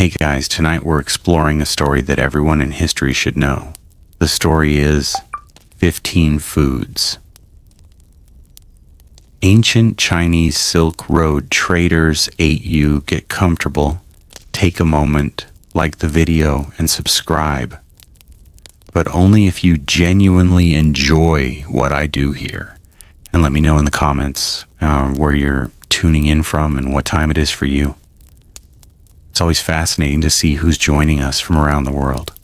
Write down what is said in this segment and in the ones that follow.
Hey guys, tonight we're exploring a story that everyone in history should know. The story is 15 Foods. Ancient Chinese Silk Road traders ate you. Get comfortable, take a moment, like the video, and subscribe. But only if you genuinely enjoy what I do here. And let me know in the comments where you're tuning in from and what time it is for you. It's always fascinating to see who's joining us from around the world.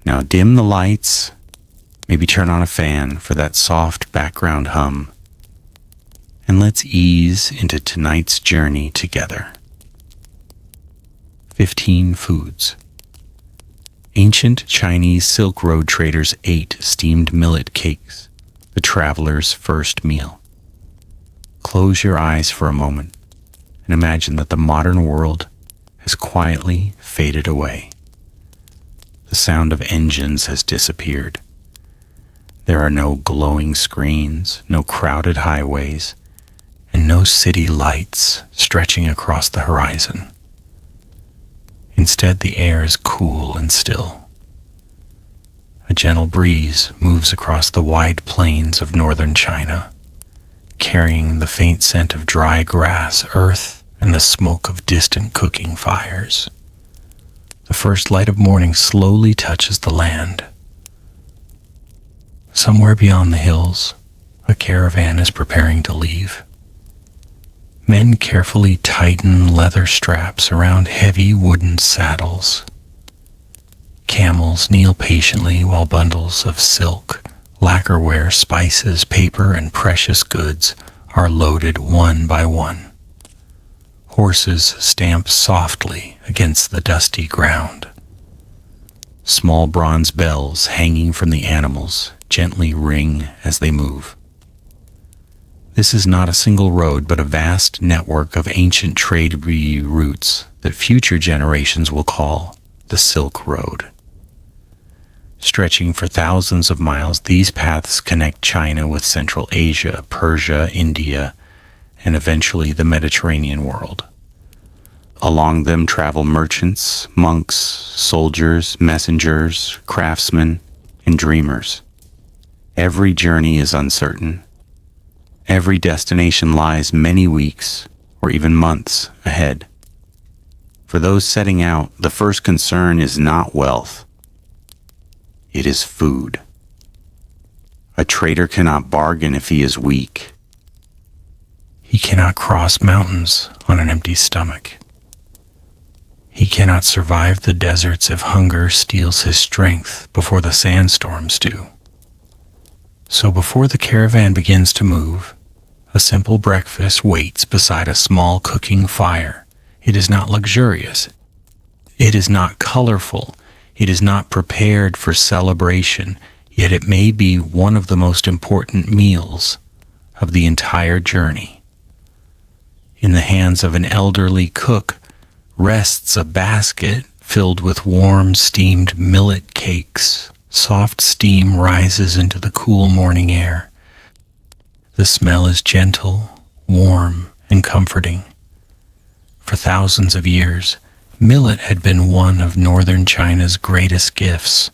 Now dim the lights, maybe turn on a fan for that soft background hum, and let's ease into tonight's journey together. 15 Foods. Ancient Chinese Silk Road traders ate steamed millet cakes, the traveler's first meal. Close your eyes for a moment and imagine that the modern world has quietly faded away. The sound of engines has disappeared. There are no glowing screens, no crowded highways, and no city lights stretching across the horizon. Instead, the air is cool and still. A gentle breeze moves across the wide plains of northern China, carrying the faint scent of dry grass, earth, and the smoke of distant cooking fires. The first light of morning slowly touches the land. Somewhere beyond the hills, a caravan is preparing to leave. Men carefully tighten leather straps around heavy wooden saddles. Camels kneel patiently while bundles of silk, lacquerware, spices, paper, and precious goods are loaded one by one. Horses stamp softly against the dusty ground. Small bronze bells hanging from the animals gently ring as they move. This is not a single road, but a vast network of ancient trade routes that future generations will call the Silk Road. Stretching for thousands of miles, these paths connect China with Central Asia, Persia, India, and eventually the Mediterranean world. Along them travel merchants, monks, soldiers, messengers, craftsmen, and dreamers. Every journey is uncertain. Every destination lies many weeks or even months ahead. For those setting out, the first concern is not wealth. It is food. A trader cannot bargain if he is weak. He cannot cross mountains on an empty stomach. He cannot survive the deserts if hunger steals his strength before the sandstorms do. So before the caravan begins to move, a simple breakfast waits beside a small cooking fire. It is not luxurious. It is not colorful. It is not prepared for celebration, yet it may be one of the most important meals of the entire journey. In the hands of an elderly cook rests a basket filled with warm steamed millet cakes. Soft steam rises into the cool morning air. The smell is gentle, warm, and comforting. For thousands of years, millet had been one of northern China's greatest gifts.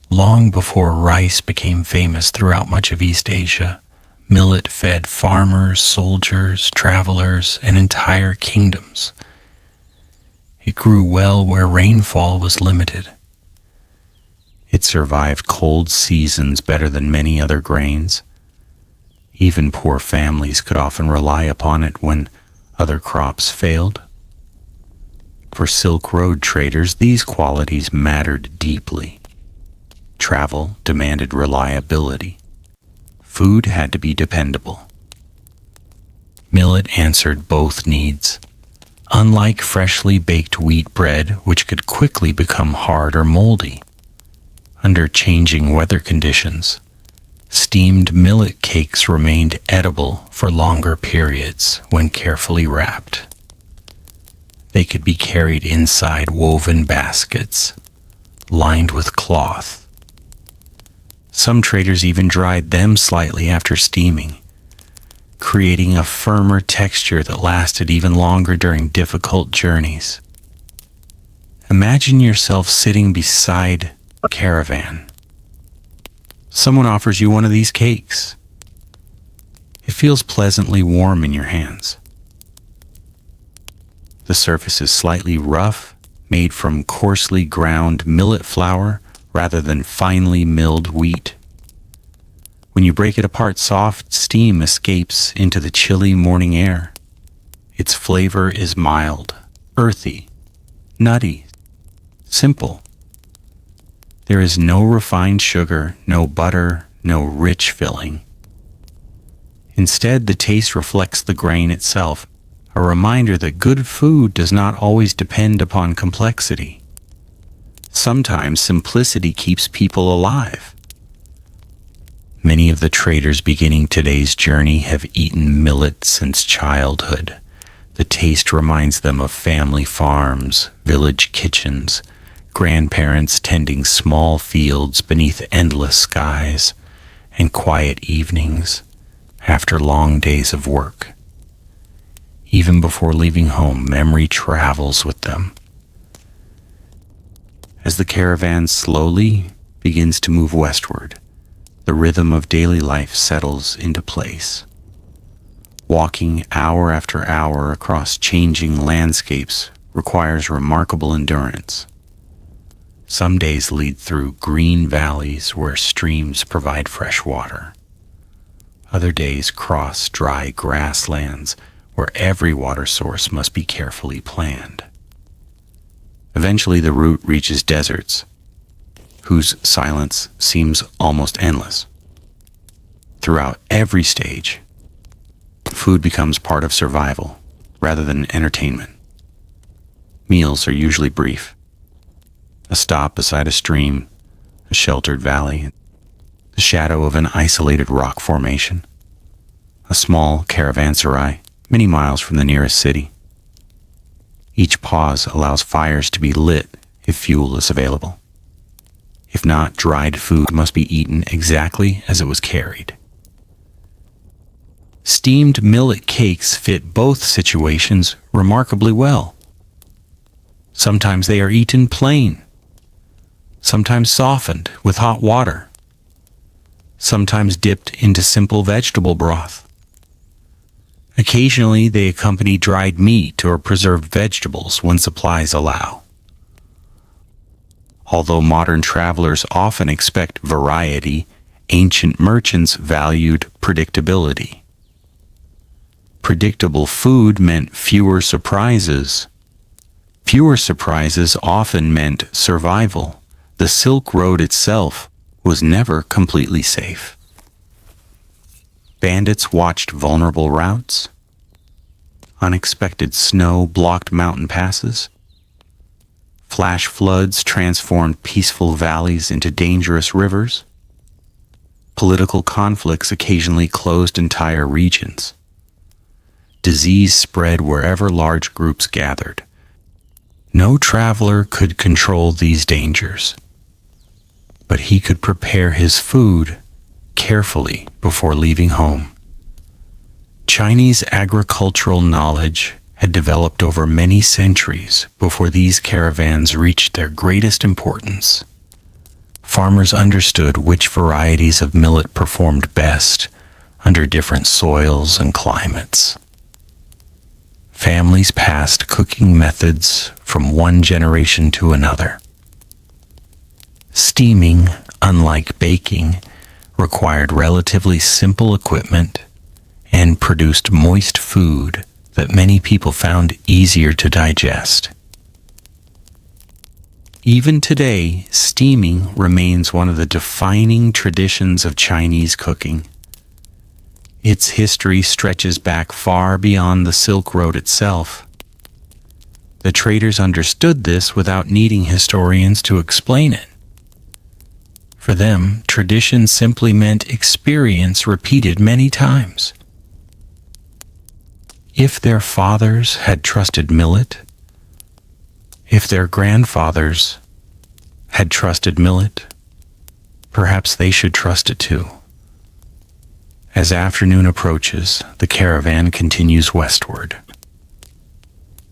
Long before rice became famous throughout much of East Asia, millet fed farmers, soldiers, travelers, and entire kingdoms. It grew well where rainfall was limited. It survived cold seasons better than many other grains. Even poor families could often rely upon it when other crops failed. For Silk Road traders, these qualities mattered deeply. Travel demanded reliability. Food had to be dependable. Millet answered both needs. Unlike freshly baked wheat bread, which could quickly become hard or moldy under changing weather conditions, steamed millet cakes remained edible for longer periods when carefully wrapped. They could be carried inside woven baskets, lined with cloth. Some traders even dried them slightly after steaming, creating a firmer texture that lasted even longer during difficult journeys. Imagine yourself sitting beside a caravan. Someone offers you one of these cakes. It feels pleasantly warm in your hands. The surface is slightly rough, made from coarsely ground millet flour rather than finely milled wheat. When you break it apart, soft steam escapes into the chilly morning air. Its flavor is mild, earthy, nutty, simple. There is no refined sugar, no butter, no rich filling. Instead, the taste reflects the grain itself, a reminder that good food does not always depend upon complexity. Sometimes simplicity keeps people alive. Many of the traders beginning today's journey have eaten millet since childhood. The taste reminds them of family farms, village kitchens, grandparents tending small fields beneath endless skies, and quiet evenings after long days of work. Even before leaving home, memory travels with them. As the caravan slowly begins to move westward, the rhythm of daily life settles into place. Walking hour after hour across changing landscapes requires remarkable endurance. Some days lead through green valleys where streams provide fresh water. Other days cross dry grasslands where every water source must be carefully planned. Eventually, the route reaches deserts, whose silence seems almost endless. Throughout every stage, food becomes part of survival rather than entertainment. Meals are usually brief. A stop beside a stream, a sheltered valley, the shadow of an isolated rock formation, a small caravanserai many miles from the nearest city. Each pause allows fires to be lit if fuel is available. If not, dried food must be eaten exactly as it was carried. Steamed millet cakes fit both situations remarkably well. Sometimes they are eaten plain, sometimes softened with hot water, sometimes dipped into simple vegetable broth. Occasionally, they accompany dried meat or preserved vegetables when supplies allow. Although modern travelers often expect variety, ancient merchants valued predictability. Predictable food meant fewer surprises. Fewer surprises often meant survival. The Silk Road itself was never completely safe. Bandits watched vulnerable routes. Unexpected snow blocked mountain passes. Flash floods transformed peaceful valleys into dangerous rivers. Political conflicts occasionally closed entire regions. Disease spread wherever large groups gathered. No traveler could control these dangers, but he could prepare his food carefully before leaving home. Chinese agricultural knowledge had developed over many centuries before these caravans reached their greatest importance. Farmers understood which varieties of millet performed best under different soils and climates. Families passed cooking methods from one generation to another. Steaming, unlike baking, required relatively simple equipment and produced moist food that many people found easier to digest. Even today, steaming remains one of the defining traditions of Chinese cooking. Its history stretches back far beyond the Silk Road itself. The traders understood this without needing historians to explain it. For them, tradition simply meant experience repeated many times. If their fathers had trusted millet, if their grandfathers had trusted millet, perhaps they should trust it too. As afternoon approaches, the caravan continues westward.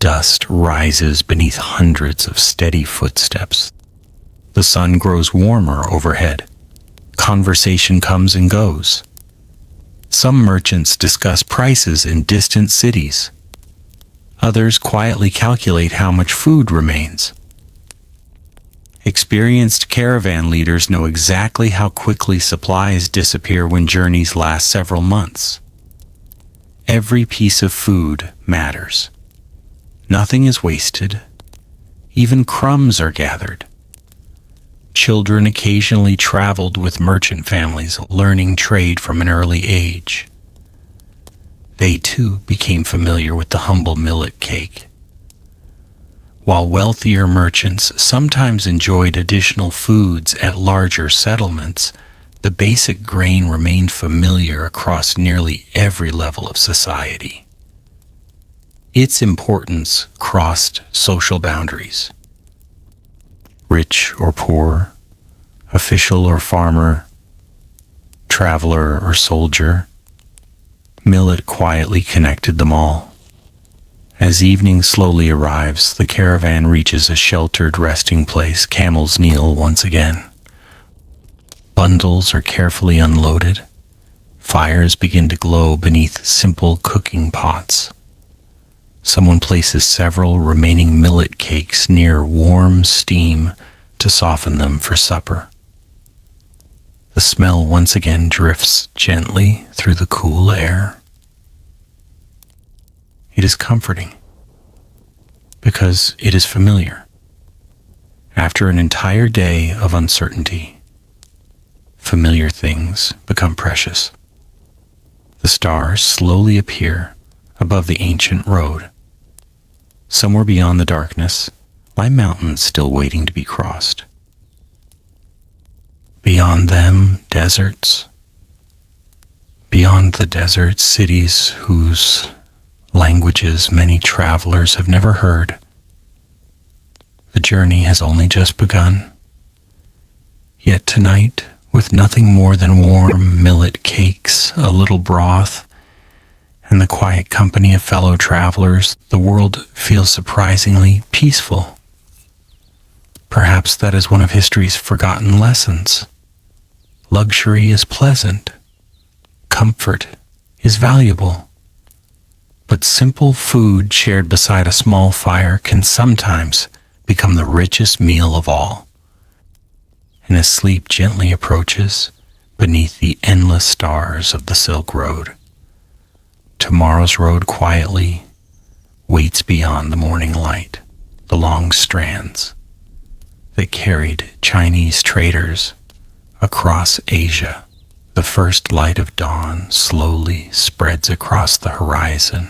dust rises beneath hundreds of steady footsteps. The sun grows warmer overhead. Conversation comes and goes. Some merchants discuss prices in distant cities. Others quietly calculate how much food remains. Experienced caravan leaders know exactly how quickly supplies disappear when journeys last several months. Every piece of food matters. Nothing is wasted. Even crumbs are gathered. Children occasionally traveled with merchant families, learning trade from an early age. They too became familiar with the humble millet cake. While wealthier merchants sometimes enjoyed additional foods at larger settlements, the basic grain remained familiar across nearly every level of society. Its importance crossed social boundaries. Rich or poor, official or farmer, traveler or soldier, millet quietly connected them all. As evening slowly arrives, the caravan reaches a sheltered resting place. Camels kneel once again. Bundles are carefully unloaded. Fires begin to glow beneath simple cooking pots. Someone places several remaining millet cakes near warm steam to soften them for supper. The smell once again drifts gently through the cool air. It is comforting because it is familiar. After an entire day of uncertainty, familiar things become precious. The stars slowly appear above the ancient road. Somewhere beyond the darkness lie mountains still waiting to be crossed. Beyond them, deserts. Beyond the deserts, cities whose languages many travelers have never heard. The journey has only just begun. Yet tonight, with nothing more than warm millet cakes, a little broth, and the quiet company of fellow travelers, the world feels surprisingly peaceful. Perhaps that is one of history's forgotten lessons. Luxury is pleasant. Comfort is valuable. But simple food shared beside a small fire can sometimes become the richest meal of all. And as sleep gently approaches beneath the endless stars of the Silk Road, tomorrow's road quietly waits beyond the morning light, the long strands that carried Chinese traders across Asia. The first light of dawn slowly spreads across the horizon,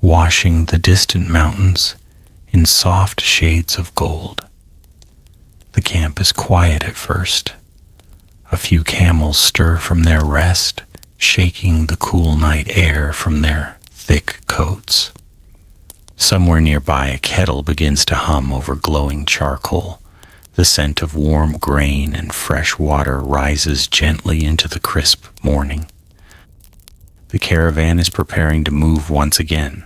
washing the distant mountains in soft shades of gold. The camp is quiet at first. A few camels stir from their rest, shaking the cool night air from their thick coats. Somewhere nearby, a kettle begins to hum over glowing charcoal. The scent of warm grain and fresh water rises gently into the crisp morning. The caravan is preparing to move once again.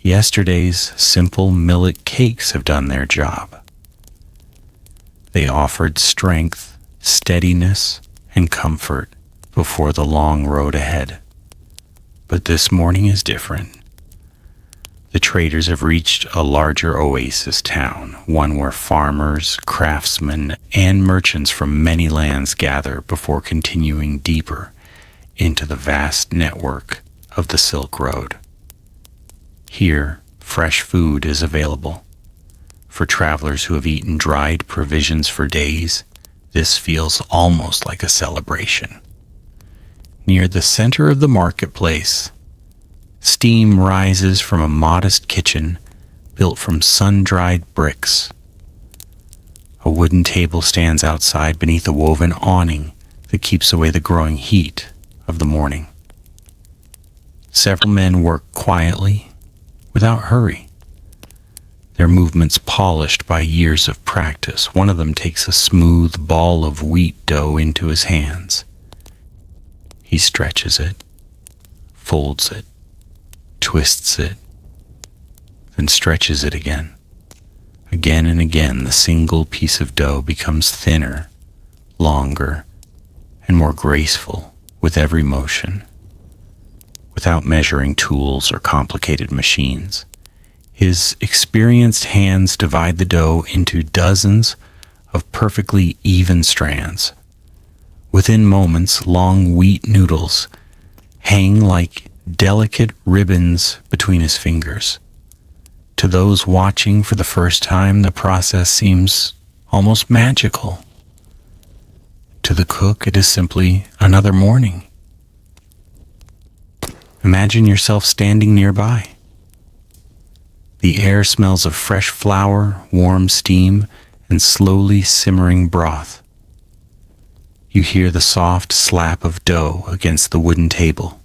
Yesterday's simple millet cakes have done their job. They offered strength, steadiness, and comfort before the long road ahead. But this morning is different. The traders have reached a larger oasis town, one where farmers, craftsmen, and merchants from many lands gather before continuing deeper into the vast network of the Silk Road. Here, fresh food is available. For travelers who have eaten dried provisions for days, this feels almost like a celebration. Near the center of the marketplace, steam rises from a modest kitchen built from sun-dried bricks. A wooden table stands outside beneath a woven awning that keeps away the growing heat of the morning. Several men work quietly, without hurry. Their movements polished by years of practice. One of them takes a smooth ball of wheat dough into his hands. He stretches it, folds it, twists it, then stretches it again. Again and again, the single piece of dough becomes thinner, longer, and more graceful with every motion. Without measuring tools or complicated machines, his experienced hands divide the dough into dozens of perfectly even strands. Within moments, long wheat noodles hang like delicate ribbons between his fingers. To those watching for the first time, the process seems almost magical. To the cook, it is simply another morning. Imagine yourself standing nearby. The air smells of fresh flour, warm steam, and slowly simmering broth. You hear the soft slap of dough against the wooden table.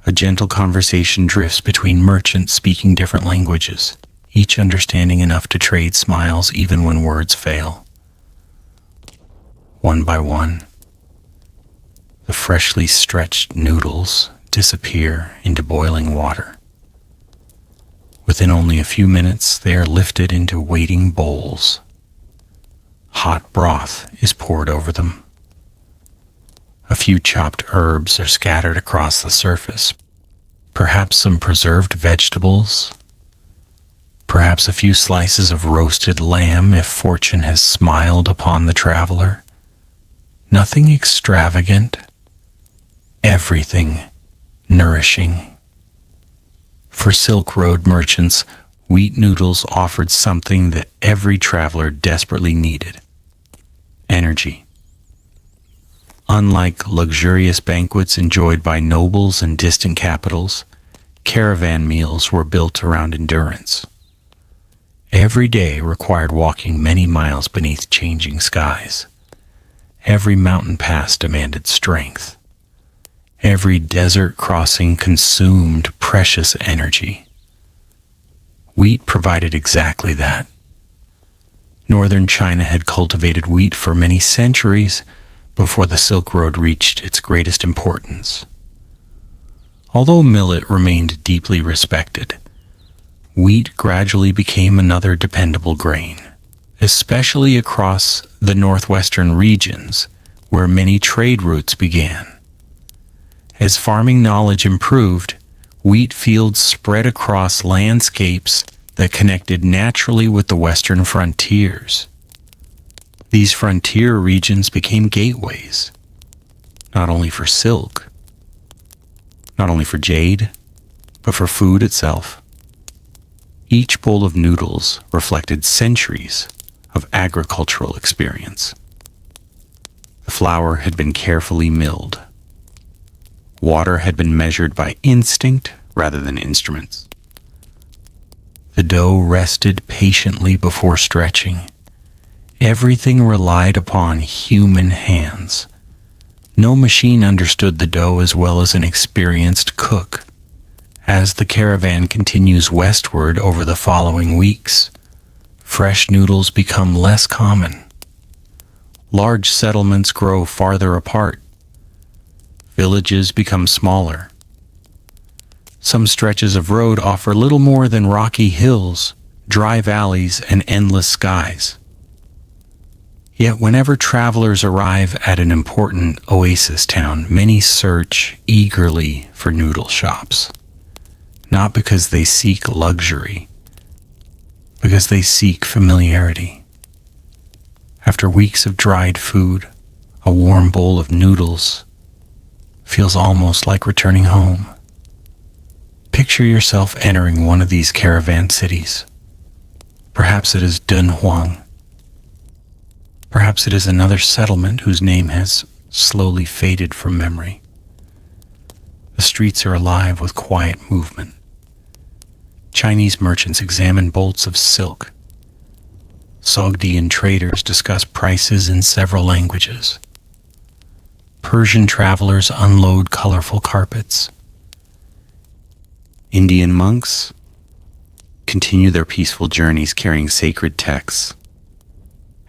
A gentle conversation drifts between merchants speaking different languages, each understanding enough to trade smiles even when words fail. One by one, the freshly stretched noodles disappear into boiling water. Within only a few minutes, they are lifted into waiting bowls. Hot broth is poured over them. A few chopped herbs are scattered across the surface. Perhaps some preserved vegetables. Perhaps a few slices of roasted lamb if fortune has smiled upon the traveler. Nothing extravagant. Everything nourishing. For Silk Road merchants, wheat noodles offered something that every traveler desperately needed: energy. Unlike luxurious banquets enjoyed by nobles in distant capitals, caravan meals were built around endurance. Every day required walking many miles beneath changing skies. Every mountain pass demanded strength. Every desert crossing consumed precious energy. Wheat provided exactly that. Northern China had cultivated wheat for many centuries before the Silk Road reached its greatest importance. Although millet remained deeply respected, wheat gradually became another dependable grain, especially across the northwestern regions where many trade routes began. As farming knowledge improved, wheat fields spread across landscapes that connected naturally with the western frontiers. These frontier regions became gateways, not only for silk, not only for jade, but for food itself. Each bowl of noodles reflected centuries of agricultural experience. The flour had been carefully milled. Water had been measured by instinct rather than instruments. The dough rested patiently before stretching. Everything relied upon human hands. No machine understood the dough as well as an experienced cook. As the caravan continues westward over the following weeks, fresh noodles become less common. Large settlements grow farther apart. Villages become smaller. Some stretches of road offer little more than rocky hills, dry valleys, and endless skies. Yet whenever travelers arrive at an important oasis town, many search eagerly for noodle shops. Not because they seek luxury, because they seek familiarity. After weeks of dried food, a warm bowl of noodles feels almost like returning home. Picture yourself entering one of these caravan cities. Perhaps it is Dunhuang. Perhaps it is another settlement whose name has slowly faded from memory. The streets are alive with quiet movement. Chinese merchants examine bolts of silk. Sogdian traders discuss prices in several languages. Persian travelers unload colorful carpets. Indian monks continue their peaceful journeys carrying sacred texts.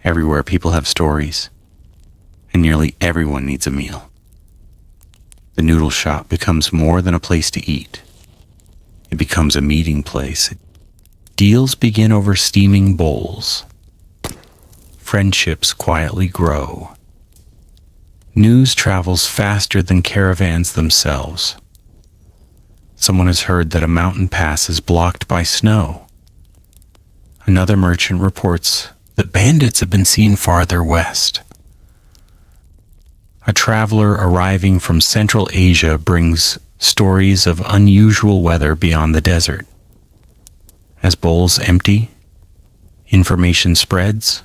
Everywhere people have stories, and nearly everyone needs a meal. The noodle shop becomes more than a place to eat. It becomes a meeting place, Deals begin over steaming bowls. Friendships quietly grow. News travels faster than caravans themselves. Someone has heard that a mountain pass is blocked by snow. Another merchant reports that bandits have been seen farther west. A traveler arriving from Central Asia brings stories of unusual weather beyond the desert. As bowls empty, information spreads,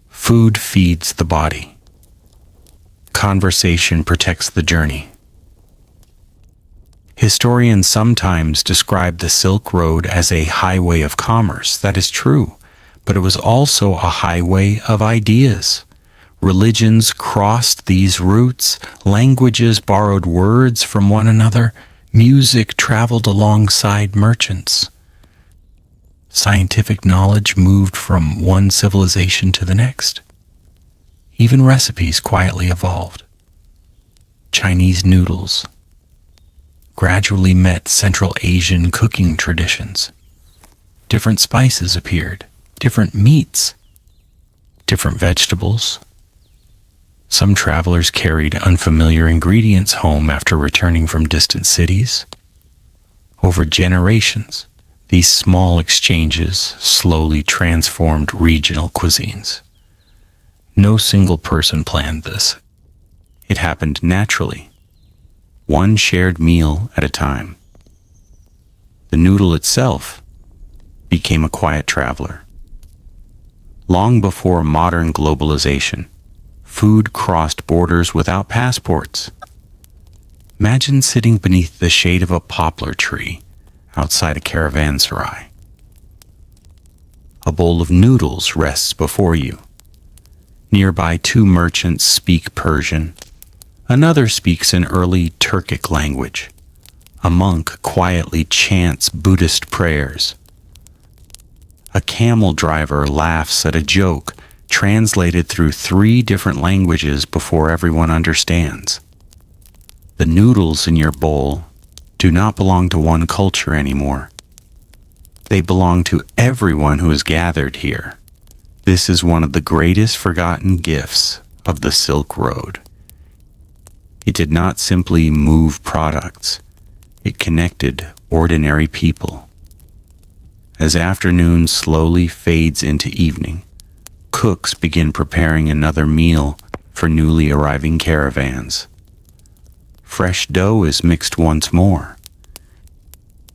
food feeds the body. Conversation protects the journey. Historians sometimes describe the Silk Road as a highway of commerce. That is true, but it was also a highway of ideas. Religions crossed these routes, languages borrowed words from one another, music traveled alongside merchants. Scientific knowledge moved from one civilization to the next. Even recipes quietly evolved. Chinese noodles gradually met Central Asian cooking traditions. Different spices appeared, different meats, different vegetables. Some travelers carried unfamiliar ingredients home after returning from distant cities. Over generations, these small exchanges slowly transformed regional cuisines. No single person planned this. It happened naturally, one shared meal at a time. The noodle itself became a quiet traveler. Long before modern globalization, food crossed borders without passports. Imagine sitting beneath the shade of a poplar tree outside a caravanserai. A bowl of noodles rests before you. Nearby, two merchants speak Persian. Another speaks an early Turkic language. A monk quietly chants Buddhist prayers. A camel driver laughs at a joke translated through 3 different languages before everyone understands. The noodles in your bowl do not belong to one culture anymore. They belong to everyone who is gathered here. This is one of the greatest forgotten gifts of the Silk Road. It did not simply move products. It connected ordinary people. As afternoon slowly fades into evening, cooks begin preparing another meal for newly arriving caravans. Fresh dough is mixed once more.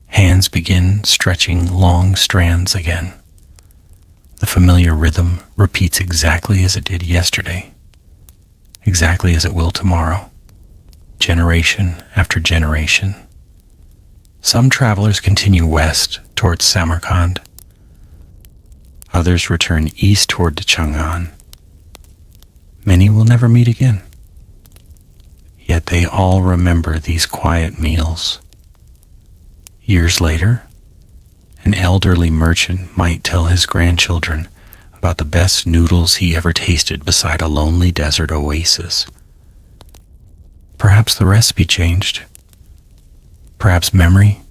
Hands begin stretching long strands again. The familiar rhythm repeats exactly as it did yesterday, exactly as it will tomorrow, generation after generation. Some travelers continue west towards Samarkand. Others return east toward Chang'an. Many will never meet again. Yet they all remember these quiet meals. Years later, an elderly merchant might tell his grandchildren about the best noodles he ever tasted beside a lonely desert oasis. Perhaps the recipe changed. Perhaps memory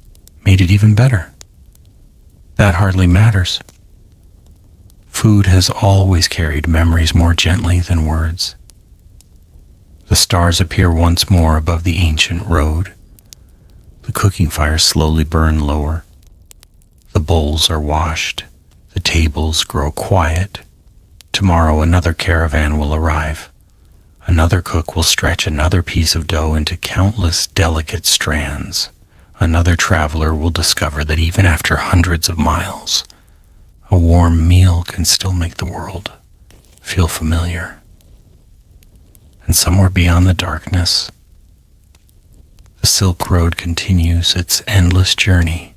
made it even better. That hardly matters. Food has always carried memories more gently than words. The stars appear once more above the ancient road. The cooking fires slowly burn lower. The bowls are washed. The tables grow quiet. Tomorrow another caravan will arrive. Another cook will stretch another piece of dough into countless delicate strands. Another traveler will discover that even after hundreds of miles, a warm meal can still make the world feel familiar. And somewhere beyond the darkness, the Silk Road continues its endless journey,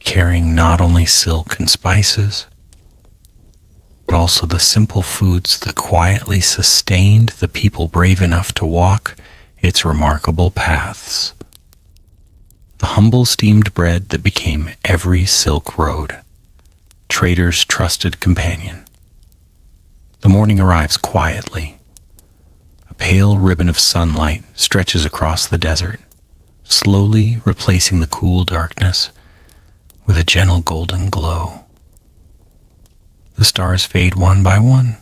carrying not only silk and spices, but also the simple foods that quietly sustained the people brave enough to walk its remarkable paths. The humble steamed bread that became every Silk Road, trader's trusted companion. The morning arrives quietly. A pale ribbon of sunlight stretches across the desert, slowly replacing the cool darkness. with a gentle golden glow. The stars fade one by one,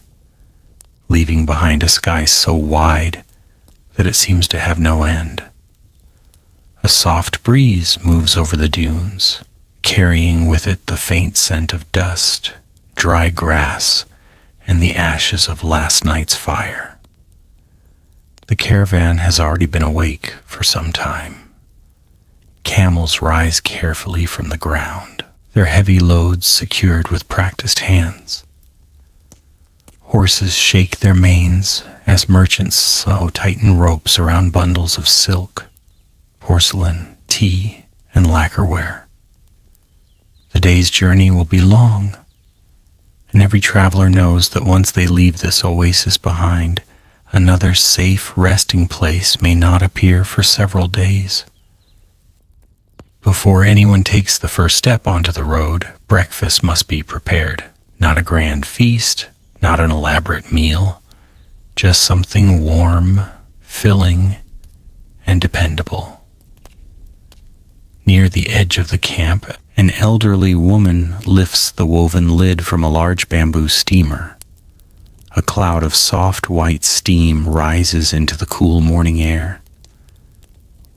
leaving behind a sky so wide that it seems to have no end. A soft breeze moves over the dunes, carrying with it the faint scent of dust, dry grass, and the ashes of last night's fire. The caravan has already been awake for some time. Camels rise carefully from the ground, their heavy loads secured with practiced hands. Horses shake their manes as merchants sew tighten ropes around bundles of silk, porcelain, tea, and lacquerware. The day's journey will be long, and every traveler knows that once they leave this oasis behind, another safe resting place may not appear for several days. Before anyone takes the first step onto the road, breakfast must be prepared. Not a grand feast, not an elaborate meal, just something warm, filling, and dependable. Near the edge of the camp, an elderly woman lifts the woven lid from a large bamboo steamer. A cloud of soft white steam rises into the cool morning air,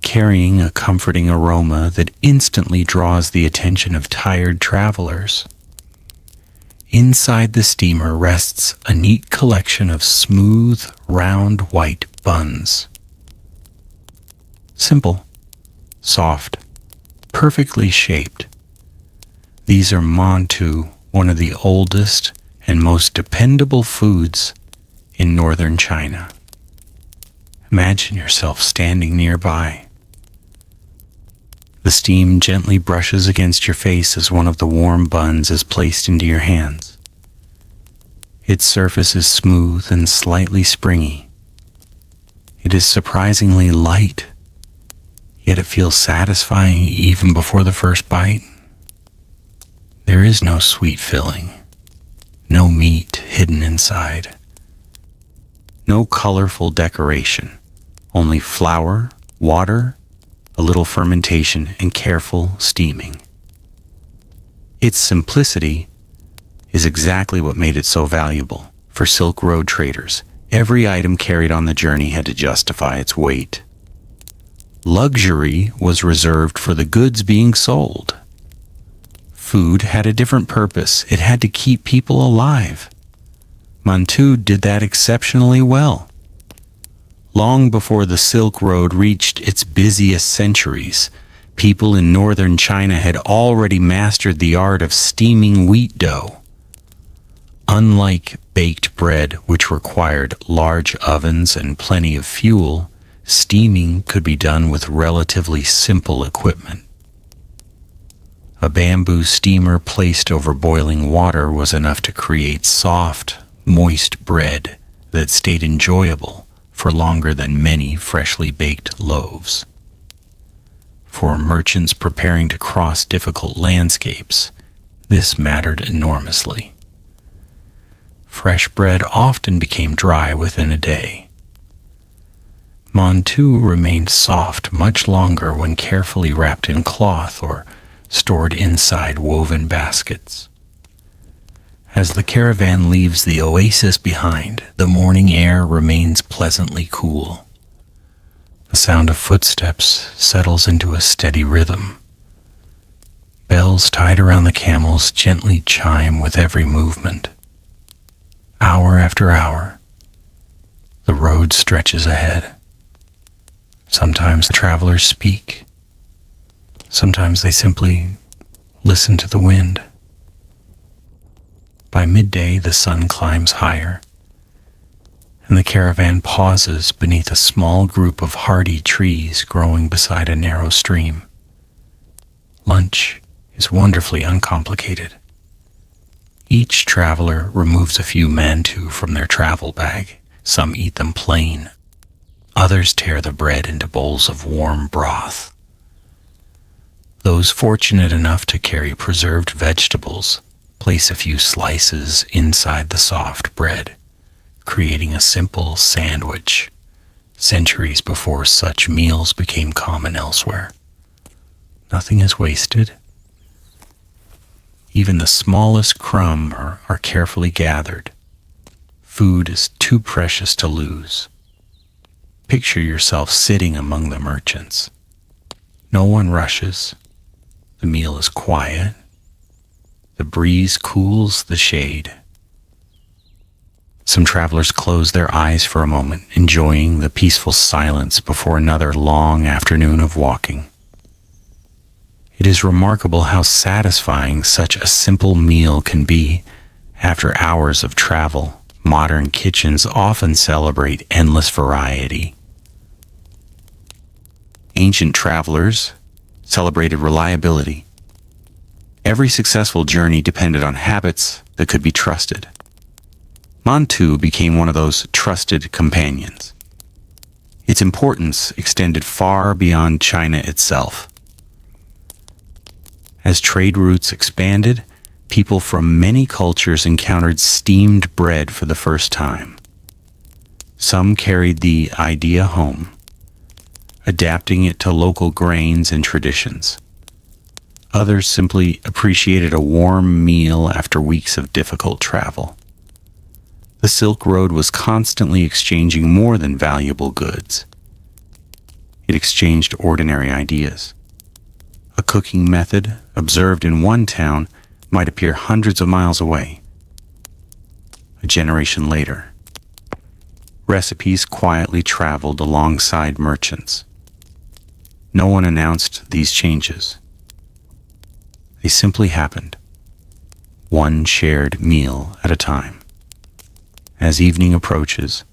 carrying a comforting aroma that instantly draws the attention of tired travelers. Inside the steamer rests a neat collection of smooth, round white buns. Simple, soft, perfectly shaped. These are mantu, one of the oldest and most dependable foods in northern China. Imagine yourself standing nearby. The steam gently brushes against your face as one of the warm buns is placed into your hands. Its surface is smooth and slightly springy. It is surprisingly light, yet it feels satisfying even before the first bite. There is no sweet filling, no meat hidden inside, no colorful decoration, only flour, water, a little fermentation, and careful steaming. Its simplicity is exactly what made it so valuable. For Silk Road traders, every item carried on the journey had to justify its weight. Luxury was reserved for the goods being sold. Food had a different purpose. It had to keep people alive. Mantu did that exceptionally well. Long before the Silk Road reached its busiest centuries, people in northern China had already mastered the art of steaming wheat dough. Unlike baked bread, which required large ovens and plenty of fuel, steaming could be done with relatively simple equipment. A bamboo steamer placed over boiling water was enough to create soft, moist bread that stayed enjoyable for longer than many freshly baked loaves. For merchants preparing to cross difficult landscapes, this mattered enormously. Fresh bread often became dry within a day. Mantu remained soft much longer when carefully wrapped in cloth or stored inside woven baskets. As the caravan leaves the oasis behind, the morning air remains pleasantly cool. The sound of footsteps settles into a steady rhythm. Bells tied around the camels gently chime with every movement. Hour after hour, the road stretches ahead. Sometimes the travelers speak. Sometimes they simply listen to the wind. By midday, the sun climbs higher, and the caravan pauses beneath a small group of hardy trees growing beside a narrow stream. Lunch is wonderfully uncomplicated. Each traveler removes a few mantu from their travel bag. Some eat them plain. Others tear the bread into bowls of warm broth. Those fortunate enough to carry preserved vegetables place a few slices inside the soft bread, creating a simple sandwich, centuries before such meals became common elsewhere. Nothing is wasted. Even the smallest crumb are carefully gathered. Food is too precious to lose. Picture yourself sitting among the merchants. No one rushes. The meal is quiet. The breeze cools the shade. Some travelers close their eyes for a moment, enjoying the peaceful silence before another long afternoon of walking. It is remarkable how satisfying such a simple meal can be. After hours of travel, modern kitchens often celebrate endless variety. Ancient travelers celebrated reliability. Every successful journey depended on habits that could be trusted. Mantu became one of those trusted companions. Its importance extended far beyond China itself. As trade routes expanded, people from many cultures encountered steamed bread for the first time. Some carried the idea home, adapting it to local grains and traditions. Others simply appreciated a warm meal after weeks of difficult travel. The Silk Road was constantly exchanging more than valuable goods. It exchanged ordinary ideas. A cooking method observed in one town might appear hundreds of miles away. A generation later, recipes quietly traveled alongside merchants. No one announced these changes. They simply happened, one shared meal at a time. As evening approaches,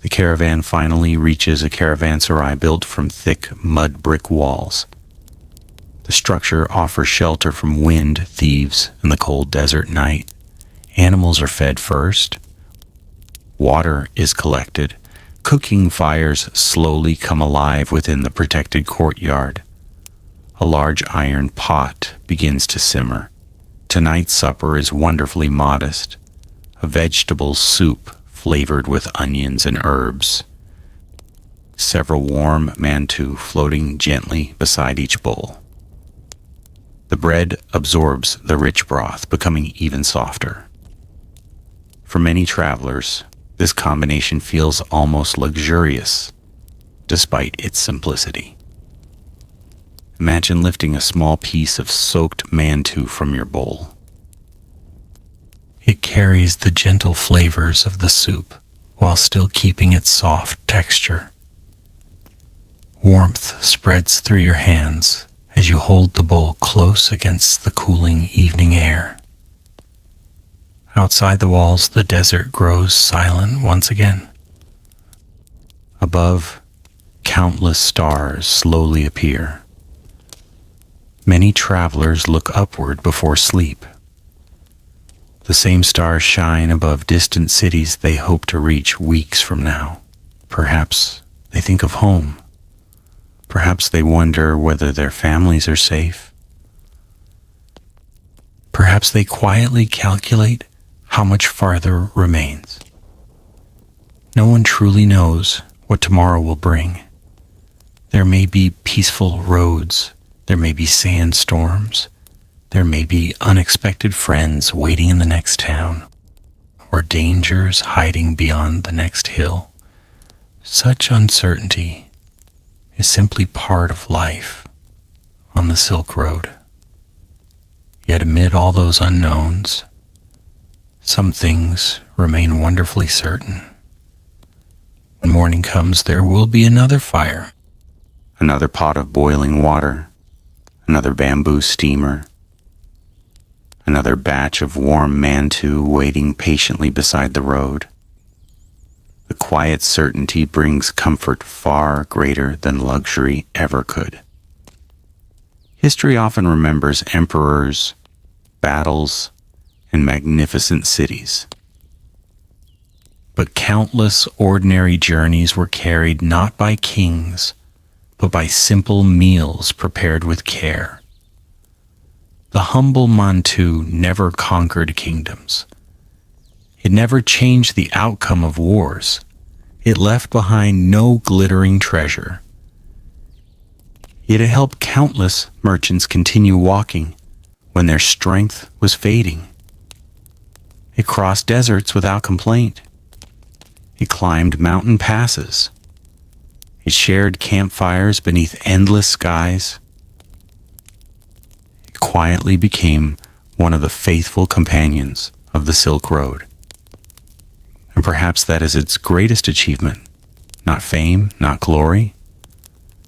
the caravan finally reaches a caravanserai built from thick mud brick walls. The structure offers shelter from wind, thieves, and the cold desert night. Animals are fed first. Water is collected. Cooking fires slowly come alive within the protected courtyard. A large iron pot begins to simmer. Tonight's supper is wonderfully modest. A vegetable soup flavored with onions and herbs. Several warm mantu floating gently beside each bowl. The bread absorbs the rich broth, becoming even softer. For many travelers, this combination feels almost luxurious, despite its simplicity. Imagine lifting a small piece of soaked mantu from your bowl. It carries the gentle flavors of the soup while still keeping its soft texture. Warmth spreads through your hands as you hold the bowl close against the cooling evening air. Outside the walls, the desert grows silent once again. Above, countless stars slowly appear. Many travelers look upward before sleep. The same stars shine above distant cities they hope to reach weeks from now. Perhaps they think of home. Perhaps they wonder whether their families are safe. Perhaps they quietly calculate how much farther remains. No one truly knows what tomorrow will bring. There may be peaceful roads. There may be sandstorms. There may be unexpected friends waiting in the next town, or dangers hiding beyond the next hill. Such uncertainty is simply part of life on the Silk Road. Yet amid all those unknowns, some things remain wonderfully certain. When morning comes, there will be another fire, another pot of boiling water, another bamboo steamer, another batch of warm mantu waiting patiently beside the road. The quiet certainty brings comfort far greater than luxury ever could. History often remembers emperors, battles, and magnificent cities. But countless ordinary journeys were carried not by kings, but by simple meals prepared with care. The humble mantu never conquered kingdoms. It never changed the outcome of wars. It left behind no glittering treasure. Yet it helped countless merchants continue walking, when their strength was fading. It crossed deserts without complaint. It climbed mountain passes. It shared campfires beneath endless skies. It quietly became one of the faithful companions of the Silk Road. And perhaps that is its greatest achievement. Not fame, not glory,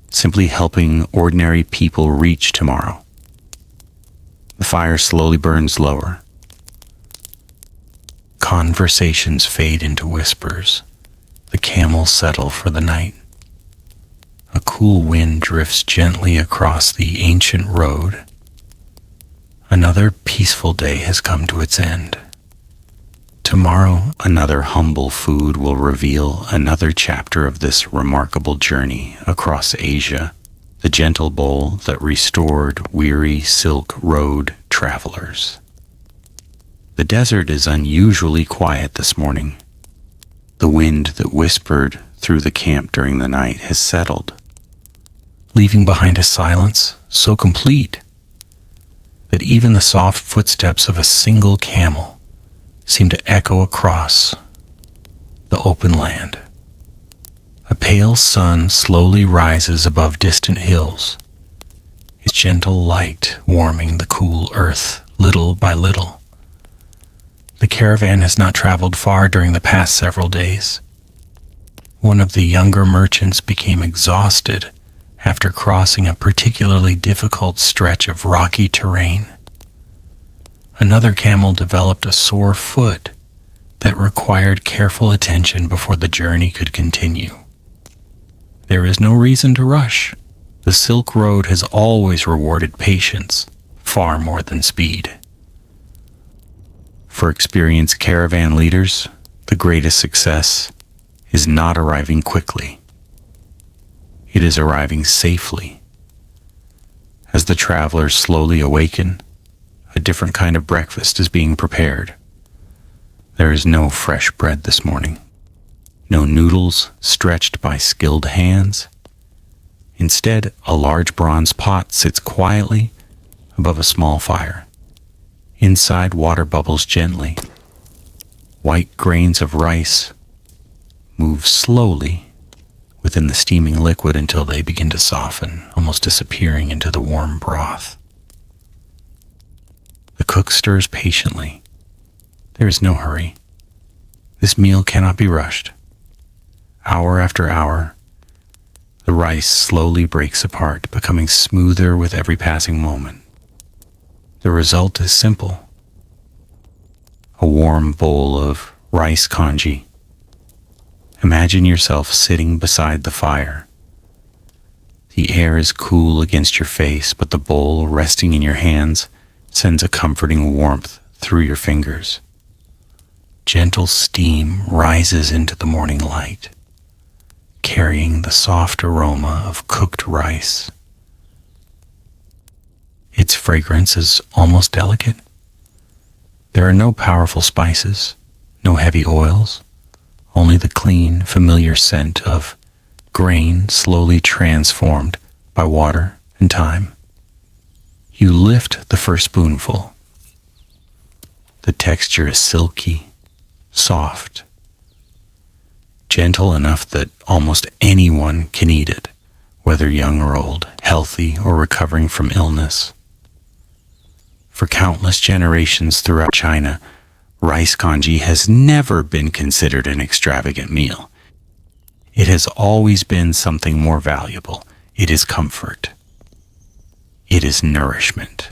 simply helping ordinary people reach tomorrow. The fire slowly burns lower. Conversations fade into whispers. The camels settle for the night. A cool wind drifts gently across the ancient road. Another peaceful day has come to its end. Tomorrow, another humble food will reveal another chapter of this remarkable journey across Asia, the gentle bowl that restored weary Silk Road travelers. The desert is unusually quiet this morning. The wind that whispered through the camp during the night has settled, leaving behind a silence so complete that even the soft footsteps of a single camel seem to echo across the open land. A pale sun slowly rises above distant hills, its gentle light warming the cool earth little by little. The caravan has not traveled far during the past several days. One of the younger merchants became exhausted after crossing a particularly difficult stretch of rocky terrain. Another camel developed a sore foot that required careful attention before the journey could continue. There is no reason to rush. The Silk Road has always rewarded patience far more than speed. For experienced caravan leaders, the greatest success is not arriving quickly. It is arriving safely. As the travelers slowly awaken, a different kind of breakfast is being prepared. There is no fresh bread this morning, no noodles stretched by skilled hands. Instead, a large bronze pot sits quietly above a small fire. Inside, water bubbles gently. White grains of rice move slowly within the steaming liquid until they begin to soften, almost disappearing into the warm broth. The cook stirs patiently. There is no hurry. This meal cannot be rushed. Hour after hour, the rice slowly breaks apart, becoming smoother with every passing moment. The result is simple. A warm bowl of rice congee. Imagine yourself sitting beside the fire. The air is cool against your face, but the bowl resting in your hands sends a comforting warmth through your fingers. Gentle steam rises into the morning light, carrying the soft aroma of cooked rice. Its fragrance is almost delicate. There are no powerful spices, no heavy oils, only the clean, familiar scent of grain slowly transformed by water and time. You lift the first spoonful. The texture is silky, soft, gentle enough that almost anyone can eat it, whether young or old, healthy or recovering from illness. For countless generations throughout China, rice congee has never been considered an extravagant meal. It has always been something more valuable. It is comfort. It is nourishment.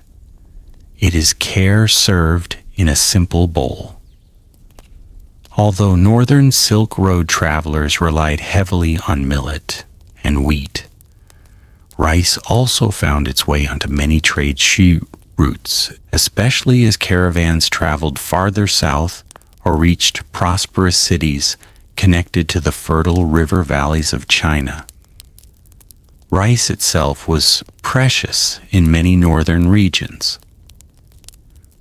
It is care served in a simple bowl. Although northern Silk Road travelers relied heavily on millet and wheat, rice also found its way onto many trade routes, especially as caravans traveled farther south or reached prosperous cities connected to the fertile river valleys of China. Rice itself was precious in many northern regions.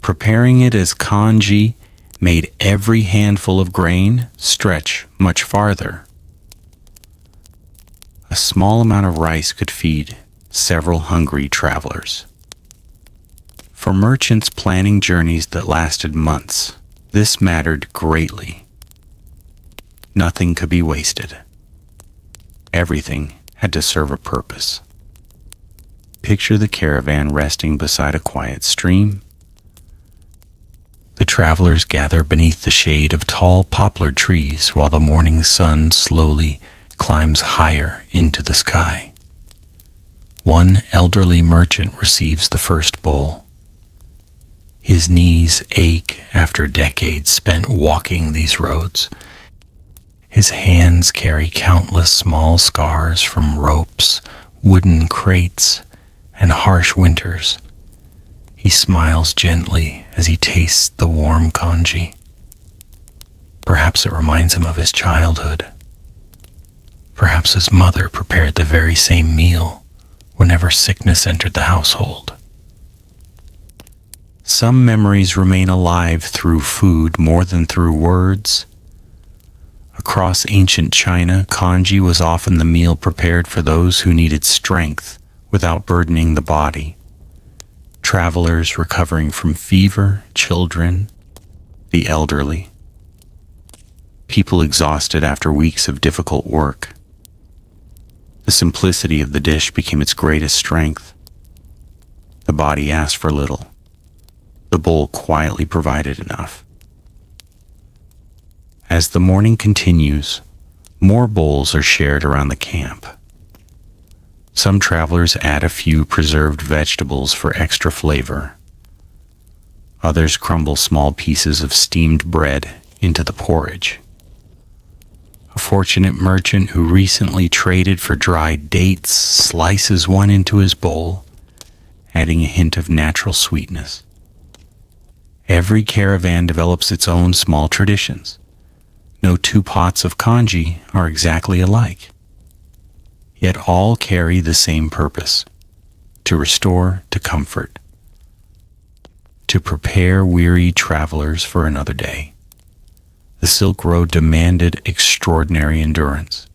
Preparing it as congee made every handful of grain stretch much farther. A small amount of rice could feed several hungry travelers. For merchants planning journeys that lasted months, this mattered greatly. Nothing could be wasted. Everything had to serve a purpose. Picture the caravan resting beside a quiet stream. The travelers gather beneath the shade of tall poplar trees while the morning sun slowly climbs higher into the sky. One elderly merchant receives the first bowl. His knees ache after decades spent walking these roads. His hands carry countless small scars from ropes, wooden crates, and harsh winters. He smiles gently as he tastes the warm congee. Perhaps it reminds him of his childhood. Perhaps his mother prepared the very same meal whenever sickness entered the household. Some memories remain alive through food more than through words. Across ancient China, congee was often the meal prepared for those who needed strength without burdening the body. Travelers recovering from fever, children, the elderly, people exhausted after weeks of difficult work. The simplicity of the dish became its greatest strength. The body asked for little. The bowl quietly provided enough. As the morning continues, more bowls are shared around the camp. Some travelers add a few preserved vegetables for extra flavor. Others crumble small pieces of steamed bread into the porridge. A fortunate merchant who recently traded for dried dates slices one into his bowl, adding a hint of natural sweetness. Every caravan develops its own small traditions. No two pots of congee are exactly alike. Yet all carry the same purpose: to restore, to comfort, to prepare weary travelers for another day. The Silk Road demanded extraordinary endurance.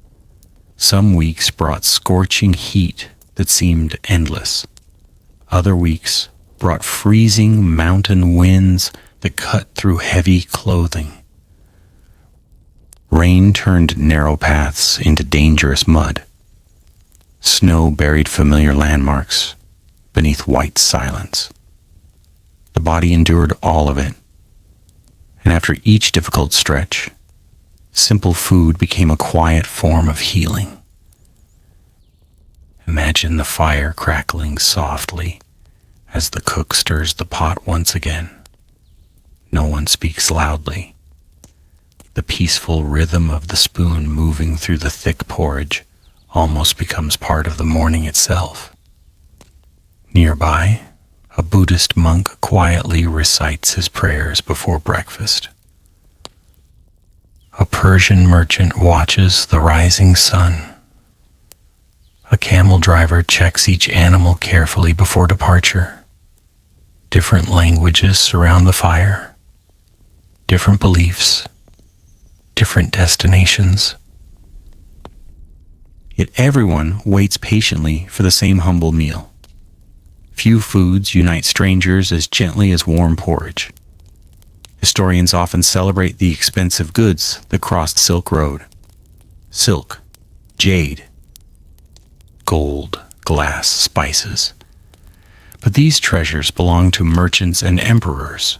Some weeks brought scorching heat that seemed endless. Other weeks brought freezing mountain winds that cut through heavy clothing. Rain turned narrow paths into dangerous mud. Snow buried familiar landmarks beneath white silence. The body endured all of it, and after each difficult stretch, simple food became a quiet form of healing. Imagine the fire crackling softly as the cook stirs the pot once again. No one speaks loudly. The peaceful rhythm of the spoon moving through the thick porridge almost becomes part of the morning itself. Nearby, a Buddhist monk quietly recites his prayers before breakfast. A Persian merchant watches the rising sun. A camel driver checks each animal carefully before departure. Different languages surround the fire. Different beliefs. Different destinations. Yet everyone waits patiently for the same humble meal. Few foods unite strangers as gently as warm porridge. Historians often celebrate the expensive goods that crossed Silk Road. Silk, jade, gold, glass, spices. But these treasures belonged to merchants and emperors.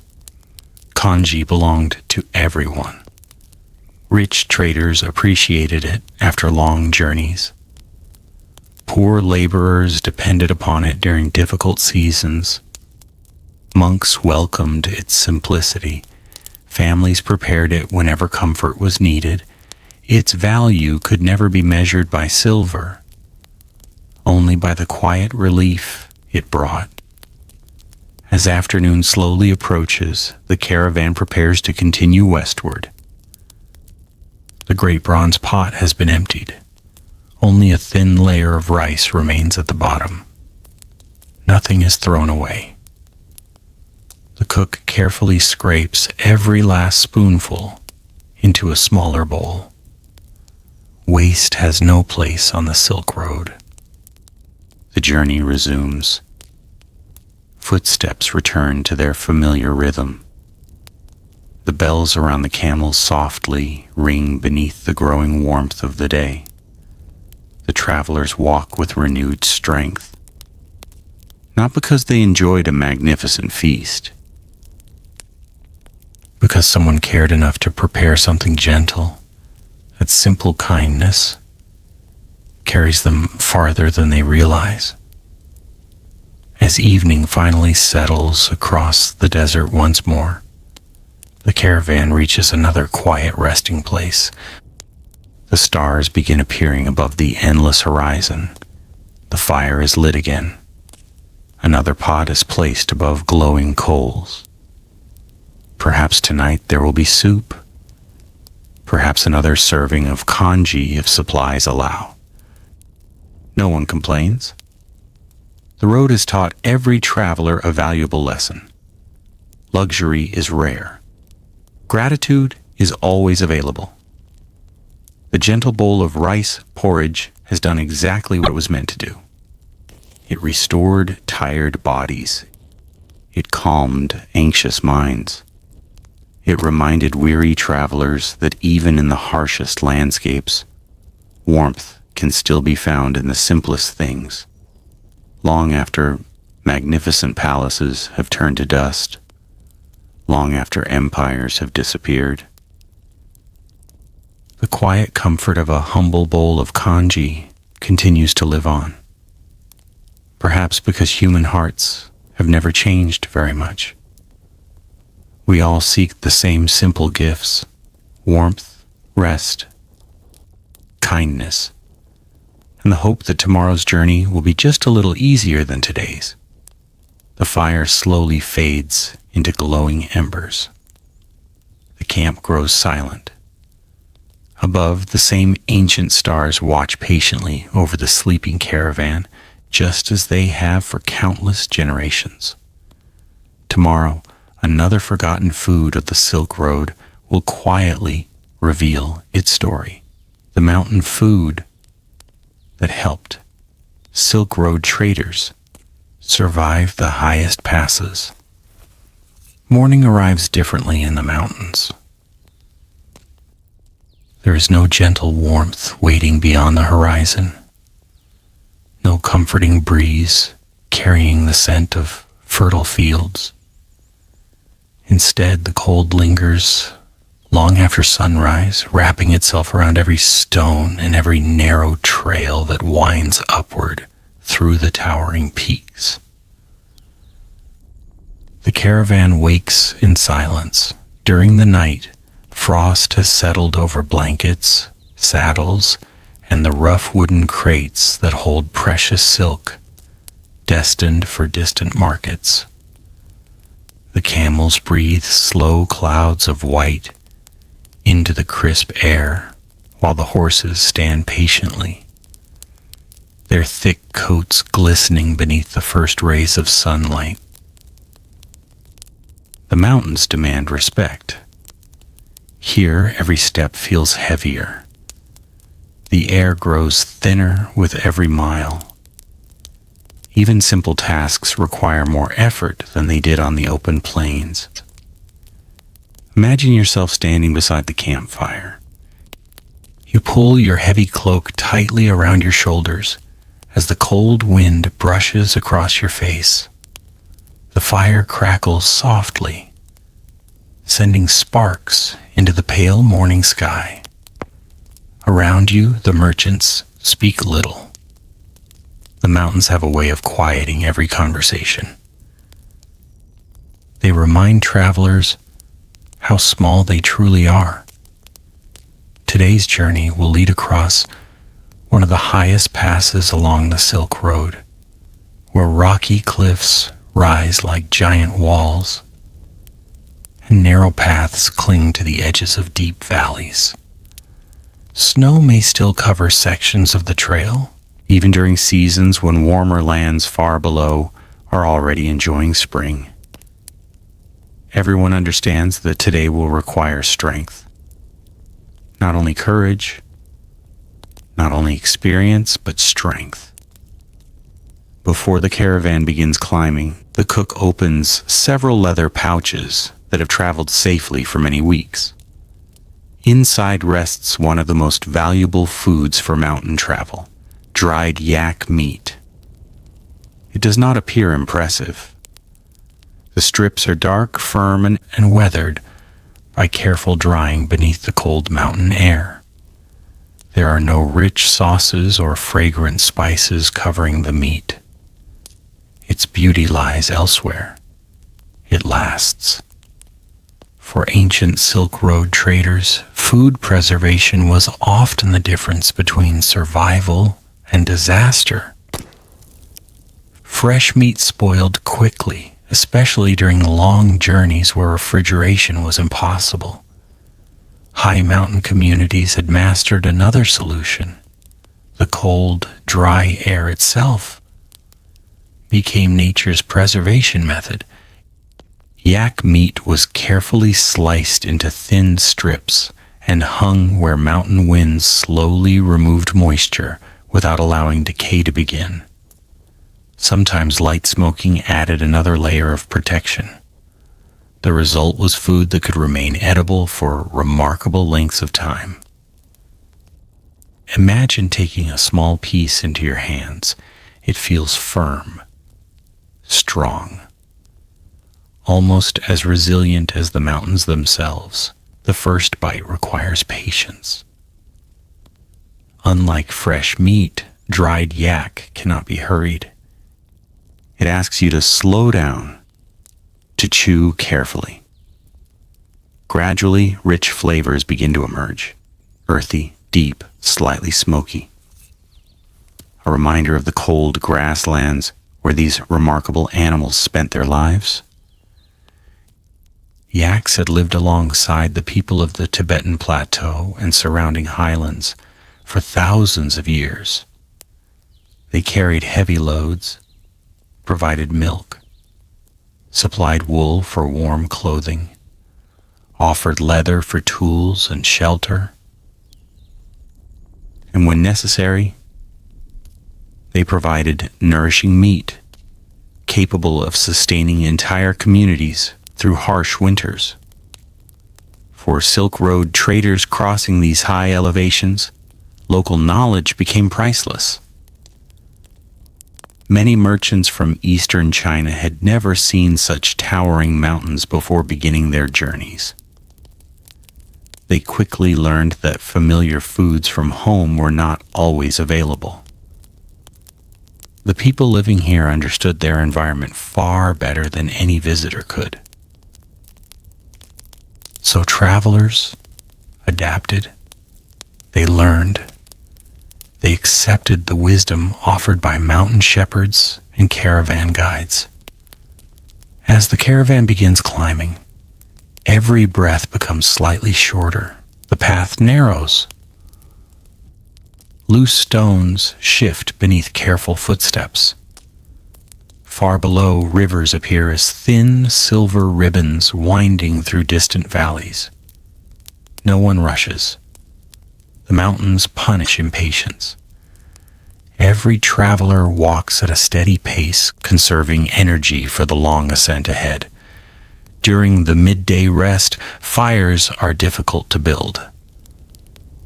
Congee belonged to everyone. Rich traders appreciated it after long journeys. Poor laborers depended upon it during difficult seasons. Monks welcomed its simplicity. Families prepared it whenever comfort was needed. Its value could never be measured by silver, only by the quiet relief it brought. As afternoon slowly approaches, the caravan prepares to continue westward. The great bronze pot has been emptied. Only a thin layer of rice remains at the bottom. Nothing is thrown away. The cook carefully scrapes every last spoonful into a smaller bowl. Waste has no place on the Silk Road. The journey resumes. Footsteps return to their familiar rhythm. The bells around the camels softly ring beneath the growing warmth of the day. The travelers walk with renewed strength, not because they enjoyed a magnificent feast, because someone cared enough to prepare something gentle. That simple kindness carries them farther than they realize. As evening finally settles across the desert once more, the caravan reaches another quiet resting place. The stars begin appearing above the endless horizon. The fire is lit again. Another pot is placed above glowing coals. Perhaps tonight there will be soup. Perhaps another serving of congee if supplies allow. No one complains. The road has taught every traveler a valuable lesson. Luxury is rare. Gratitude is always available. The gentle bowl of rice porridge has done exactly what it was meant to do. It restored tired bodies. It calmed anxious minds. It reminded weary travelers that even in the harshest landscapes, warmth can still be found in the simplest things. Long after magnificent palaces have turned to dust, long after empires have disappeared, the quiet comfort of a humble bowl of congee continues to live on. Perhaps because human hearts have never changed very much. We all seek the same simple gifts: warmth, rest, kindness, and the hope that tomorrow's journey will be just a little easier than today's. The fire slowly fades into glowing embers. The camp grows silent. Above, the same ancient stars watch patiently over the sleeping caravan, just as they have for countless generations. Tomorrow, another forgotten food of the Silk Road will quietly reveal its story. The mountain food that helped Silk Road traders survive the highest passes. Morning arrives differently in the mountains. There is no gentle warmth waiting beyond the horizon, no comforting breeze carrying the scent of fertile fields. Instead, the cold lingers long after sunrise, wrapping itself around every stone and every narrow trail that winds upward through the towering peaks. The caravan wakes in silence. During the night, frost has settled over blankets, saddles, and the rough wooden crates that hold precious silk, destined for distant markets. The camels breathe slow clouds of white into the crisp air, while the horses stand patiently, their thick coats glistening beneath the first rays of sunlight. The mountains demand respect. Here, every step feels heavier. The air grows thinner with every mile. Even simple tasks require more effort than they did on the open plains. Imagine yourself standing beside the campfire. You pull your heavy cloak tightly around your shoulders as the cold wind brushes across your face. The fire crackles softly, sending sparks into the pale morning sky. Around you, the merchants speak little. The mountains have a way of quieting every conversation. They remind travelers how small they truly are. Today's journey will lead across one of the highest passes along the Silk Road, where rocky cliffs rise like giant walls, and narrow paths cling to the edges of deep valleys. Snow may still cover sections of the trail, even during seasons when warmer lands far below are already enjoying spring. Everyone understands that today will require strength. Not only courage, not only experience, but strength. Before the caravan begins climbing, The cook opens several leather pouches that have traveled safely for many weeks. Inside rests one of the most valuable foods for mountain travel, dried yak meat. It does not appear impressive. The strips are dark, firm, and weathered by careful drying beneath the cold mountain air. There are no rich sauces or fragrant spices covering the meat. Its beauty lies elsewhere. It lasts. For ancient Silk Road traders, food preservation was often the difference between survival and disaster. Fresh meat spoiled quickly, especially during long journeys where refrigeration was impossible. High mountain communities had mastered another solution. The cold, dry air itself became nature's preservation method. Yak meat was carefully sliced into thin strips and hung where mountain winds slowly removed moisture without allowing decay to begin. Sometimes light smoking added another layer of protection. The result was food that could remain edible for remarkable lengths of time. Imagine taking a small piece into your hands. It feels firm, strong, almost as resilient as the mountains themselves. The first bite requires patience. Unlike fresh meat, dried yak cannot be hurried. It asks you to slow down, to chew carefully. Gradually, rich flavors begin to emerge, earthy, deep, slightly smoky. A reminder of the cold grasslands where these remarkable animals spent their lives. Yaks had lived alongside the people of the Tibetan Plateau and surrounding highlands for thousands of years. They carried heavy loads, provided milk, supplied wool for warm clothing, offered leather for tools and shelter, and when necessary, they provided nourishing meat, capable of sustaining entire communities through harsh winters. For Silk Road traders crossing these high elevations, local knowledge became priceless. Many merchants from eastern China had never seen such towering mountains before beginning their journeys. They quickly learned that familiar foods from home were not always available. The people living here understood their environment far better than any visitor could. So travelers adapted, they learned, they accepted the wisdom offered by mountain shepherds and caravan guides. As the caravan begins climbing, every breath becomes slightly shorter. The path narrows. Loose stones shift beneath careful footsteps. Far below, rivers appear as thin silver ribbons winding through distant valleys. No one rushes. The mountains punish impatience. Every traveler walks at a steady pace, conserving energy for the long ascent ahead. During the midday rest, fires are difficult to build.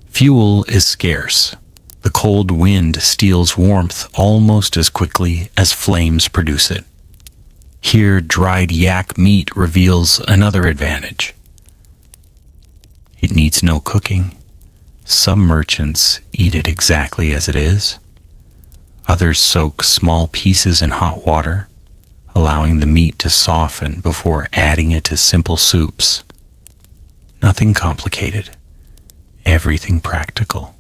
Fuel is scarce. The cold wind steals warmth almost as quickly as flames produce it. Here, dried yak meat reveals another advantage. It needs no cooking. Some merchants eat it exactly as it is. Others soak small pieces in hot water, allowing the meat to soften before adding it to simple soups. Nothing complicated. Everything practical.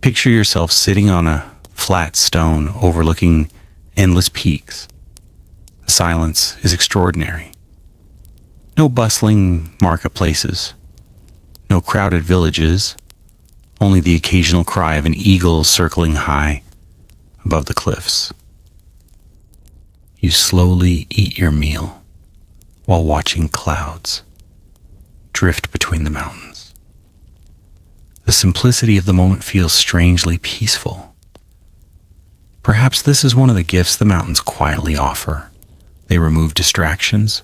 Picture yourself sitting on a flat stone overlooking endless peaks. The silence is extraordinary. No bustling marketplaces, no crowded villages, only the occasional cry of an eagle circling high above the cliffs. You slowly eat your meal while watching clouds drift between the mountains. The simplicity of the moment feels strangely peaceful. Perhaps this is one of the gifts the mountains quietly offer. They remove distractions,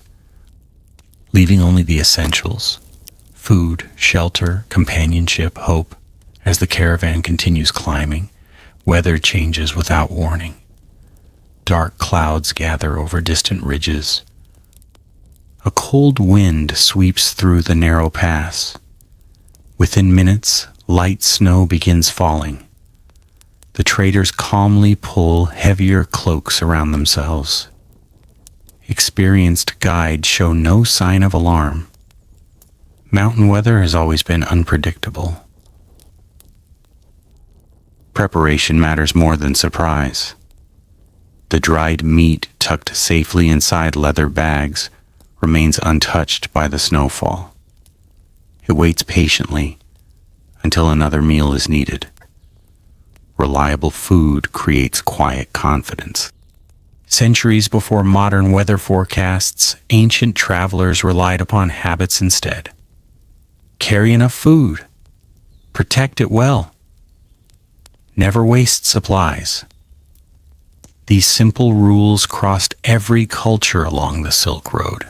leaving only the essentials: food, shelter, companionship, hope. As the caravan continues climbing, weather changes without warning. Dark clouds gather over distant ridges. A cold wind sweeps through the narrow pass. Within minutes, light snow begins falling. The traders calmly pull heavier cloaks around themselves. Experienced guides show no sign of alarm. Mountain weather has always been unpredictable. Preparation matters more than surprise. The dried meat, tucked safely inside leather bags, remains untouched by the snowfall. It waits patiently until another meal is needed. Reliable food creates quiet confidence. Centuries before modern weather forecasts, ancient travelers relied upon habits instead. Carry enough food. Protect it well. Never waste supplies. These simple rules crossed every culture along the Silk Road.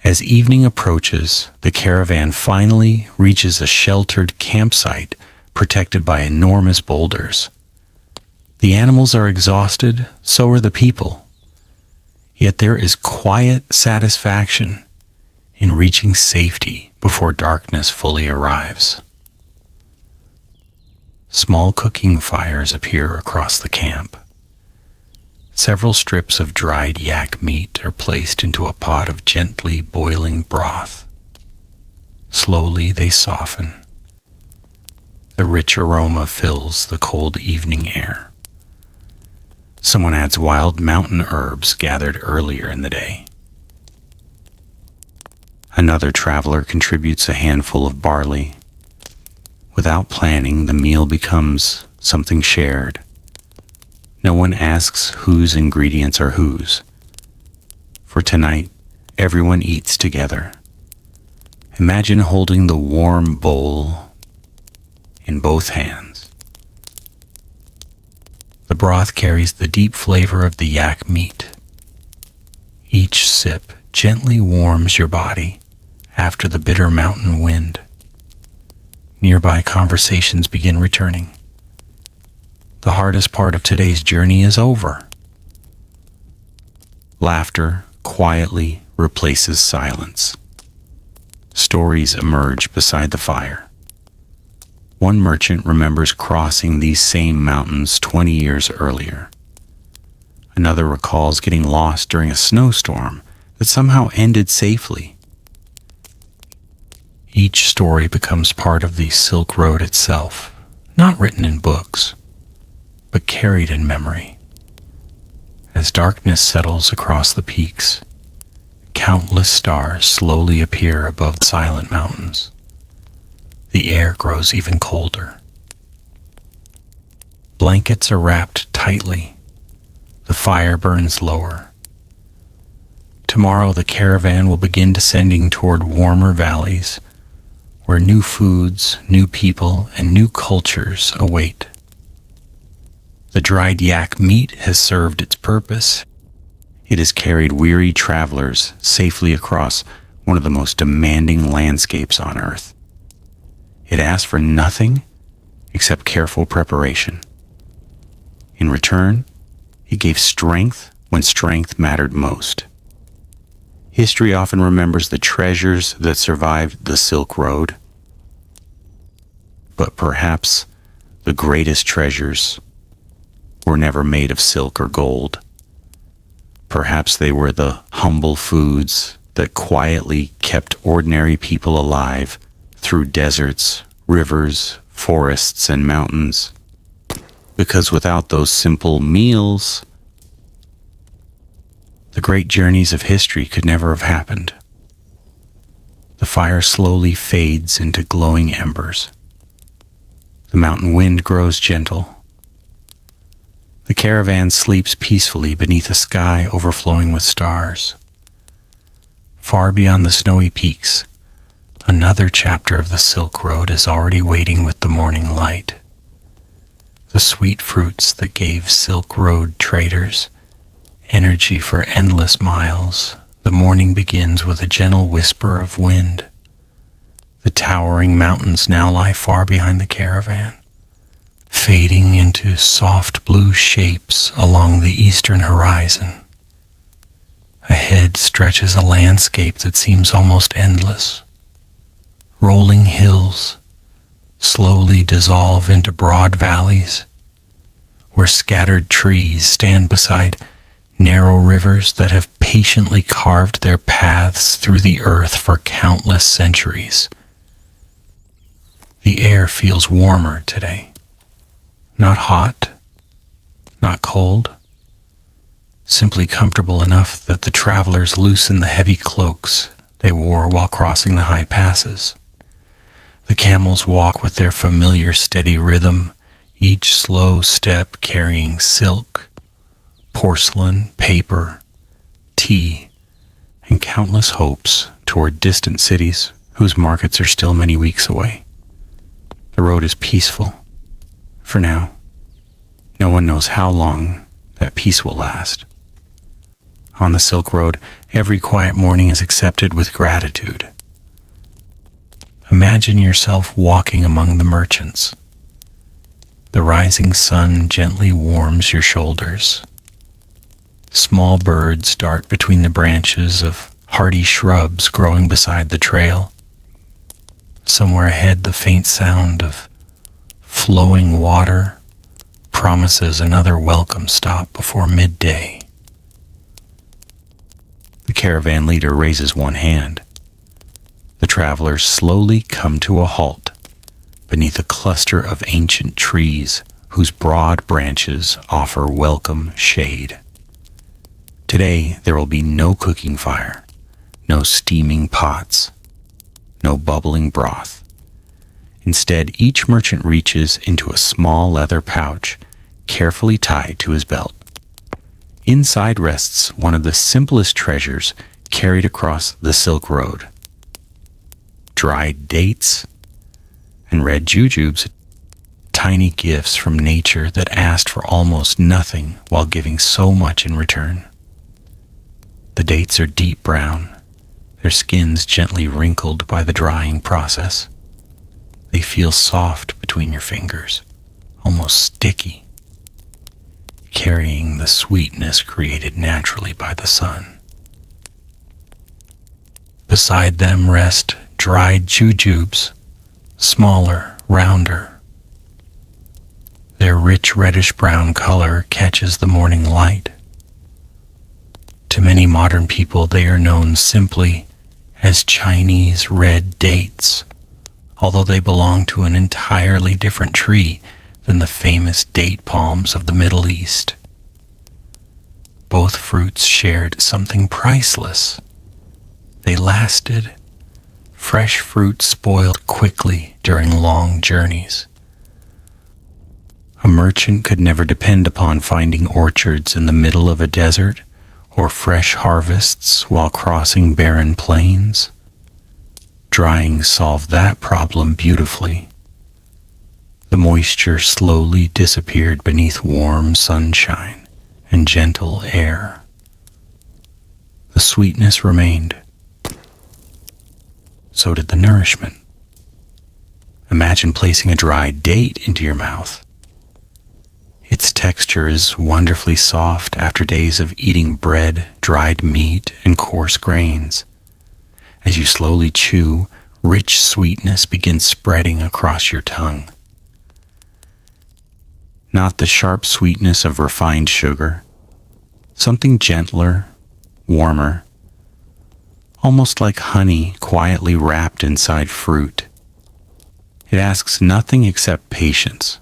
As evening approaches, the caravan finally reaches a sheltered campsite protected by enormous boulders. The animals are exhausted, so are the people. Yet there is quiet satisfaction in reaching safety before darkness fully arrives. Small cooking fires appear across the camp. Several strips of dried yak meat are placed into a pot of gently boiling broth. Slowly they soften. The rich aroma fills the cold evening air. Someone adds wild mountain herbs gathered earlier in the day. Another traveler contributes a handful of barley. Without planning, the meal becomes something shared. No one asks whose ingredients are whose. For tonight, everyone eats together. Imagine holding the warm bowl in both hands. The broth carries the deep flavor of the yak meat. Each sip gently warms your body after the bitter mountain wind. Nearby conversations begin returning. The hardest part of today's journey is over. Laughter quietly replaces silence. Stories emerge beside the fire. One merchant remembers crossing these same mountains 20 years earlier. Another recalls getting lost during a snowstorm that somehow ended safely. Each story becomes part of the Silk Road itself, not written in books, but carried in memory. As darkness settles across the peaks, countless stars slowly appear above the silent mountains. The air grows even colder. Blankets are wrapped tightly. The fire burns lower. Tomorrow the caravan will begin descending toward warmer valleys, where new foods, new people, and new cultures await. The dried yak meat has served its purpose. It has carried weary travelers safely across one of the most demanding landscapes on Earth. It asked for nothing except careful preparation. In return, it gave strength when strength mattered most. History often remembers the treasures that survived the Silk Road, but perhaps the greatest treasures were never made of silk or gold. Perhaps they were the humble foods that quietly kept ordinary people alive through deserts, rivers, forests, and mountains. Because without those simple meals, the great journeys of history could never have happened. The fire slowly fades into glowing embers. The mountain wind grows gentle. The caravan sleeps peacefully beneath a sky overflowing with stars. Far beyond the snowy peaks, another chapter of the Silk Road is already waiting with the morning light. the sweet fruits that gave Silk Road traders energy for endless miles. The morning begins with a gentle whisper of wind. The towering mountains now lie far behind the caravan, fading into soft blue shapes along the eastern horizon. Ahead stretches a landscape that seems almost endless. Rolling hills slowly dissolve into broad valleys, where scattered trees stand beside narrow rivers that have patiently carved their paths through the earth for countless centuries. The air feels warmer today. Not hot, not cold, simply comfortable enough that the travelers loosen the heavy cloaks they wore while crossing the high passes. The camels walk with their familiar steady rhythm, each slow step carrying silk, porcelain, paper, tea, and countless hopes toward distant cities whose markets are still many weeks away. The road is peaceful. For now. No one knows how long that peace will last. On the Silk Road, every quiet morning is accepted with gratitude. Imagine yourself walking among the merchants. The rising sun gently warms your shoulders. Small birds dart between the branches of hardy shrubs growing beside the trail. Somewhere ahead, the faint sound of flowing water promises another welcome stop before midday. The caravan leader raises one hand. The travelers slowly come to a halt beneath a cluster of ancient trees whose broad branches offer welcome shade. Today, there will be no cooking fire, no steaming pots, no bubbling broth. Instead, each merchant reaches into a small leather pouch carefully tied to his belt. Inside rests one of the simplest treasures carried across the Silk Road: dried dates and red jujubes, tiny gifts from nature that asked for almost nothing while giving so much in return. The dates are deep brown, their skins gently wrinkled by the drying process. They feel soft between your fingers, almost sticky, carrying the sweetness created naturally by the sun. Beside them rest dried jujubes, smaller, rounder. Their rich reddish-brown color catches the morning light. To many modern people, they are known simply as Chinese red dates, although they belong to an entirely different tree than the famous date palms of the Middle East. Both fruits shared something priceless. They lasted. Fresh fruit spoiled quickly during long journeys. A merchant could never depend upon finding orchards in the middle of a desert or fresh harvests while crossing barren plains. Drying solved that problem beautifully. The moisture slowly disappeared beneath warm sunshine and gentle air. The sweetness remained. So did the nourishment. Imagine placing a dried date into your mouth. Its texture is wonderfully soft after days of eating bread, dried meat, and coarse grains. As you slowly chew, rich sweetness begins spreading across your tongue. Not the sharp sweetness of refined sugar, something gentler, warmer, almost like honey quietly wrapped inside fruit. It asks nothing except patience.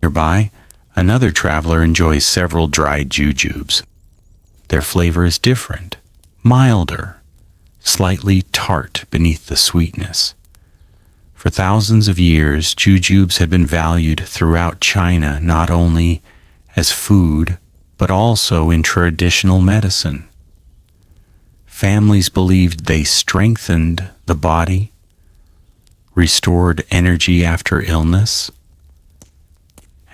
Nearby, another traveler enjoys several dried jujubes. Their flavor is different, milder, slightly tart beneath the sweetness. For thousands of years, jujubes had been valued throughout China not only as food, but also in traditional medicine. Families believed they strengthened the body, restored energy after illness,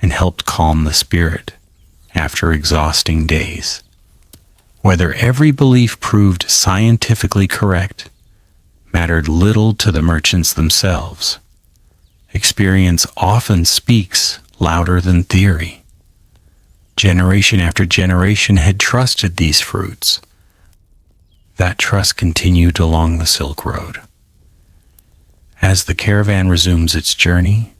and helped calm the spirit after exhausting days. Whether every belief proved scientifically correct mattered little to the merchants themselves. Experience often speaks louder than theory. Generation after generation had trusted these fruits. That trust continued along the Silk Road. As the caravan resumes its journey,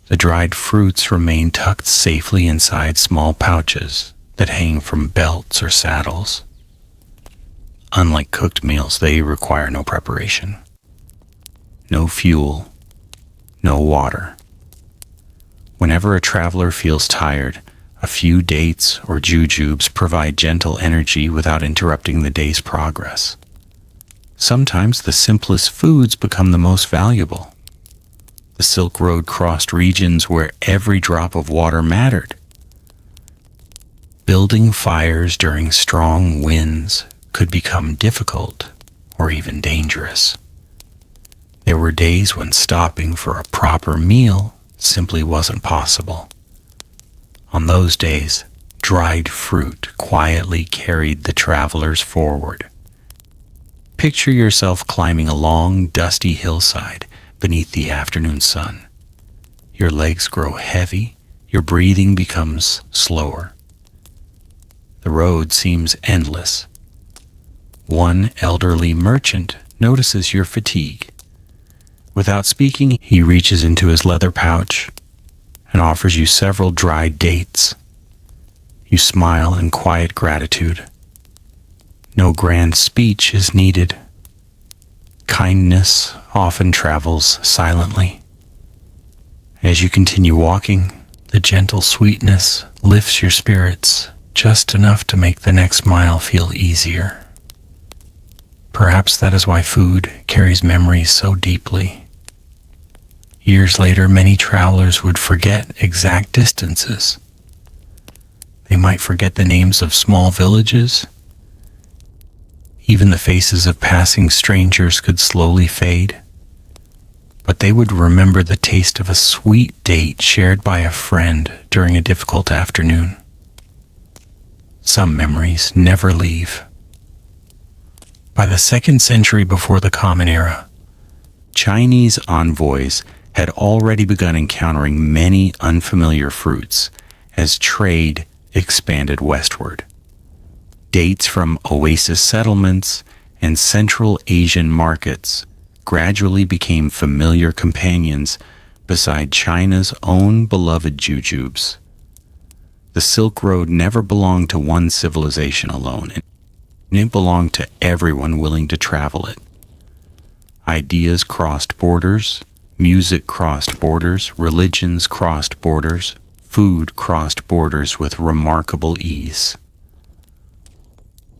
the dried fruits remain tucked safely inside small pouches that hang from belts or saddles. Unlike cooked meals, they require no preparation, no fuel, no water. Whenever a traveler feels tired, a few dates or jujubes provide gentle energy without interrupting the day's progress. Sometimes the simplest foods become the most valuable. The Silk Road crossed regions where every drop of water mattered. Building fires during strong winds could become difficult or even dangerous. There were days when stopping for a proper meal simply wasn't possible. On those days, dried fruit quietly carried the travelers forward. Picture yourself climbing a long, dusty hillside beneath the afternoon sun. Your legs grow heavy, your breathing becomes slower. The road seems endless. One elderly merchant notices your fatigue. Without speaking, he reaches into his leather pouch and offers you several dried dates. You smile in quiet gratitude. No grand speech is needed. Kindness often travels silently. As you continue walking, the gentle sweetness lifts your spirits just enough to make the next mile feel easier. Perhaps that is why food carries memories so deeply. Years later, many travelers would forget exact distances. They might forget the names of small villages. Even the faces of passing strangers could slowly fade. But they would remember the taste of a sweet date shared by a friend during a difficult afternoon. Some memories never leave. By the 2nd century before the Common Era, Chinese envoys had already begun encountering many unfamiliar fruits as trade expanded westward. Dates from oasis settlements and Central Asian markets gradually became familiar companions beside China's own beloved jujubes. The Silk Road never belonged to one civilization alone, and it belonged to everyone willing to travel it. Ideas crossed borders, music crossed borders, religions crossed borders, food crossed borders with remarkable ease.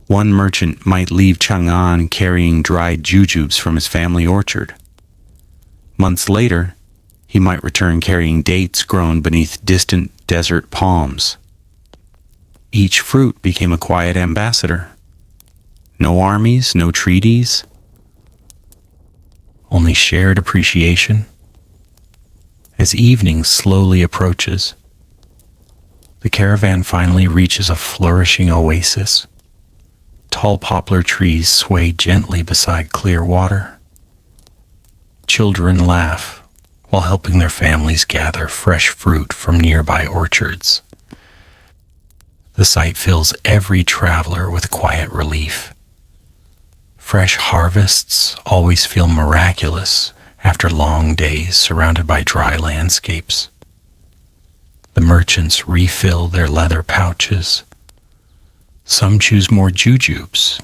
One merchant might leave Chang'an carrying dried jujubes from his family orchard. Months later, he might return carrying dates grown beneath distant desert palms. Each fruit became a quiet ambassador. No armies, no treaties, only shared appreciation. As evening slowly approaches, the caravan finally reaches a flourishing oasis. Tall poplar trees sway gently beside clear water. Children laugh while helping their families gather fresh fruit from nearby orchards. The sight fills every traveler with quiet relief. Fresh harvests always feel miraculous after long days surrounded by dry landscapes. The merchants refill their leather pouches. Some choose more jujubes.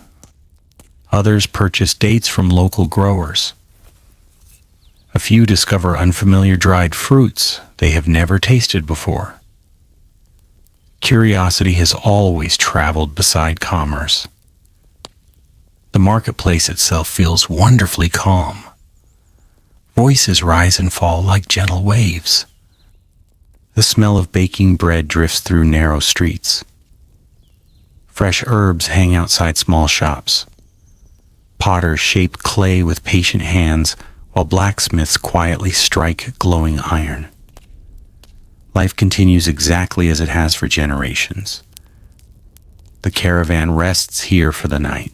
Others purchase dates from local growers. A few discover unfamiliar dried fruits they have never tasted before. Curiosity has always traveled beside commerce. The marketplace itself feels wonderfully calm. Voices rise and fall like gentle waves. The smell of baking bread drifts through narrow streets. Fresh herbs hang outside small shops. Potters shape clay with patient hands while blacksmiths quietly strike glowing iron. Life continues exactly as it has for generations. The caravan rests here for the night.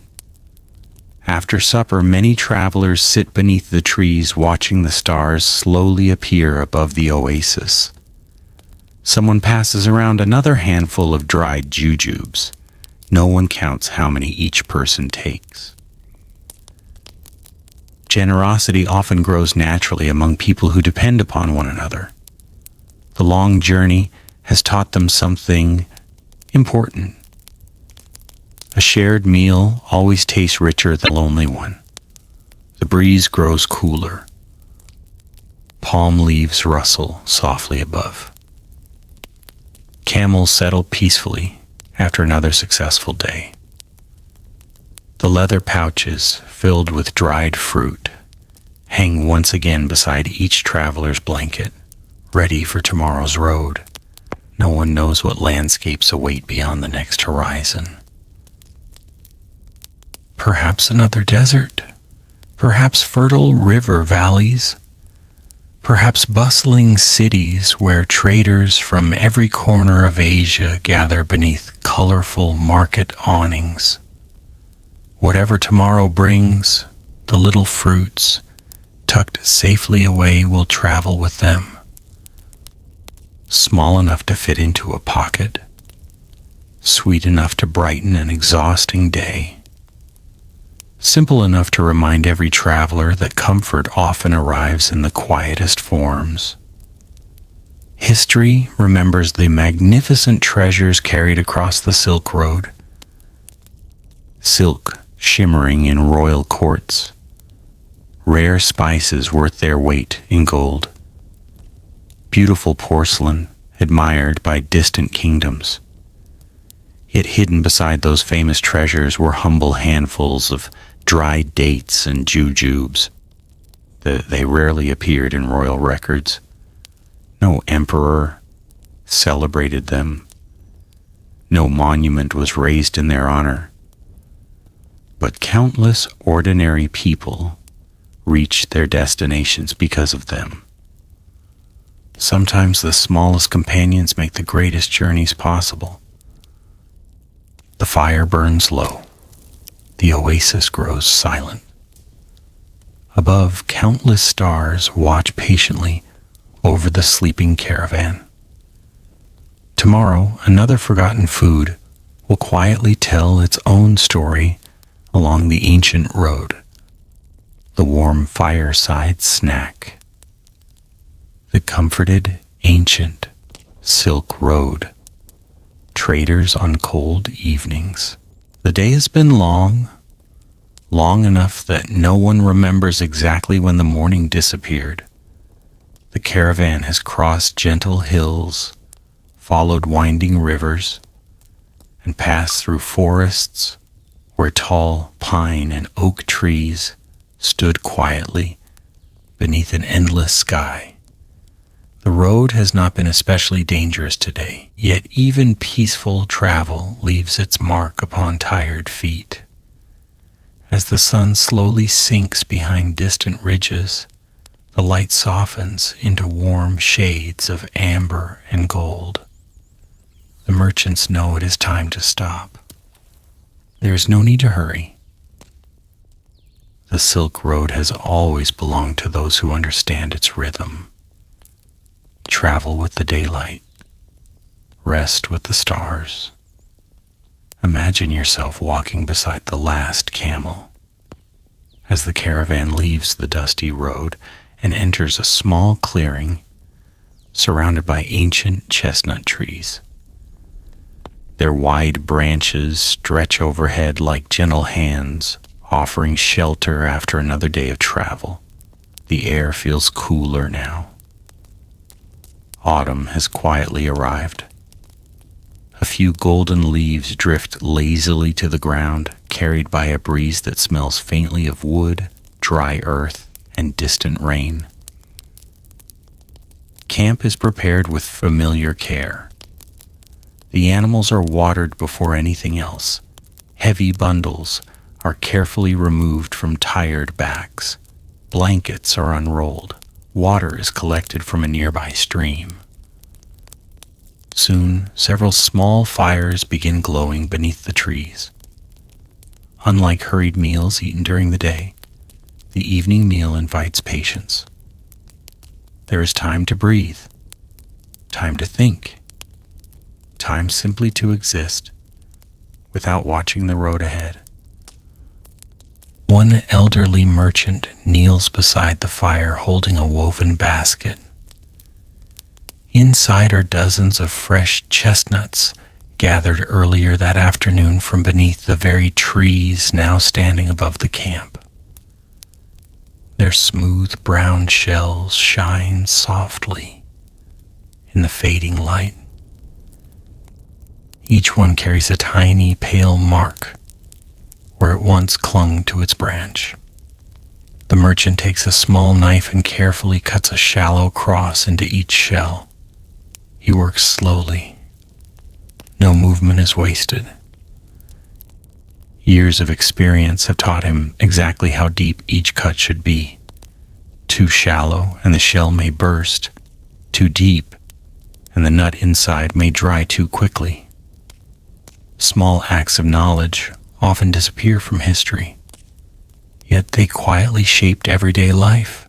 After supper, many travelers sit beneath the trees watching the stars slowly appear above the oasis. Someone passes around another handful of dried jujubes. No one counts how many each person takes. Generosity often grows naturally among people who depend upon one another. The long journey has taught them something important. A shared meal always tastes richer than a lonely one. The breeze grows cooler. Palm leaves rustle softly above. Camels settle peacefully after another successful day. The leather pouches filled with dried fruit hang once again beside each traveler's blanket, ready for tomorrow's road. No one knows what landscapes await beyond the next horizon. Perhaps another desert, perhaps fertile river valleys, perhaps bustling cities where traders from every corner of Asia gather beneath colorful market awnings. Whatever tomorrow brings, the little fruits, tucked safely away, will travel with them. Small enough to fit into a pocket, sweet enough to brighten an exhausting day, simple enough to remind every traveler that comfort often arrives in the quietest forms. History remembers the magnificent treasures carried across the Silk Road. Silk shimmering in royal courts, rare spices worth their weight in gold, beautiful porcelain admired by distant kingdoms. Yet hidden beside those famous treasures were humble handfuls of dried dates and jujubes. They rarely appeared in royal records. No emperor celebrated them. No monument was raised in their honor. But countless ordinary people reached their destinations because of them. Sometimes the smallest companions make the greatest journeys possible. The fire burns low. The oasis grows silent. Above, countless stars watch patiently over the sleeping caravan. Tomorrow, another forgotten food will quietly tell its own story along the ancient road. The warm fireside snack. The comforted, ancient Silk Road. Traders on cold evenings. The day has been long enough that no one remembers exactly when the morning disappeared. The caravan has crossed gentle hills, followed winding rivers, and passed through forests where tall pine and oak trees stood quietly beneath an endless sky. The road has not been especially dangerous today, yet even peaceful travel leaves its mark upon tired feet. As the sun slowly sinks behind distant ridges, the light softens into warm shades of amber and gold. The merchants know it is time to stop. There is no need to hurry. The Silk Road has always belonged to those who understand its rhythm. Travel with the daylight. Rest with the stars. Imagine yourself walking beside the last camel. As the caravan leaves the dusty road and enters a small clearing surrounded by ancient chestnut trees. Their wide branches stretch overhead like gentle hands, offering shelter after another day of travel. The air feels cooler now. Autumn has quietly arrived. A few golden leaves drift lazily to the ground, carried by a breeze that smells faintly of wood, dry earth, and distant rain. Camp is prepared with familiar care. The animals are watered before anything else. Heavy bundles are carefully removed from tired backs. Blankets are unrolled. Water is collected from a nearby stream. Soon, several small fires begin glowing beneath the trees. Unlike hurried meals eaten during the day, the evening meal invites patience. There is time to breathe, time to think, time simply to exist without watching the road ahead. One elderly merchant kneels beside the fire holding a woven basket. Inside are dozens of fresh chestnuts gathered earlier that afternoon from beneath the very trees now standing above the camp. Their smooth brown shells shine softly in the fading light. Each one carries a tiny pale mark where it once clung to its branch. The merchant takes a small knife and carefully cuts a shallow cross into each shell. He works slowly. No movement is wasted. Years of experience have taught him exactly how deep each cut should be. Too shallow and the shell may burst. Too deep and the nut inside may dry too quickly. Small acts of knowledge often disappear from history, yet they quietly shaped everyday life.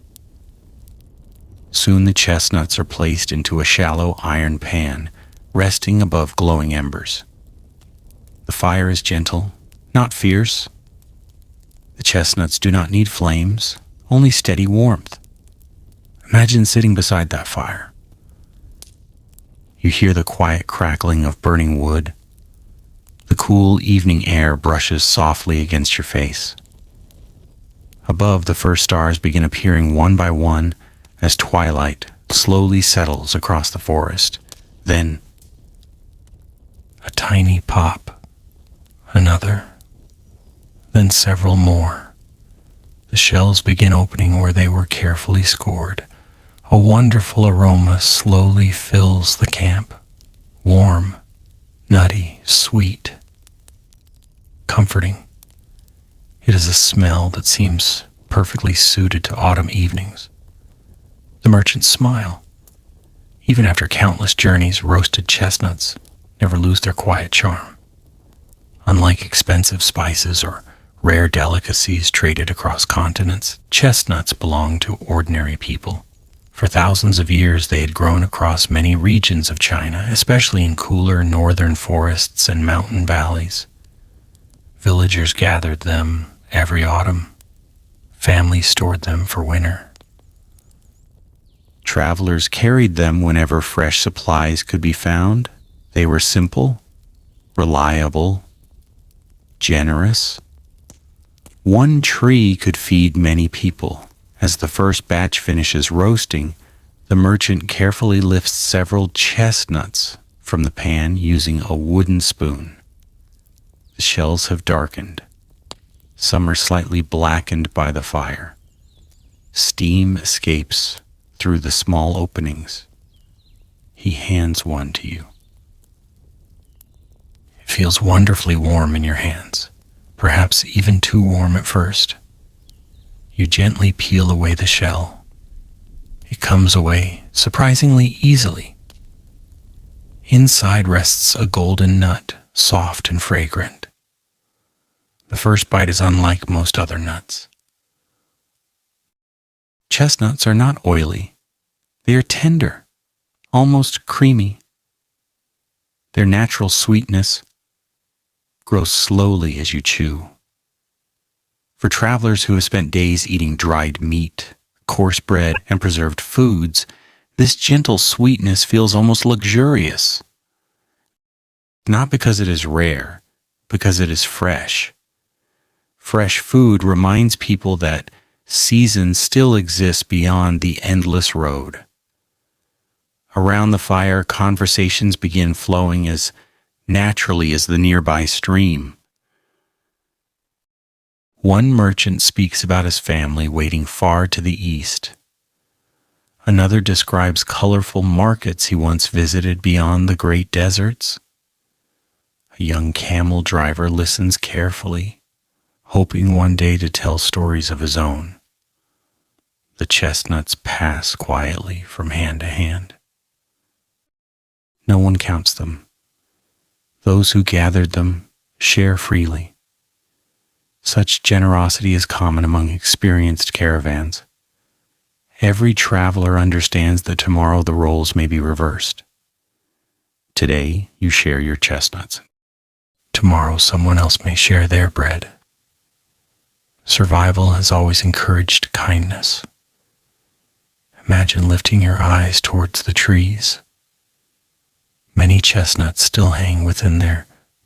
Soon the chestnuts are placed into a shallow iron pan, resting above glowing embers. The fire is gentle, not fierce. The chestnuts do not need flames, only steady warmth. Imagine sitting beside that fire. You hear the quiet crackling of burning wood. The cool evening air brushes softly against your face. Above, the first stars begin appearing one by one as twilight slowly settles across the forest. Then, a tiny pop, another, then several more. The shells begin opening where they were carefully scored. A wonderful aroma slowly fills the camp. Warm, nutty, sweet, comforting. It is a smell that seems perfectly suited to autumn evenings. The merchants smile. Even after countless journeys, roasted chestnuts never lose their quiet charm. Unlike expensive spices or rare delicacies traded across continents, chestnuts belong to ordinary people. For thousands of years, they had grown across many regions of China, especially in cooler northern forests and mountain valleys. Villagers gathered them every autumn. Families stored them for winter. Travelers carried them whenever fresh supplies could be found. They were simple, reliable, generous. One tree could feed many people. As the first batch finishes roasting, the merchant carefully lifts several chestnuts from the pan using a wooden spoon. The shells have darkened. Some are slightly blackened by the fire. Steam escapes through the small openings. He hands one to you. It feels wonderfully warm in your hands, perhaps even too warm at first. You gently peel away the shell. It comes away surprisingly easily. Inside rests a golden nut, soft and fragrant. The first bite is unlike most other nuts. Chestnuts are not oily. They are tender, almost creamy. Their natural sweetness grows slowly as you chew. For travelers who have spent days eating dried meat, coarse bread, and preserved foods, this gentle sweetness feels almost luxurious. Not because it is rare, because it is fresh. Fresh food reminds people that seasons still exist beyond the endless road. Around the fire, conversations begin flowing as naturally as the nearby stream. One merchant speaks about his family waiting far to the east. Another describes colorful markets he once visited beyond the great deserts. A young camel driver listens carefully, hoping one day to tell stories of his own. The chestnuts pass quietly from hand to hand. No one counts them. Those who gathered them share freely. Such generosity is common among experienced caravans. Every traveler understands that tomorrow the roles may be reversed. Today, you share your chestnuts. Tomorrow, someone else may share their bread. Survival has always encouraged kindness. Imagine lifting your eyes towards the trees. Many chestnuts still hang within their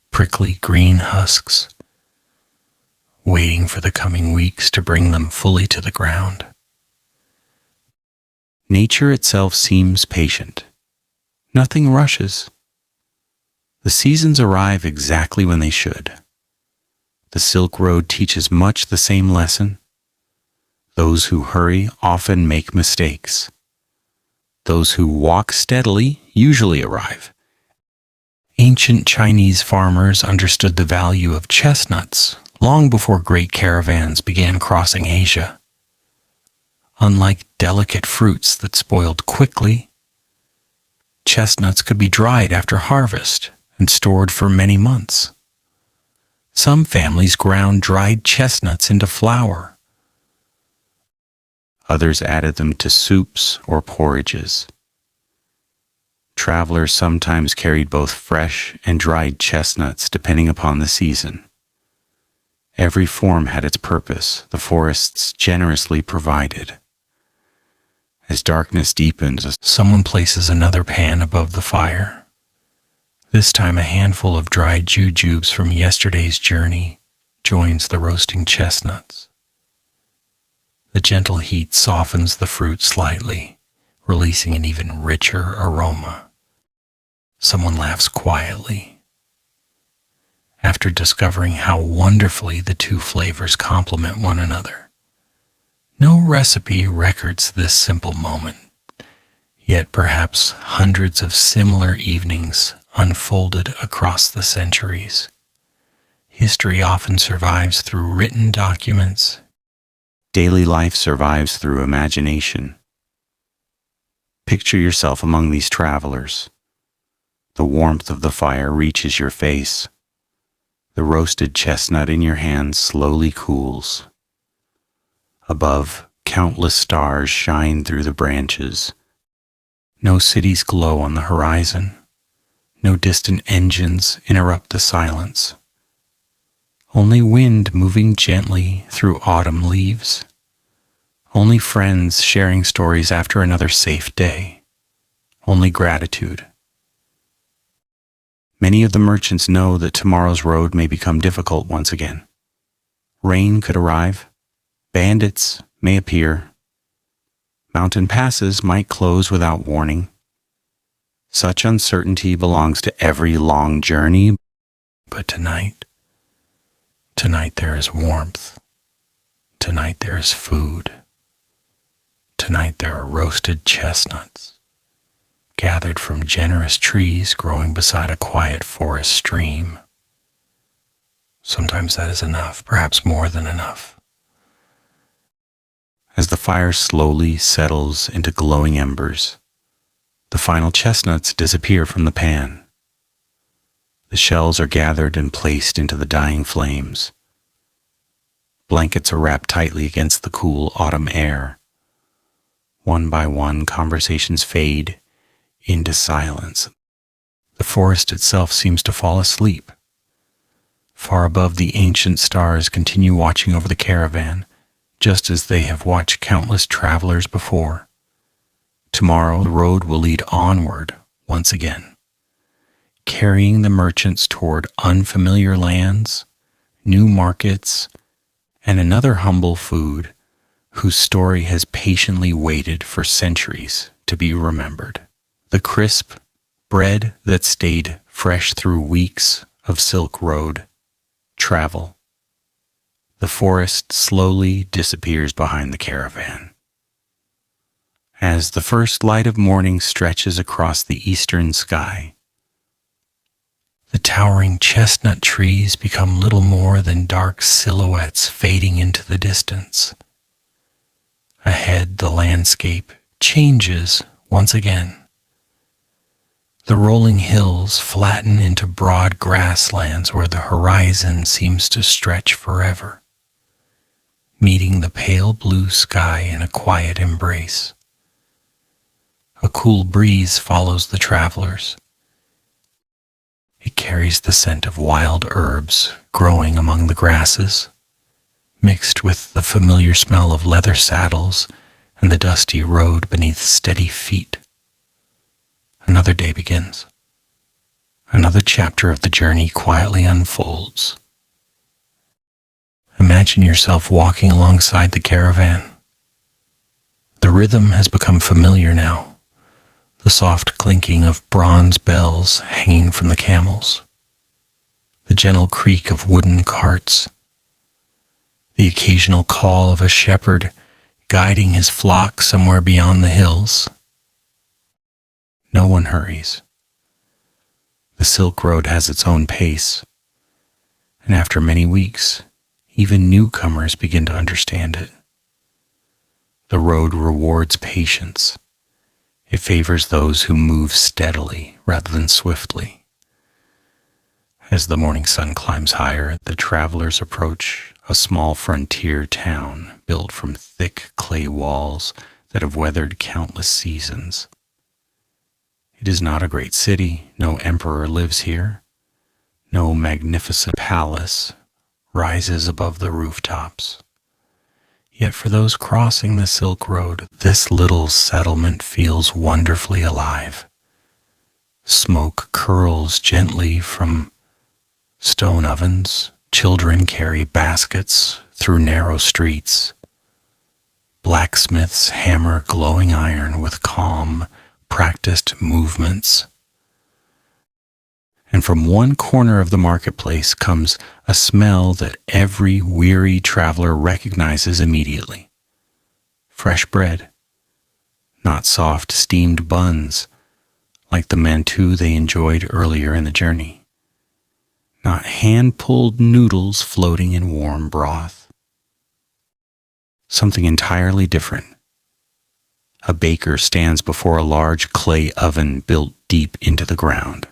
prickly green husks, waiting for the coming weeks to bring them fully to the ground. Nature itself seems patient. Nothing rushes. The seasons arrive exactly when they should. The Silk Road teaches much the same lesson. Those who hurry often make mistakes. Those who walk steadily usually arrive. Ancient Chinese farmers understood the value of chestnuts long before great caravans began crossing Asia. Unlike delicate fruits that spoiled quickly, chestnuts could be dried after harvest and stored for many months. Some families ground dried chestnuts into flour. Others added them to soups or porridges. Travelers sometimes carried both fresh and dried chestnuts depending upon the season. Every form had its purpose, the forests generously provided. As darkness deepens, someone places another pan above the fire. This time a handful of dried jujubes from yesterday's journey joins the roasting chestnuts. The gentle heat softens the fruit slightly, releasing an even richer aroma. Someone laughs quietly. After discovering how wonderfully the two flavors complement one another. No recipe records this simple moment, yet perhaps hundreds of similar evenings unfolded across the centuries. History often survives through written documents. Daily life survives through imagination. Picture yourself among these travelers. The warmth of the fire reaches your face. The roasted chestnut in your hand slowly cools. Above, countless stars shine through the branches. No cities glow on the horizon. No distant engines interrupt the silence. Only wind moving gently through autumn leaves. Only friends sharing stories after another safe day. Only gratitude. Many of the merchants know that tomorrow's road may become difficult once again. Rain could arrive. Bandits may appear. Mountain passes might close without warning. Such uncertainty belongs to every long journey. But tonight there is warmth. Tonight there is food. Tonight there are roasted chestnuts, gathered from generous trees growing beside a quiet forest stream. Sometimes that is enough, perhaps more than enough. As the fire slowly settles into glowing embers, the final chestnuts disappear from the pan. The shells are gathered and placed into the dying flames. Blankets are wrapped tightly against the cool autumn air. One by one, conversations fade into silence. The forest itself seems to fall asleep. Far above, the ancient stars continue watching over the caravan, just as they have watched countless travelers before. Tomorrow, the road will lead onward once again, carrying the merchants toward unfamiliar lands, new markets, and another humble food whose story has patiently waited for centuries to be remembered. The crisp bread that stayed fresh through weeks of Silk Road travel. The forest slowly disappears behind the caravan. As the first light of morning stretches across the eastern sky, the towering chestnut trees become little more than dark silhouettes fading into the distance. Ahead, the landscape changes once again. The rolling hills flatten into broad grasslands where the horizon seems to stretch forever, meeting the pale blue sky in a quiet embrace. A cool breeze follows the travelers. It carries the scent of wild herbs growing among the grasses, mixed with the familiar smell of leather saddles and the dusty road beneath steady feet. Another day begins. Another chapter of the journey quietly unfolds. Imagine yourself walking alongside the caravan. The rhythm has become familiar now, the soft clinking of bronze bells hanging from the camels, the gentle creak of wooden carts, the occasional call of a shepherd guiding his flock somewhere beyond the hills. No one hurries. The Silk Road has its own pace, and after many weeks, even newcomers begin to understand it. The road rewards patience. It favors those who move steadily rather than swiftly. As the morning sun climbs higher, the travelers approach a small frontier town built from thick clay walls that have weathered countless seasons. It is not a great city. No emperor lives here. No magnificent palace rises above the rooftops. Yet for those crossing the Silk Road, this little settlement feels wonderfully alive. Smoke curls gently from stone ovens. Children carry baskets through narrow streets. Blacksmiths hammer glowing iron with calm, practiced movements. And from one corner of the marketplace comes a smell that every weary traveler recognizes immediately. Fresh bread, not soft steamed buns like the mantou they enjoyed earlier in the journey. Not hand-pulled noodles floating in warm broth. Something entirely different. A baker stands before a large clay oven built deep into the ground.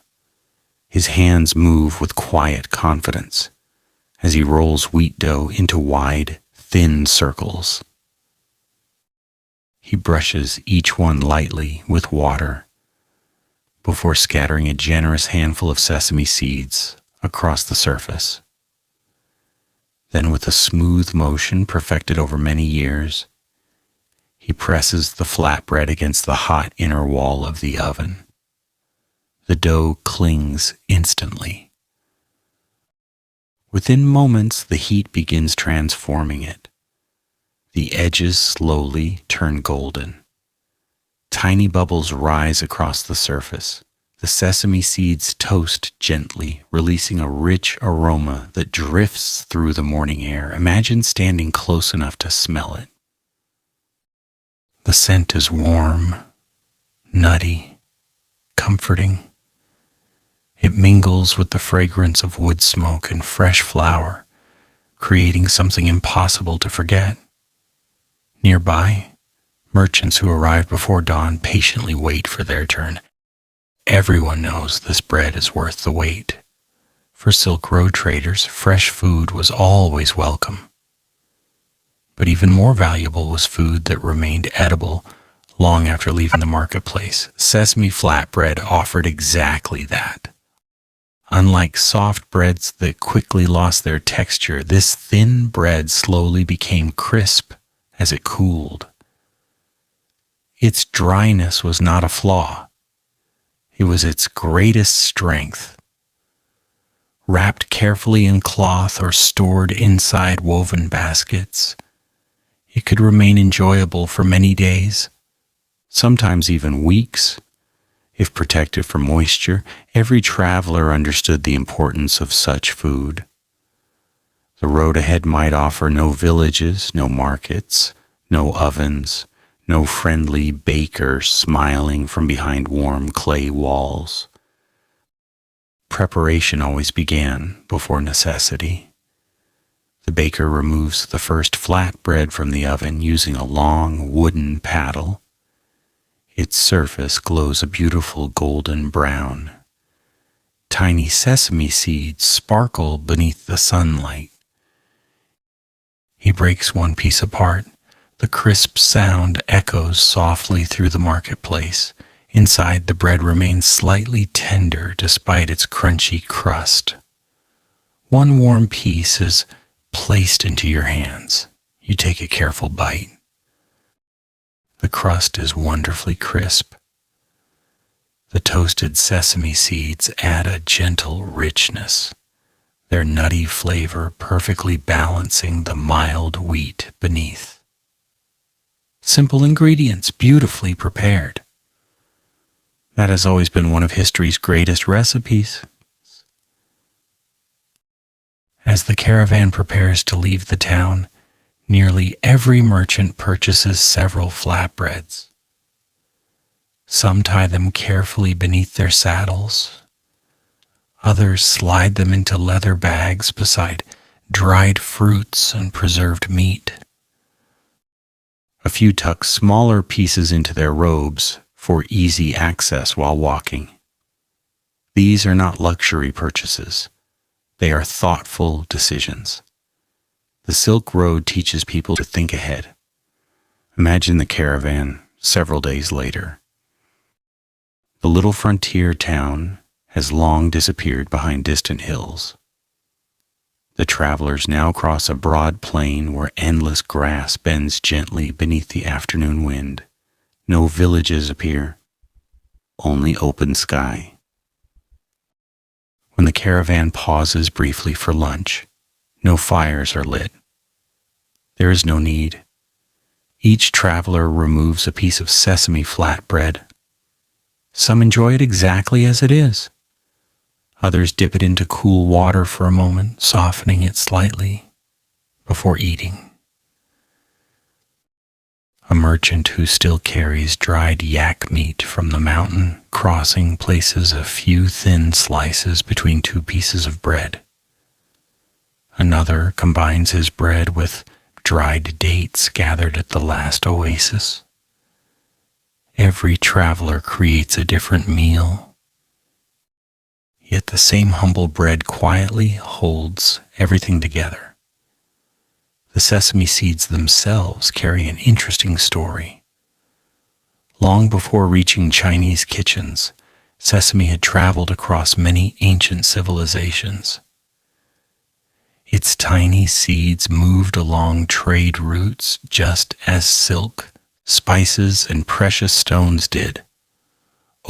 His hands move with quiet confidence as he rolls wheat dough into wide, thin circles. He brushes each one lightly with water before scattering a generous handful of sesame seeds across the surface. Then, with a smooth motion perfected over many years, he presses the flatbread against the hot inner wall of the oven. The dough clings instantly. Within moments, the heat begins transforming it. The edges slowly turn golden. Tiny bubbles rise across the surface. The sesame seeds toast gently, releasing a rich aroma that drifts through the morning air. Imagine standing close enough to smell it. The scent is warm, nutty, comforting. It mingles with the fragrance of wood smoke and fresh flour, creating something impossible to forget. Nearby, merchants who arrived before dawn patiently wait for their turn. Everyone knows this bread is worth the wait. For Silk Road traders, fresh food was always welcome. But even more valuable was food that remained edible long after leaving the marketplace. Sesame flatbread offered exactly that. Unlike soft breads that quickly lost their texture, this thin bread slowly became crisp as it cooled. Its dryness was not a flaw. It was its greatest strength. Wrapped carefully in cloth or stored inside woven baskets, it could remain enjoyable for many days, sometimes even weeks. If protected from moisture, every traveler understood the importance of such food. The road ahead might offer no villages, no markets, no ovens, no friendly baker smiling from behind warm clay walls. Preparation always began before necessity. The baker removes the first flatbread from the oven using a long wooden paddle. Its surface glows a beautiful golden brown. Tiny sesame seeds sparkle beneath the sunlight. He breaks one piece apart. The crisp sound echoes softly through the marketplace. Inside, the bread remains slightly tender despite its crunchy crust. One warm piece is placed into your hands. You take a careful bite. The crust is wonderfully crisp. The toasted sesame seeds add a gentle richness, their nutty flavor perfectly balancing the mild wheat beneath. Simple ingredients, beautifully prepared. That has always been one of history's greatest recipes. As the caravan prepares to leave the town, nearly every merchant purchases several flatbreads. Some tie them carefully beneath their saddles. Others slide them into leather bags beside dried fruits and preserved meat. A few tuck smaller pieces into their robes for easy access while walking. These are not luxury purchases. They are thoughtful decisions. The Silk Road teaches people to think ahead. Imagine the caravan several days later. The little frontier town has long disappeared behind distant hills. The travelers now cross a broad plain where endless grass bends gently beneath the afternoon wind. No villages appear, only open sky. When the caravan pauses briefly for lunch, no fires are lit. There is no need. Each traveler removes a piece of sesame flatbread. Some enjoy it exactly as it is. Others dip it into cool water for a moment, softening it slightly before eating. A merchant who still carries dried yak meat from the mountain crossing places a few thin slices between two pieces of bread. Another combines his bread with dried dates gathered at the last oasis. Every traveler creates a different meal, yet the same humble bread quietly holds everything together. The sesame seeds themselves carry an interesting story. Long before reaching Chinese kitchens, sesame had traveled across many ancient civilizations. Its tiny seeds moved along trade routes just as silk, spices, and precious stones did.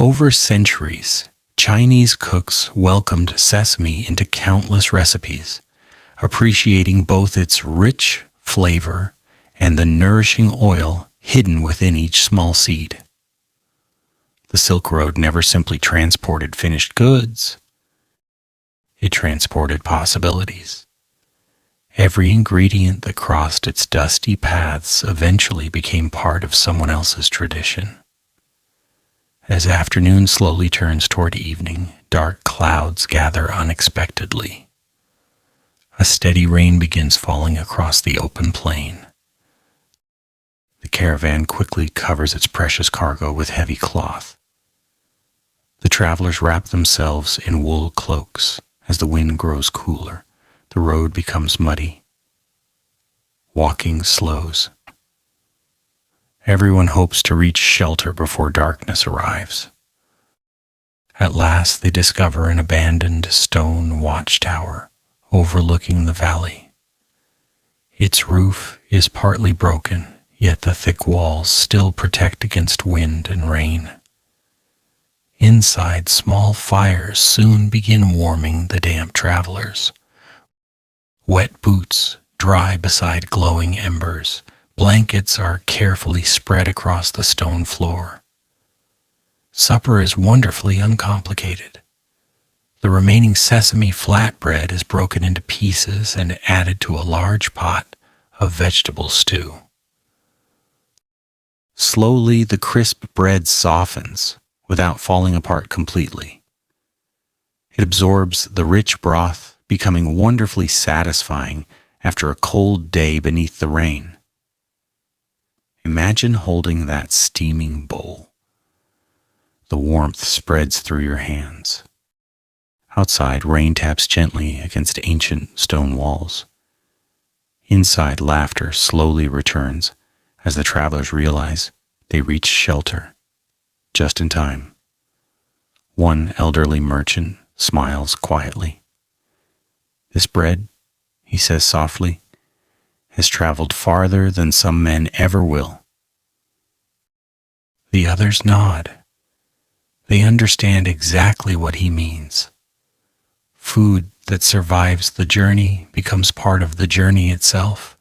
Over centuries, Chinese cooks welcomed sesame into countless recipes, appreciating both its rich flavor and the nourishing oil hidden within each small seed. The Silk Road never simply transported finished goods. It transported possibilities. Every ingredient that crossed its dusty paths eventually became part of someone else's tradition. As afternoon slowly turns toward evening, dark clouds gather unexpectedly. A steady rain begins falling across the open plain. The caravan quickly covers its precious cargo with heavy cloth. The travelers wrap themselves in wool cloaks. As the wind grows cooler, the road becomes muddy. Walking slows. Everyone hopes to reach shelter before darkness arrives. At last they discover an abandoned stone watchtower overlooking the valley. Its roof is partly broken, yet the thick walls still protect against wind and rain. Inside, small fires soon begin warming the damp travelers. Wet boots dry beside glowing embers. Blankets are carefully spread across the stone floor. Supper is wonderfully uncomplicated. The remaining sesame flatbread is broken into pieces and added to a large pot of vegetable stew. Slowly, the crisp bread softens without falling apart completely. It absorbs the rich broth, becoming wonderfully satisfying after a cold day beneath the rain. Imagine holding that steaming bowl. The warmth spreads through your hands. Outside, rain taps gently against ancient stone walls. Inside, laughter slowly returns as the travelers realize they reach shelter just in time. One elderly merchant smiles quietly. "This bread," he says softly, "has traveled farther than some men ever will." The others nod. They understand exactly what he means. Food that survives the journey becomes part of the journey itself.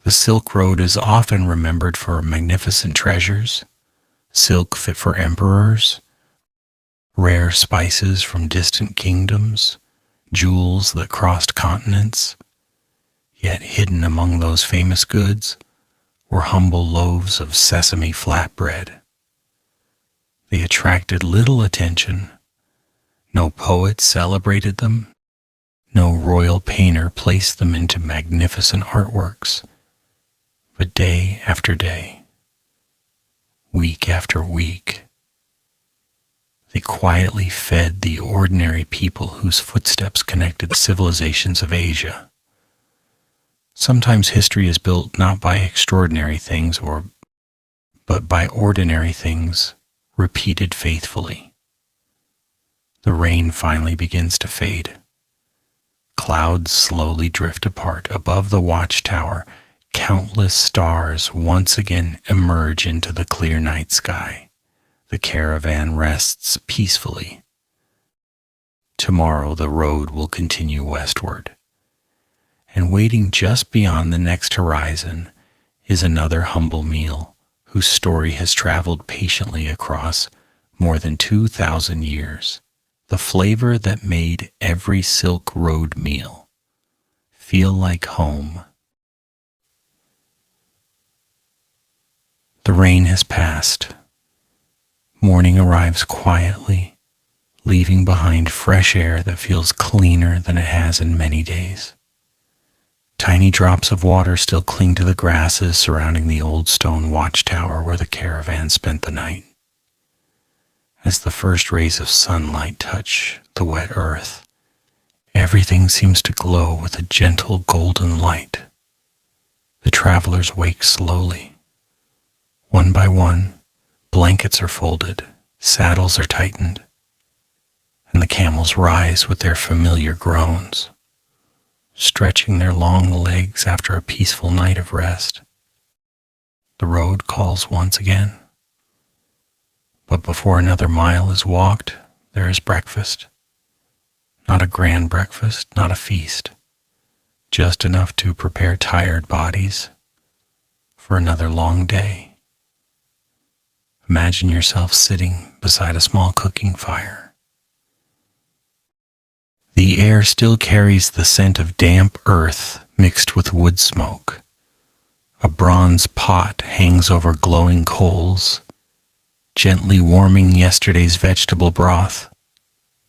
The Silk Road is often remembered for magnificent treasures, silk fit for emperors, rare spices from distant kingdoms, jewels that crossed continents. Yet hidden among those famous goods were humble loaves of sesame flatbread. They attracted little attention. No poet celebrated them. No royal painter placed them into magnificent artworks. But day after day, week after week, they quietly fed the ordinary people whose footsteps connected the civilizations of Asia. Sometimes history is built not by extraordinary things but by ordinary things repeated faithfully. The rain finally begins to fade. Clouds slowly drift apart. Above the watchtower, countless stars once again emerge into the clear night sky. The caravan rests peacefully. Tomorrow the road will continue westward. And waiting just beyond the next horizon is another humble meal whose story has traveled patiently across more than 2,000 years. The flavor that made every Silk Road meal feel like home. The rain has passed. Morning arrives quietly, leaving behind fresh air that feels cleaner than it has in many days. Tiny drops of water still cling to the grasses surrounding the old stone watchtower where the caravan spent the night. As the first rays of sunlight touch the wet earth, everything seems to glow with a gentle golden light. The travelers wake slowly. One by one, blankets are folded, saddles are tightened, and the camels rise with their familiar groans, stretching their long legs after a peaceful night of rest. The road calls once again. But before another mile is walked, there is breakfast. Not a grand breakfast, not a feast, just enough to prepare tired bodies for another long day. Imagine yourself sitting beside a small cooking fire. The air still carries the scent of damp earth mixed with wood smoke. A bronze pot hangs over glowing coals, gently warming yesterday's vegetable broth.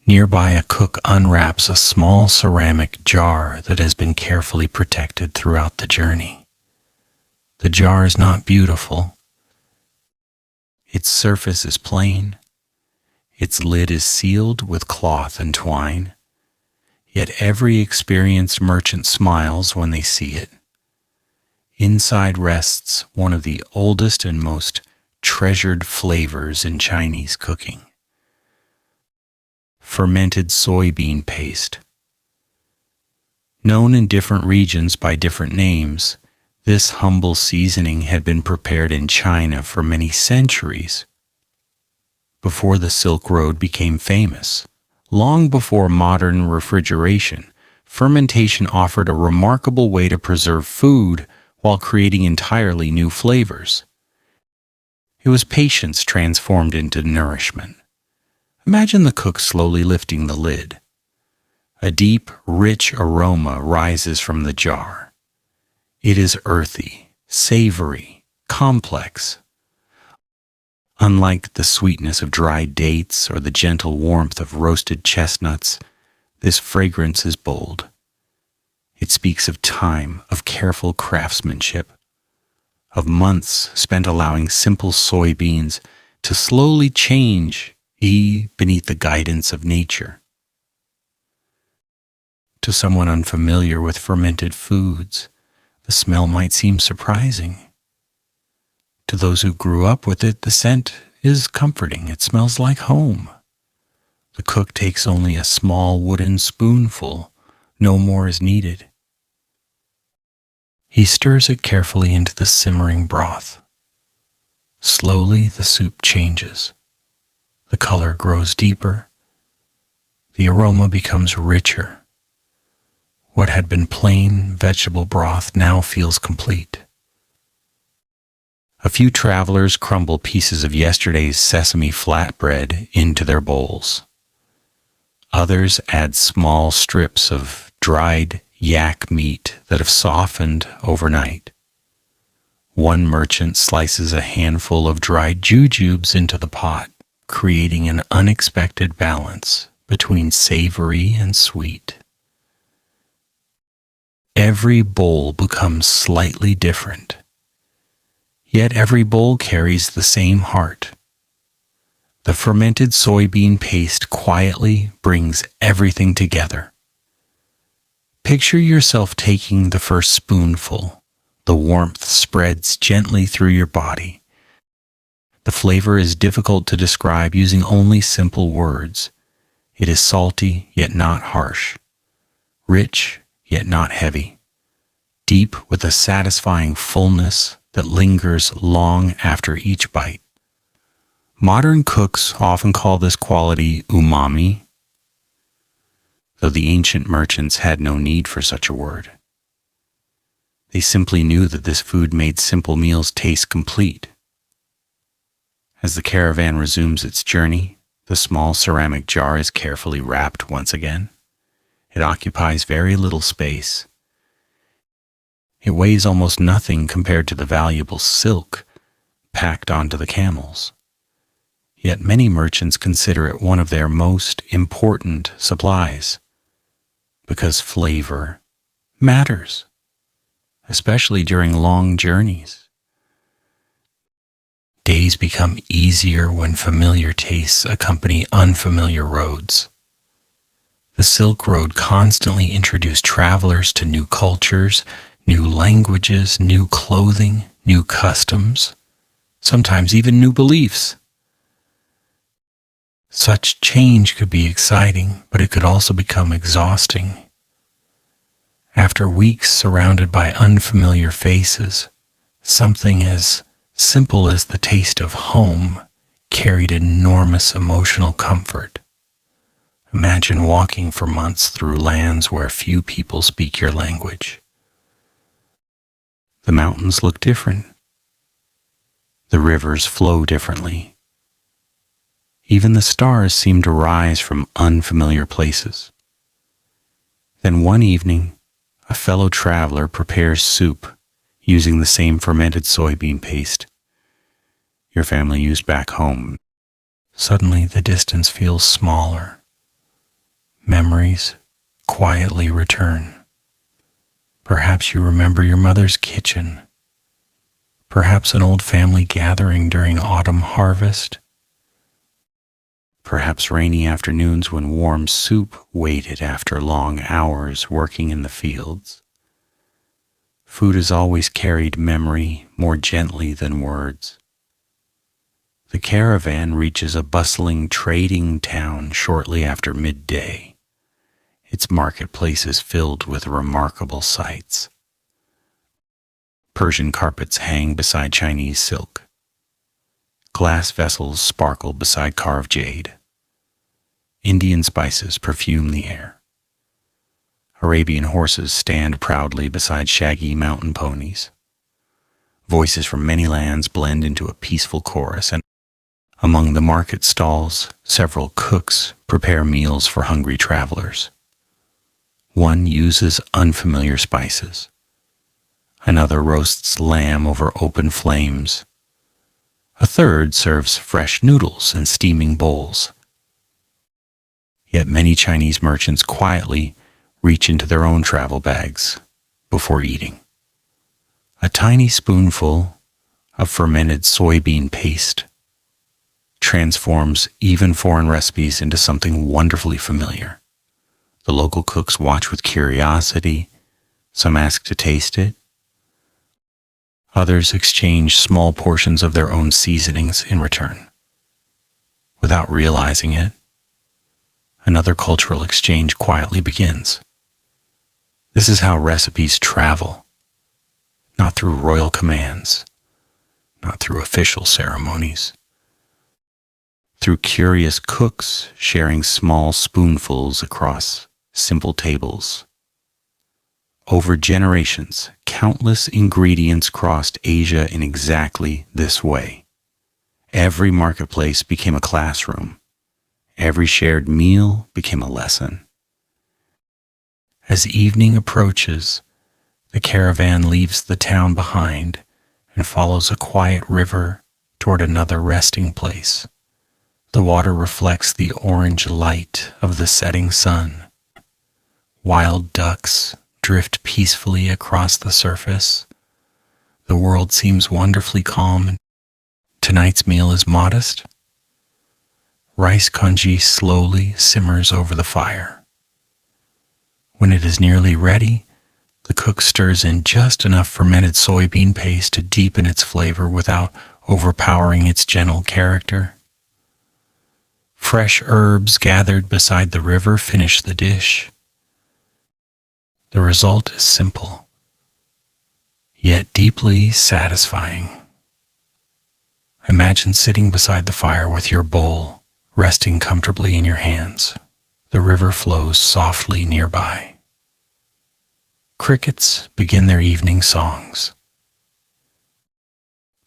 Nearby, a cook unwraps a small ceramic jar that has been carefully protected throughout the journey. The jar is not beautiful. Its surface is plain. Its lid is sealed with cloth and twine. Yet every experienced merchant smiles when they see it. Inside rests one of the oldest and most treasured flavors in Chinese cooking: fermented soybean paste. Known in different regions by different names, this humble seasoning had been prepared in China for many centuries before the Silk Road became famous. Long before modern refrigeration, fermentation offered a remarkable way to preserve food while creating entirely new flavors. It was patience transformed into nourishment. Imagine the cook slowly lifting the lid. A deep, rich aroma rises from the jar. It is earthy, savory, complex. Unlike the sweetness of dried dates or the gentle warmth of roasted chestnuts, this fragrance is bold. It speaks of time, of careful craftsmanship, of months spent allowing simple soybeans to slowly change beneath the guidance of nature. To someone unfamiliar with fermented foods, the smell might seem surprising. To those who grew up with it, the scent is comforting. It smells like home. The cook takes only a small wooden spoonful. No more is needed. He stirs it carefully into the simmering broth. Slowly, the soup changes. The color grows deeper. The aroma becomes richer. What had been plain vegetable broth now feels complete. A few travelers crumble pieces of yesterday's sesame flatbread into their bowls. Others add small strips of dried yak meat that have softened overnight. One merchant slices a handful of dried jujubes into the pot, creating an unexpected balance between savory and sweet. Every bowl becomes slightly different, yet every bowl carries the same heart. The fermented soybean paste quietly brings everything together. Picture yourself taking the first spoonful. The warmth spreads gently through your body. The flavor is difficult to describe using only simple words. It is salty, yet not harsh. Rich, yet not heavy. Deep with a satisfying fullness that lingers long after each bite. Modern cooks often call this quality umami, though the ancient merchants had no need for such a word. They simply knew that this food made simple meals taste complete. As the caravan resumes its journey, the small ceramic jar is carefully wrapped once again. It occupies very little space. It weighs almost nothing compared to the valuable silk packed onto the camels. Yet many merchants consider it one of their most important supplies, because flavor matters, especially during long journeys. Days become easier when familiar tastes accompany unfamiliar roads. The Silk Road constantly introduced travelers to new cultures, new languages, new clothing, new customs, sometimes even new beliefs. Such change could be exciting, but it could also become exhausting. After weeks surrounded by unfamiliar faces, something as simple as the taste of home carried enormous emotional comfort. Imagine walking for months through lands where few people speak your language. The mountains look different. The rivers flow differently. Even the stars seem to rise from unfamiliar places. Then one evening, a fellow traveler prepares soup using the same fermented soybean paste your family used back home. Suddenly, the distance feels smaller. Memories quietly return. Perhaps you remember your mother's kitchen. Perhaps an old family gathering during autumn harvest. Perhaps rainy afternoons when warm soup waited after long hours working in the fields. Food has always carried memory more gently than words. The caravan reaches a bustling trading town shortly after midday. Its marketplace is filled with remarkable sights. Persian carpets hang beside Chinese silk. Glass vessels sparkle beside carved jade. Indian spices perfume the air. Arabian horses stand proudly beside shaggy mountain ponies. Voices from many lands blend into a peaceful chorus, and among the market stalls, several cooks prepare meals for hungry travelers. One uses unfamiliar spices. Another roasts lamb over open flames. A third serves fresh noodles in steaming bowls. Yet many Chinese merchants quietly reach into their own travel bags before eating. A tiny spoonful of fermented soybean paste transforms even foreign recipes into something wonderfully familiar. The local cooks watch with curiosity. Some ask to taste it. Others exchange small portions of their own seasonings in return. Without realizing it, another cultural exchange quietly begins. This is how recipes travel, not through royal commands, not through official ceremonies, through curious cooks sharing small spoonfuls across simple tables. Over generations, countless ingredients crossed Asia in exactly this way. Every marketplace became a classroom. Every shared meal became a lesson. As evening approaches, the caravan leaves the town behind and follows a quiet river toward another resting place. The water reflects the orange light of the setting sun. Wild ducks drift peacefully across the surface. The world seems wonderfully calm. Tonight's meal is modest. Rice congee slowly simmers over the fire. When it is nearly ready, the cook stirs in just enough fermented soybean paste to deepen its flavor without overpowering its gentle character. Fresh herbs gathered beside the river finish the dish. The result is simple, yet deeply satisfying. Imagine sitting beside the fire with your bowl resting comfortably in your hands. The river flows softly nearby. Crickets begin their evening songs.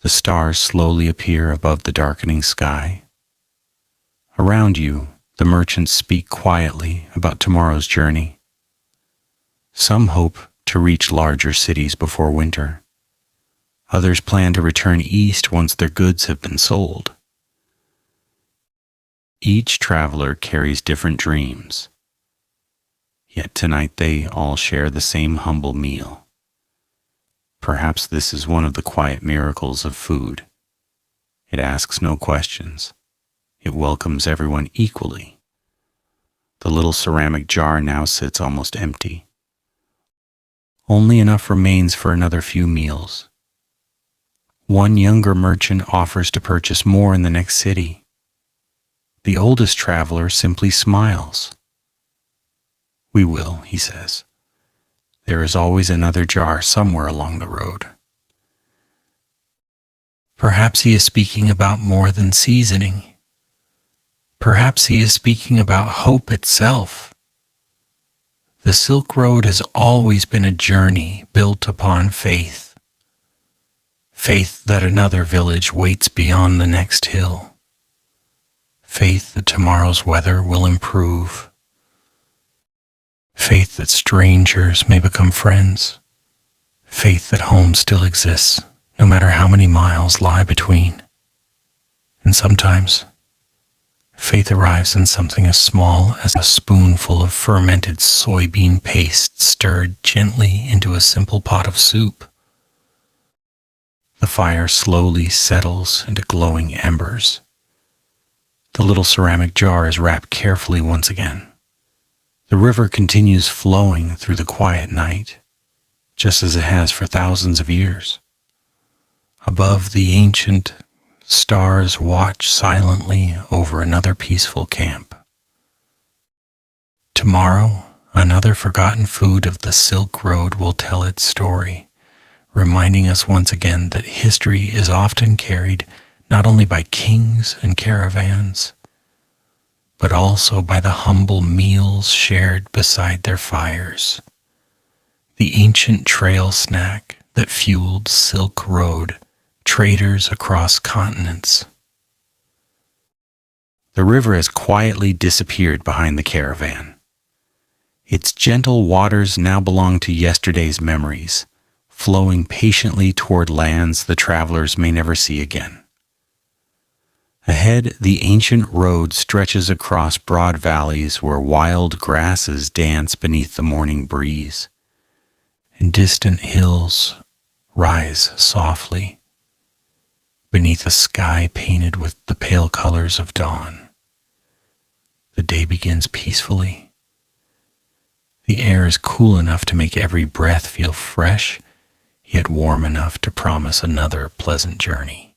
The stars slowly appear above the darkening sky. Around you, the merchants speak quietly about tomorrow's journey. Some hope to reach larger cities before winter. Others plan to return east once their goods have been sold. Each traveler carries different dreams. Yet tonight they all share the same humble meal. Perhaps this is one of the quiet miracles of food. It asks no questions. It welcomes everyone equally. The little ceramic jar now sits almost empty. Only enough remains for another few meals. One younger merchant offers to purchase more in the next city. The oldest traveler simply smiles. "We will," he says. "There is always another jar somewhere along the road." Perhaps he is speaking about more than seasoning. Perhaps he is speaking about hope itself. The Silk Road has always been a journey built upon faith. Faith that another village waits beyond the next hill. Faith that tomorrow's weather will improve. Faith that strangers may become friends. Faith that home still exists, no matter how many miles lie between. And sometimes, faith arrives in something as small as a spoonful of fermented soybean paste stirred gently into a simple pot of soup. The fire slowly settles into glowing embers. The little ceramic jar is wrapped carefully once again. The river continues flowing through the quiet night, just as it has for thousands of years. Above the ancient stars watch silently over another peaceful camp. Tomorrow, another forgotten food of the Silk Road will tell its story, reminding us once again that history is often carried not only by kings and caravans, but also by the humble meals shared beside their fires. The ancient trail snack that fueled Silk Road traders across continents. The river has quietly disappeared behind the caravan. Its gentle waters now belong to yesterday's memories, flowing patiently toward lands the travelers may never see again. Ahead, the ancient road stretches across broad valleys where wild grasses dance beneath the morning breeze, and distant hills rise softly beneath a sky painted with the pale colors of dawn. The day begins peacefully. The air is cool enough to make every breath feel fresh, yet warm enough to promise another pleasant journey.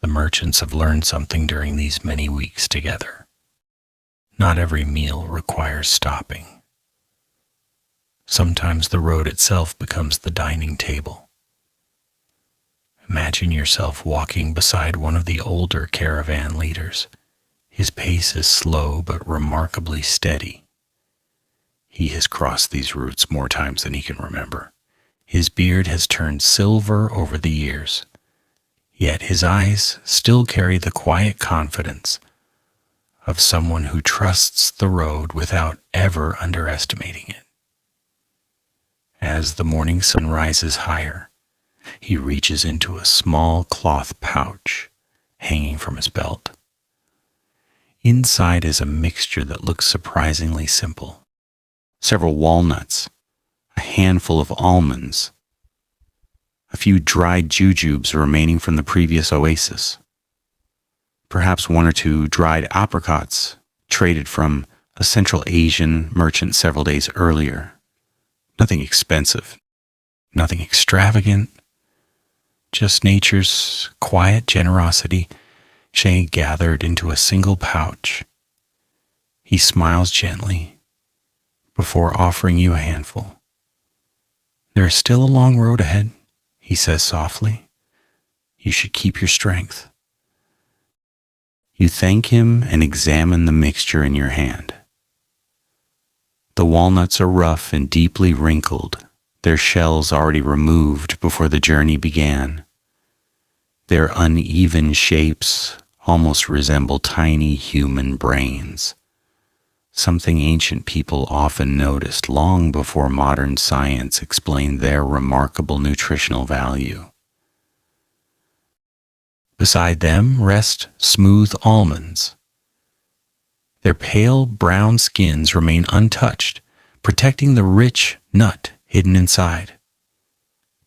The merchants have learned something during these many weeks together. Not every meal requires stopping. Sometimes the road itself becomes the dining table. Imagine yourself walking beside one of the older caravan leaders. His pace is slow but remarkably steady. He has crossed these routes more times than he can remember. His beard has turned silver over the years, yet his eyes still carry the quiet confidence of someone who trusts the road without ever underestimating it. As the morning sun rises higher, he reaches into a small cloth pouch hanging from his belt. Inside is a mixture that looks surprisingly simple. Several walnuts, a handful of almonds, a few dried jujubes remaining from the previous oasis, perhaps one or two dried apricots traded from a Central Asian merchant several days earlier. Nothing expensive, nothing extravagant, just nature's quiet generosity gathered into a single pouch. He smiles gently before offering you a handful. There is still a long road ahead, he says softly. You should keep your strength. You thank him and examine the mixture in your hand. The walnuts are rough and deeply wrinkled, their shells already removed before the journey began. Their uneven shapes almost resemble tiny human brains, something ancient people often noticed long before modern science explained their remarkable nutritional value. Beside them rest smooth almonds. Their pale brown skins remain untouched, protecting the rich nut hidden inside.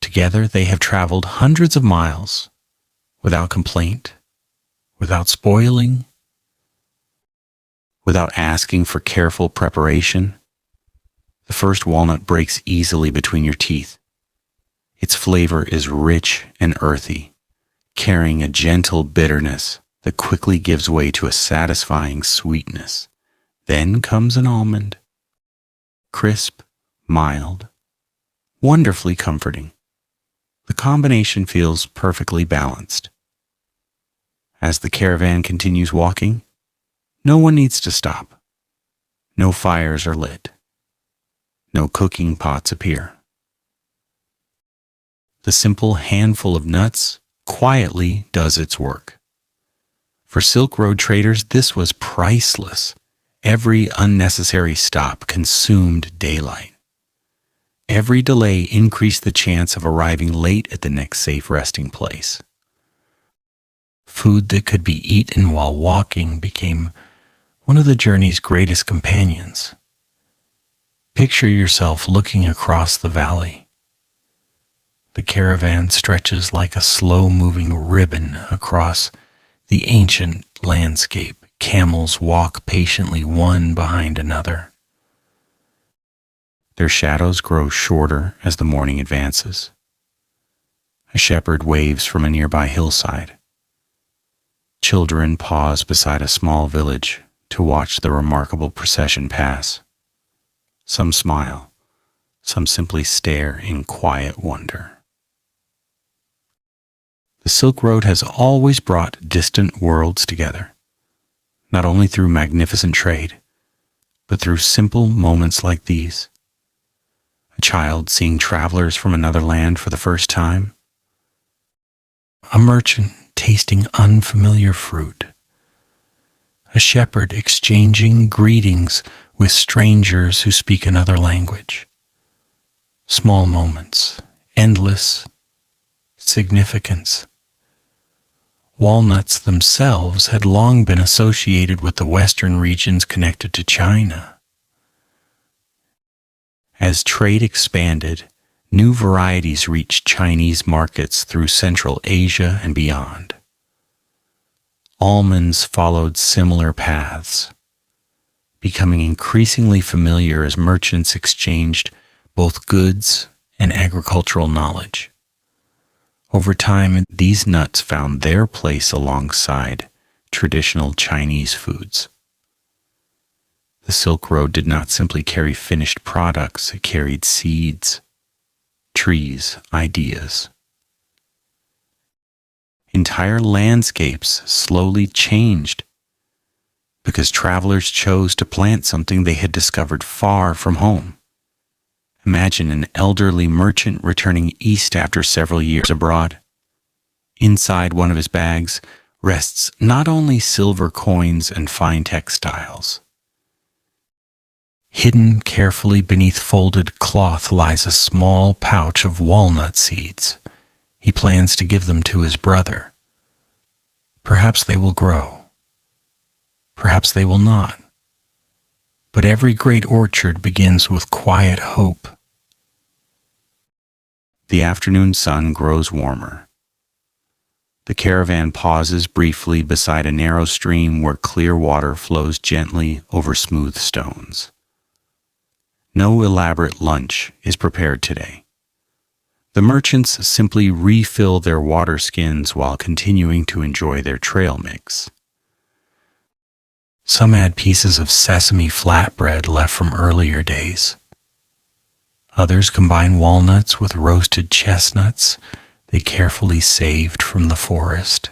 Together they have traveled hundreds of miles without complaint, without spoiling, without asking for careful preparation. The first walnut breaks easily between your teeth. Its flavor is rich and earthy, carrying a gentle bitterness that quickly gives way to a satisfying sweetness. Then comes an almond, crisp, mild, wonderfully comforting. The combination feels perfectly balanced. As the caravan continues walking, no one needs to stop. No fires are lit. No cooking pots appear. The simple handful of nuts quietly does its work. For Silk Road traders, this was priceless. Every unnecessary stop consumed daylight. Every delay increased the chance of arriving late at the next safe resting place. Food that could be eaten while walking became one of the journey's greatest companions. Picture yourself looking across the valley. The caravan stretches like a slow-moving ribbon across the ancient landscape. Camels walk patiently one behind another. Their shadows grow shorter as the morning advances. A shepherd waves from a nearby hillside. Children pause beside a small village to watch the remarkable procession pass. Some smile, some simply stare in quiet wonder. The Silk Road has always brought distant worlds together, not only through magnificent trade, but through simple moments like these. A child seeing travelers from another land for the first time. A merchant tasting unfamiliar fruit. A shepherd exchanging greetings with strangers who speak another language. Small moments, endless significance. Walnuts themselves had long been associated with the western regions connected to China. As trade expanded, new varieties reached Chinese markets through Central Asia and beyond. Almonds followed similar paths, becoming increasingly familiar as merchants exchanged both goods and agricultural knowledge. Over time, these nuts found their place alongside traditional Chinese foods. The Silk Road did not simply carry finished products, it carried seeds, trees, ideas. Entire landscapes slowly changed because travelers chose to plant something they had discovered far from home. Imagine an elderly merchant returning east after several years abroad. Inside one of his bags rests not only silver coins and fine textiles. Hidden carefully beneath folded cloth lies a small pouch of walnut seeds. He plans to give them to his brother. Perhaps they will grow. Perhaps they will not. But every great orchard begins with quiet hope. The afternoon sun grows warmer. The caravan pauses briefly beside a narrow stream where clear water flows gently over smooth stones. No elaborate lunch is prepared today. The merchants simply refill their water skins while continuing to enjoy their trail mix. Some add pieces of sesame flatbread left from earlier days. Others combine walnuts with roasted chestnuts they carefully saved from the forest.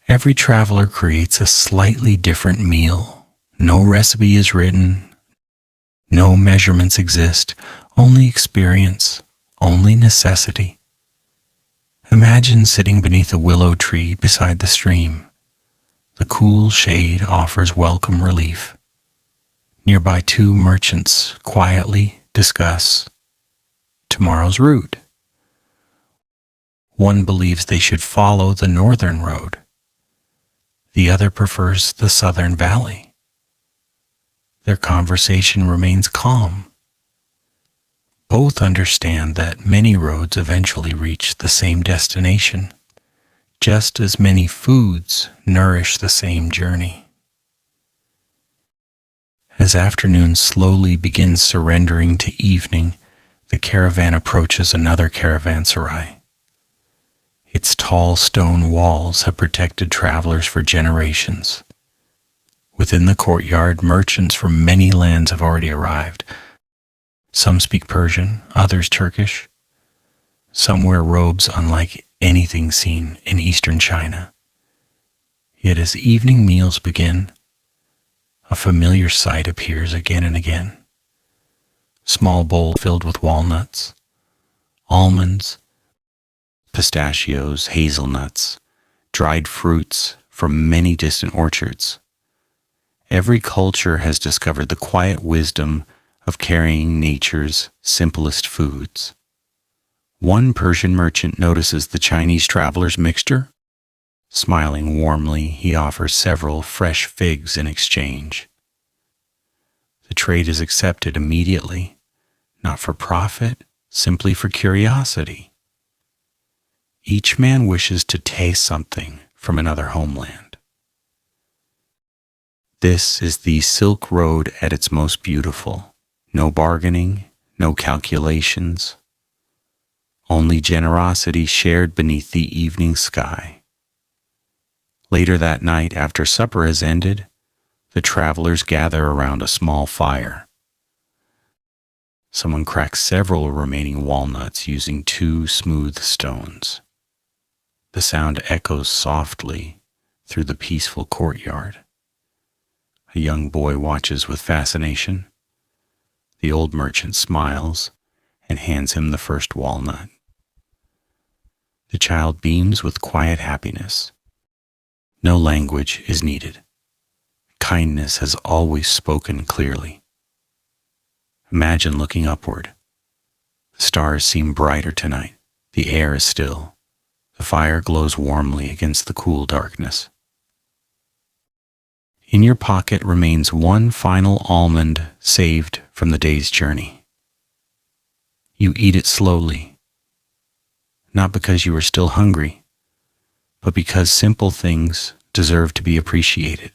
Every traveler creates a slightly different meal. No recipe is written. No measurements exist. Only experience. Only necessity. Imagine sitting beneath a willow tree beside the stream. The cool shade offers welcome relief. Nearby, two merchants quietly discuss tomorrow's route. One believes they should follow the northern road. The other prefers the southern valley. Their conversation remains calm. Both understand that many roads eventually reach the same destination, just as many foods nourish the same journey. As afternoon slowly begins surrendering to evening, the caravan approaches another caravanserai. Its tall stone walls have protected travelers for generations. Within the courtyard, merchants from many lands have already arrived. Some speak Persian, others Turkish. Some wear robes unlike anything seen in eastern China. Yet as evening meals begin, a familiar sight appears again and again. Small bowls filled with walnuts, almonds, pistachios, hazelnuts, dried fruits from many distant orchards. Every culture has discovered the quiet wisdom of carrying nature's simplest foods. One Persian merchant notices the Chinese traveler's mixture. Smiling warmly, he offers several fresh figs in exchange. The trade is accepted immediately, not for profit, simply for curiosity. Each man wishes to taste something from another homeland. This is the Silk Road at its most beautiful. No bargaining, no calculations, only generosity shared beneath the evening sky. Later that night, after supper has ended, the travelers gather around a small fire. Someone cracks several remaining walnuts using 2 smooth stones. The sound echoes softly through the peaceful courtyard. A young boy watches with fascination. The old merchant smiles and hands him the first walnut. The child beams with quiet happiness. No language is needed. Kindness has always spoken clearly. Imagine looking upward. The stars seem brighter tonight. The air is still. The fire glows warmly against the cool darkness. In your pocket remains one final almond saved from the day's journey. You eat it slowly, not because you are still hungry, but because simple things deserve to be appreciated.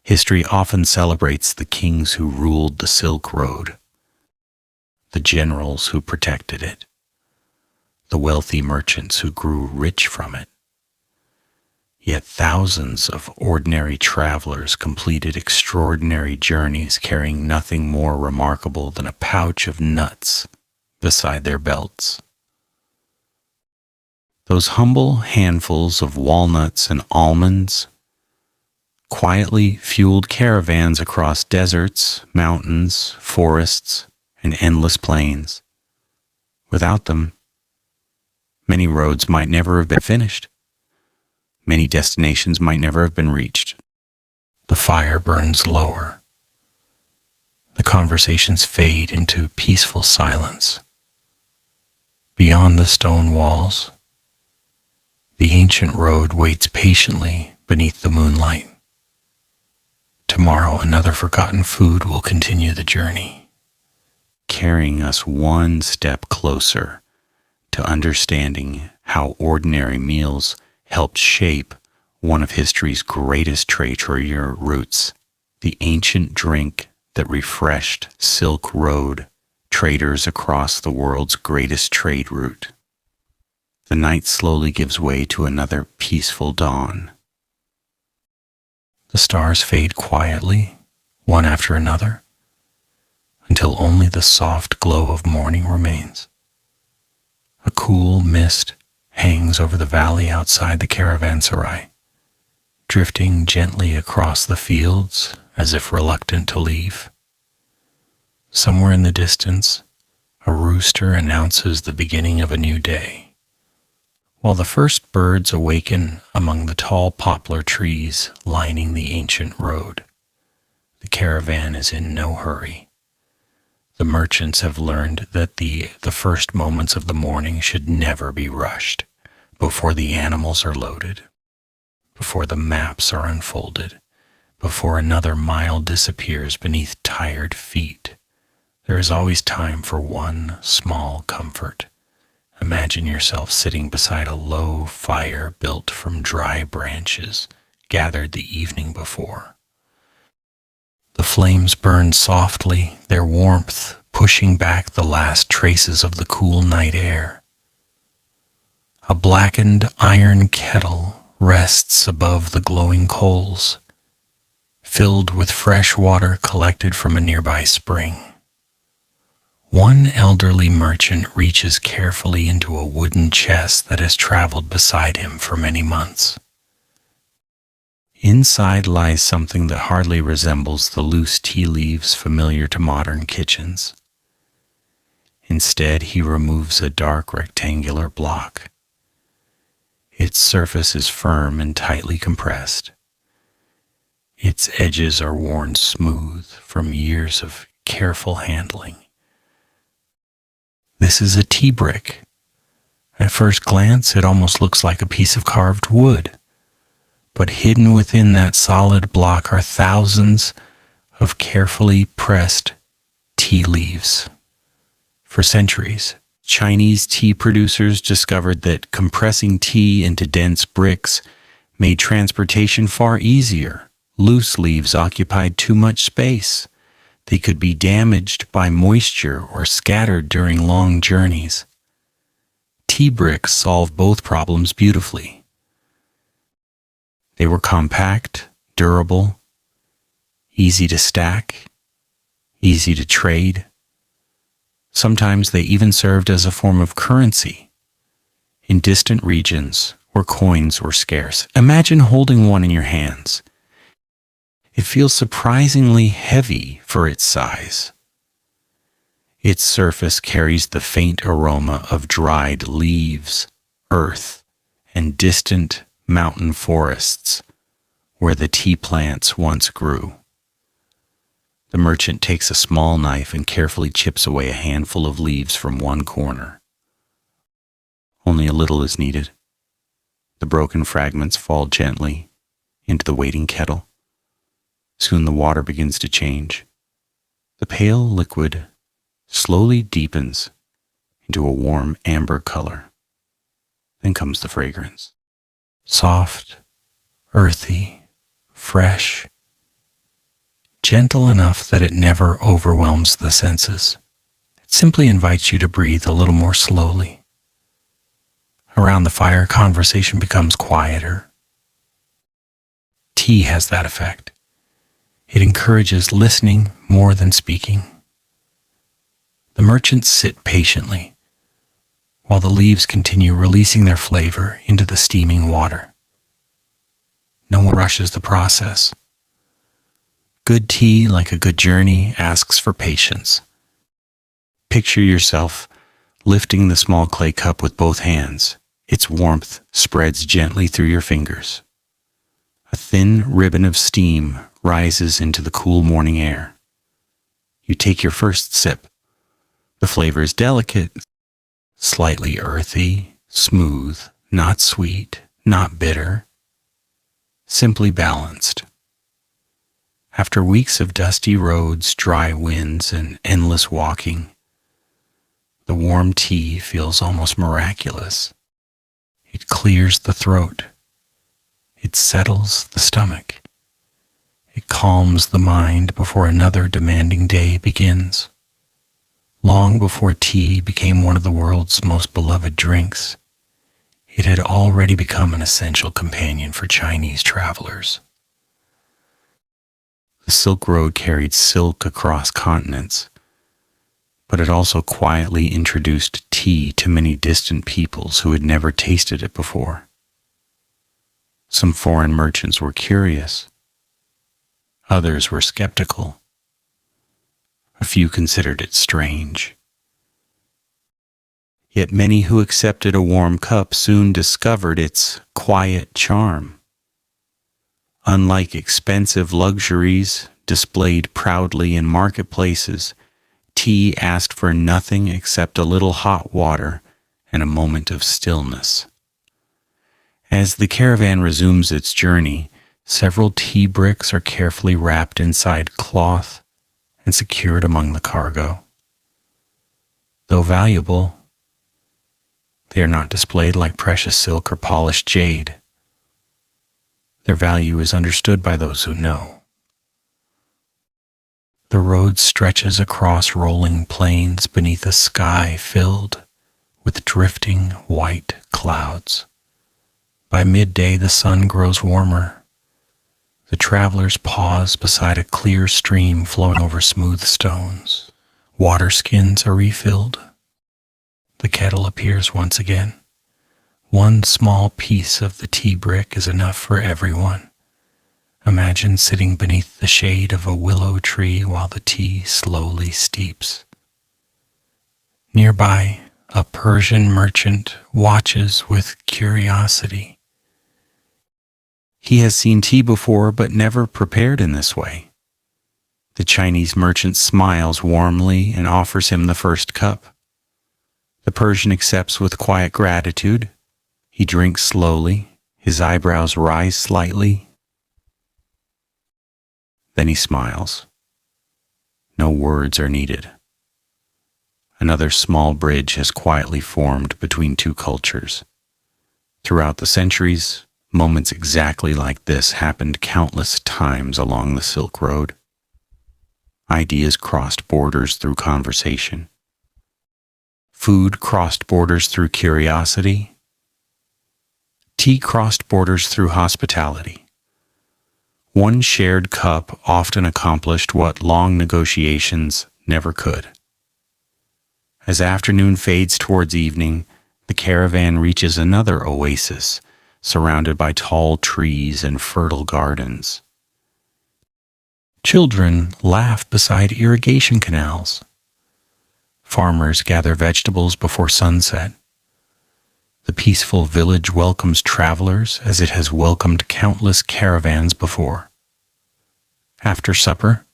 History often celebrates the kings who ruled the Silk Road, the generals who protected it, the wealthy merchants who grew rich from it. Yet thousands of ordinary travelers completed extraordinary journeys carrying nothing more remarkable than a pouch of nuts beside their belts. Those humble handfuls of walnuts and almonds quietly fueled caravans across deserts, mountains, forests, and endless plains. Without them, many roads might never have been finished. Many destinations might never have been reached. The fire burns lower. The conversations fade into peaceful silence. Beyond the stone walls, the ancient road waits patiently beneath the moonlight. Tomorrow, another forgotten food will continue the journey, carrying us one step closer to understanding how ordinary meals helped shape one of history's greatest trade routes, the ancient drink that refreshed Silk Road traders across the world's greatest trade route. The night slowly gives way to another peaceful dawn. The stars fade quietly, one after another, until only the soft glow of morning remains. A cool mist hangs over the valley outside the caravanserai, drifting gently across the fields as if reluctant to leave. Somewhere in the distance, a rooster announces the beginning of a new day. While the first birds awaken among the tall poplar trees lining the ancient road, the caravan is in no hurry. The merchants have learned that the first moments of the morning should never be rushed, before the animals are loaded, before the maps are unfolded, before another mile disappears beneath tired feet. There is always time for one small comfort. Imagine yourself sitting beside a low fire built from dry branches gathered the evening before. The flames burn softly, their warmth pushing back the last traces of the cool night air. A blackened iron kettle rests above the glowing coals, filled with fresh water collected from a nearby spring. One elderly merchant reaches carefully into a wooden chest that has traveled beside him for many months. Inside lies something that hardly resembles the loose tea leaves familiar to modern kitchens. Instead, he removes a dark rectangular block. Its surface is firm and tightly compressed. Its edges are worn smooth from years of careful handling. This is a tea brick. At first glance, it almost looks like a piece of carved wood. But hidden within that solid block are thousands of carefully pressed tea leaves. For centuries, Chinese tea producers discovered that compressing tea into dense bricks made transportation far easier. Loose leaves occupied too much space. They could be damaged by moisture or scattered during long journeys. Tea bricks solve both problems beautifully. They were compact, durable, easy to stack, easy to trade. Sometimes they even served as a form of currency in distant regions where coins were scarce. Imagine holding one in your hands. It feels surprisingly heavy for its size. Its surface carries the faint aroma of dried leaves, earth, and distant mountain forests where the tea plants once grew. The merchant takes a small knife and carefully chips away a handful of leaves from one corner. Only a little is needed. The broken fragments fall gently into the waiting kettle. Soon the water begins to change. The pale liquid slowly deepens into a warm amber color. Then comes the fragrance. Soft, earthy, fresh, gentle enough that it never overwhelms the senses. It simply invites you to breathe a little more slowly. Around the fire, conversation becomes quieter. Tea has that effect. It encourages listening more than speaking. The merchants sit patiently, while the leaves continue releasing their flavor into the steaming water. No one rushes the process. Good tea, like a good journey, asks for patience. Picture yourself lifting the small clay cup with both hands. Its warmth spreads gently through your fingers. A thin ribbon of steam rises into the cool morning air. You take your first sip. The flavor is delicate, slightly earthy, smooth, not sweet, not bitter, simply balanced. After weeks of dusty roads, dry winds, and endless walking, the warm tea feels almost miraculous. It clears the throat. It settles the stomach. It calms the mind before another demanding day begins. Long before tea became one of the world's most beloved drinks, it had already become an essential companion for Chinese travelers. The Silk Road carried silk across continents, but it also quietly introduced tea to many distant peoples who had never tasted it before. Some foreign merchants were curious. Others were skeptical. A few considered it strange. Yet many who accepted a warm cup soon discovered its quiet charm. Unlike expensive luxuries displayed proudly in marketplaces, tea asked for nothing except a little hot water and a moment of stillness. As the caravan resumes its journey, several tea bricks are carefully wrapped inside cloth and secured among the cargo. Though valuable, they are not displayed like precious silk or polished jade. Their value is understood by those who know. The road stretches across rolling plains beneath a sky filled with drifting white clouds. By midday, the sun grows warmer. The travelers pause beside a clear stream flowing over smooth stones. Water skins are refilled. The kettle appears once again. One small piece of the tea brick is enough for everyone. Imagine sitting beneath the shade of a willow tree while the tea slowly steeps. Nearby, a Persian merchant watches with curiosity. He has seen tea before, but never prepared in this way. The Chinese merchant smiles warmly and offers him the first cup. The Persian accepts with quiet gratitude. He drinks slowly. His eyebrows rise slightly. Then he smiles. No words are needed. Another small bridge has quietly formed between two cultures. Throughout the centuries, moments exactly like this happened countless times along the Silk Road. Ideas crossed borders through conversation. Food crossed borders through curiosity. Tea crossed borders through hospitality. One shared cup often accomplished what long negotiations never could. As afternoon fades towards evening, the caravan reaches another oasis, surrounded by tall trees and fertile gardens. Children laugh beside irrigation canals. Farmers gather vegetables before sunset. The peaceful village welcomes travelers as it has welcomed countless caravans before. After supper,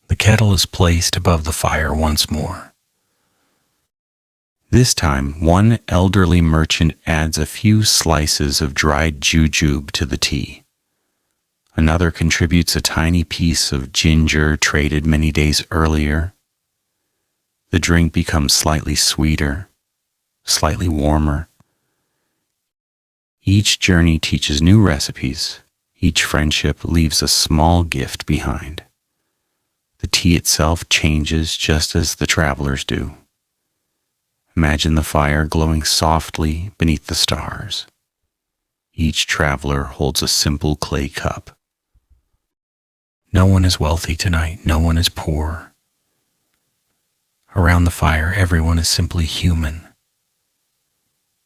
the kettle is placed above the fire once more. This time, one elderly merchant adds a few slices of dried jujube to the tea. Another contributes a tiny piece of ginger traded many days earlier. The drink becomes slightly sweeter, slightly warmer. Each journey teaches new recipes. Each friendship leaves a small gift behind. The tea itself changes just as the travelers do. Imagine the fire glowing softly beneath the stars. Each traveler holds a simple clay cup. No one is wealthy tonight. No one is poor. Around the fire, everyone is simply human.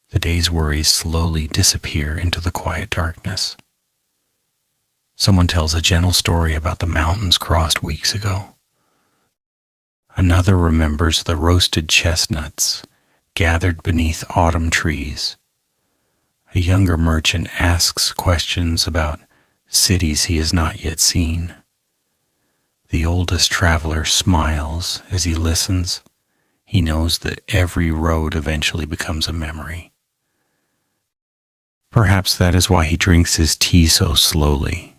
The day's worries slowly disappear into the quiet darkness. Someone tells a gentle story about the mountains crossed weeks ago. Another remembers the roasted chestnuts gathered beneath autumn trees. A younger merchant asks questions about cities he has not yet seen. The oldest traveler smiles as he listens. He knows that every road eventually becomes a memory. Perhaps that is why he drinks his tea so slowly.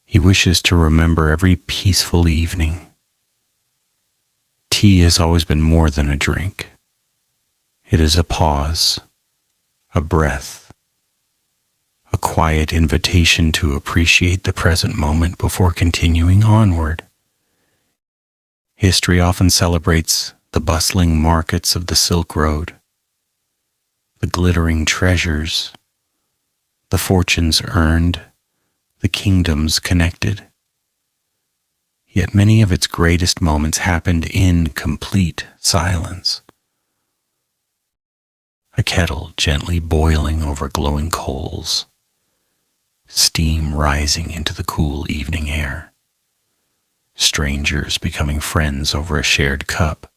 He wishes to remember every peaceful evening. Tea has always been more than a drink. It is a pause, a breath, a quiet invitation to appreciate the present moment before continuing onward. History often celebrates the bustling markets of the Silk Road, the glittering treasures, the fortunes earned, the kingdoms connected. Yet many of its greatest moments happened in complete silence. A kettle gently boiling over glowing coals, steam rising into the cool evening air, strangers becoming friends over a shared cup.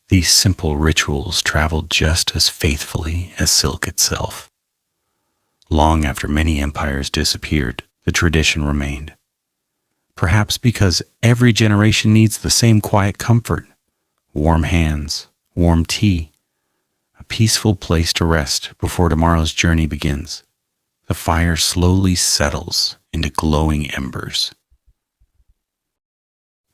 These simple rituals traveled just as faithfully as silk itself. Long after many empires disappeared, the tradition remained. Perhaps because every generation needs the same quiet comfort, warm hands, warm tea, a peaceful place to rest before tomorrow's journey begins. The fire slowly settles into glowing embers.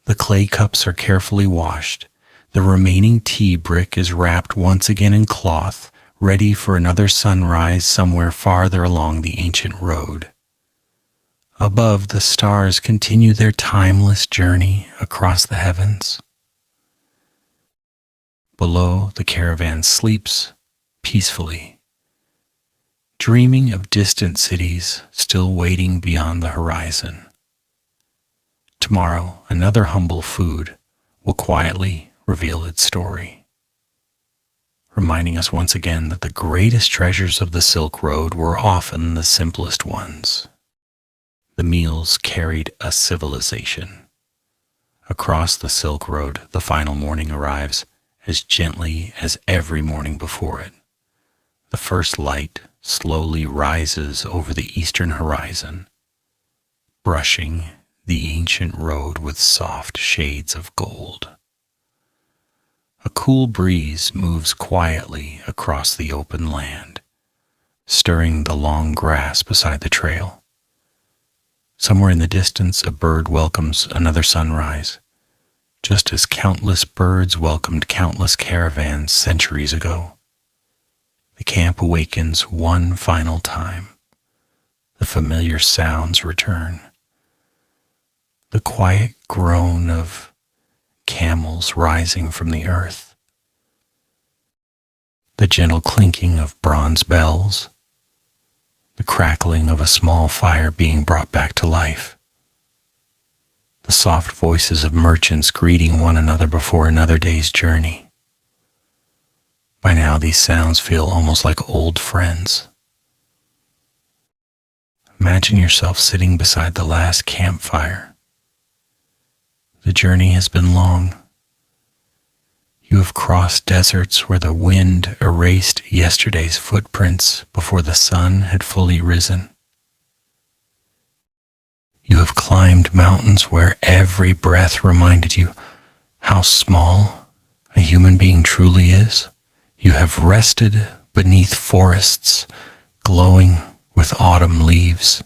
The clay cups are carefully washed. The remaining tea brick is wrapped once again in cloth, ready for another sunrise somewhere farther along the ancient road. Above, the stars continue their timeless journey across the heavens. Below, the caravan sleeps peacefully, dreaming of distant cities still waiting beyond the horizon. Tomorrow, another humble food will quietly reveal its story, reminding us once again that the greatest treasures of the Silk Road were often the simplest ones. The meals carried a civilization. Across the Silk Road, the final morning arrives as gently as every morning before it. The first light slowly rises over the eastern horizon, brushing the ancient road with soft shades of gold. A cool breeze moves quietly across the open land, stirring the long grass beside the trail. Somewhere in the distance, a bird welcomes another sunrise, just as countless birds welcomed countless caravans centuries ago. The camp awakens one final time. The familiar sounds return. The quiet groan of camels rising from the earth. The gentle clinking of bronze bells. The crackling of a small fire being brought back to life. The soft voices of merchants greeting one another before another day's journey. By now, these sounds feel almost like old friends. Imagine yourself sitting beside the last campfire. The journey has been long. You have crossed deserts where the wind erased yesterday's footprints before the sun had fully risen. You have climbed mountains where every breath reminded you how small, a human being truly is. You have rested beneath forests glowing with autumn leaves.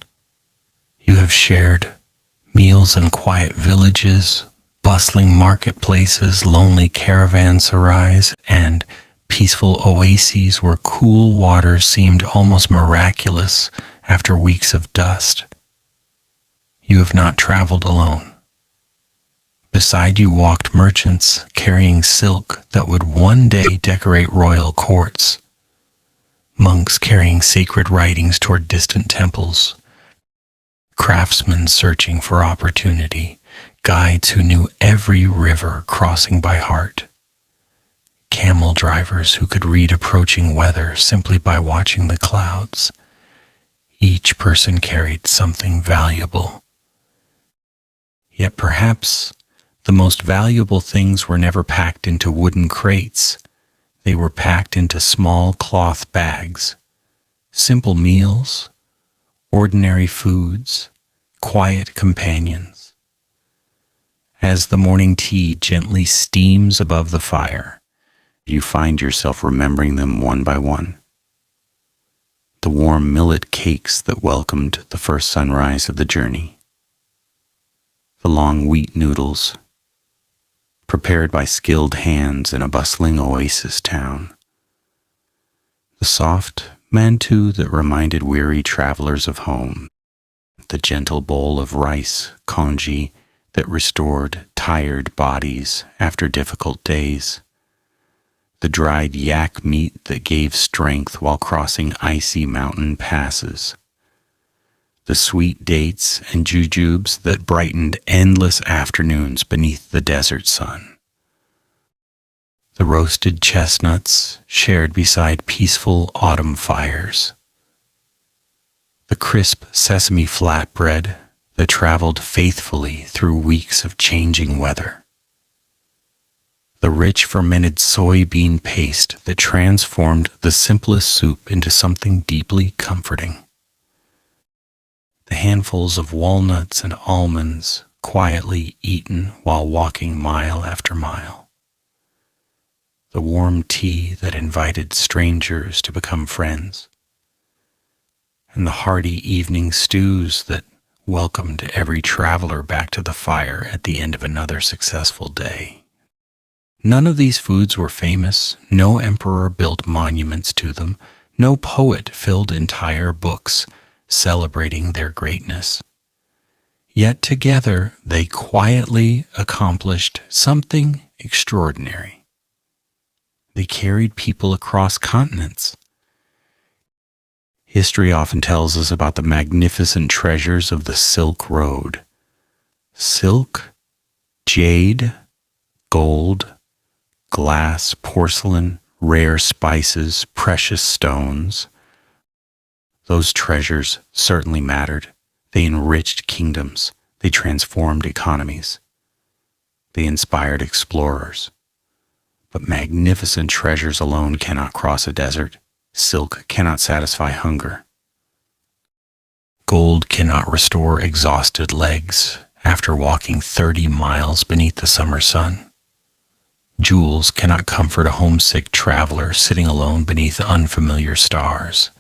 You have shared meals in quiet villages, bustling marketplaces, lonely caravanserais, and peaceful oases where cool water seemed almost miraculous after weeks of dust. You have not traveled alone. Beside you walked merchants carrying silk that would one day decorate royal courts, monks carrying sacred writings toward distant temples, craftsmen searching for opportunity, guides who knew every river crossing by heart, camel drivers who could read approaching weather simply by watching the clouds. Each person carried something valuable. Yet perhaps the most valuable things were never packed into wooden crates. They were packed into small cloth bags. Simple meals, ordinary foods, quiet companions. As the morning tea gently steams above the fire, you find yourself remembering them one by one. The warm millet cakes that welcomed the first sunrise of the journey. The long wheat noodles, prepared by skilled hands in a bustling oasis town. The soft mantu that reminded weary travelers of home. The gentle bowl of rice, congee, that restored tired bodies after difficult days. The dried yak meat that gave strength while crossing icy mountain passes. The sweet dates and jujubes that brightened endless afternoons beneath the desert sun. The roasted chestnuts shared beside peaceful autumn fires. The crisp sesame flatbread that traveled faithfully through weeks of changing weather. The rich fermented soybean paste that transformed the simplest soup into something deeply comforting. The handfuls of walnuts and almonds quietly eaten while walking mile after mile. The warm tea that invited strangers to become friends. And the hearty evening stews that welcomed every traveler back to the fire at the end of another successful day. None of these foods were famous. No emperor built monuments to them. No poet filled entire books celebrating their greatness. Yet together they quietly accomplished something extraordinary. They carried people across continents. History often tells us about the magnificent treasures of the Silk Road. Silk, jade, gold, glass, porcelain, rare spices, precious stones. Those treasures certainly mattered. They enriched kingdoms. They transformed economies. They inspired explorers. But magnificent treasures alone cannot cross a desert. Silk cannot satisfy hunger. Gold cannot restore exhausted legs after walking 30 miles beneath the summer sun. Jewels cannot comfort a homesick traveler sitting alone beneath unfamiliar stars.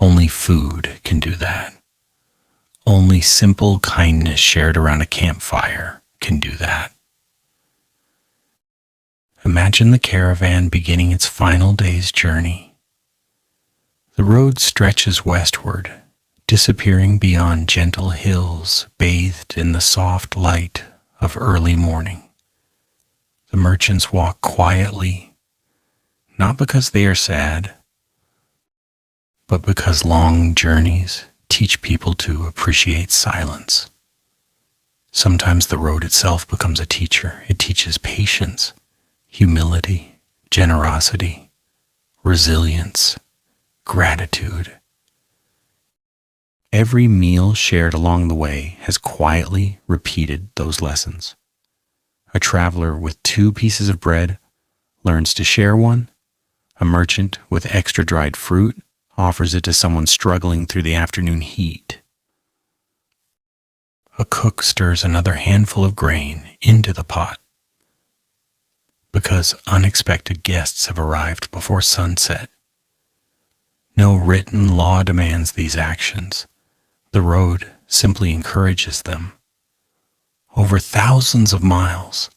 Only food can do that. Only simple kindness shared around a campfire can do that. Imagine the caravan beginning its final day's journey. The road stretches westward, disappearing beyond gentle hills bathed in the soft light of early morning. The merchants walk quietly, not because they are sad, but because long journeys teach people to appreciate silence. Sometimes the road itself becomes a teacher. It teaches patience, humility, generosity, resilience, gratitude. Every meal shared along the way has quietly repeated those lessons. A traveler with 2 pieces of bread learns to share one. A merchant with extra dried fruit offers it to someone struggling through the afternoon heat. A cook stirs another handful of grain into the pot. because unexpected guests have arrived before sunset. No written law demands these actions. The road simply encourages them. Over thousands of miles,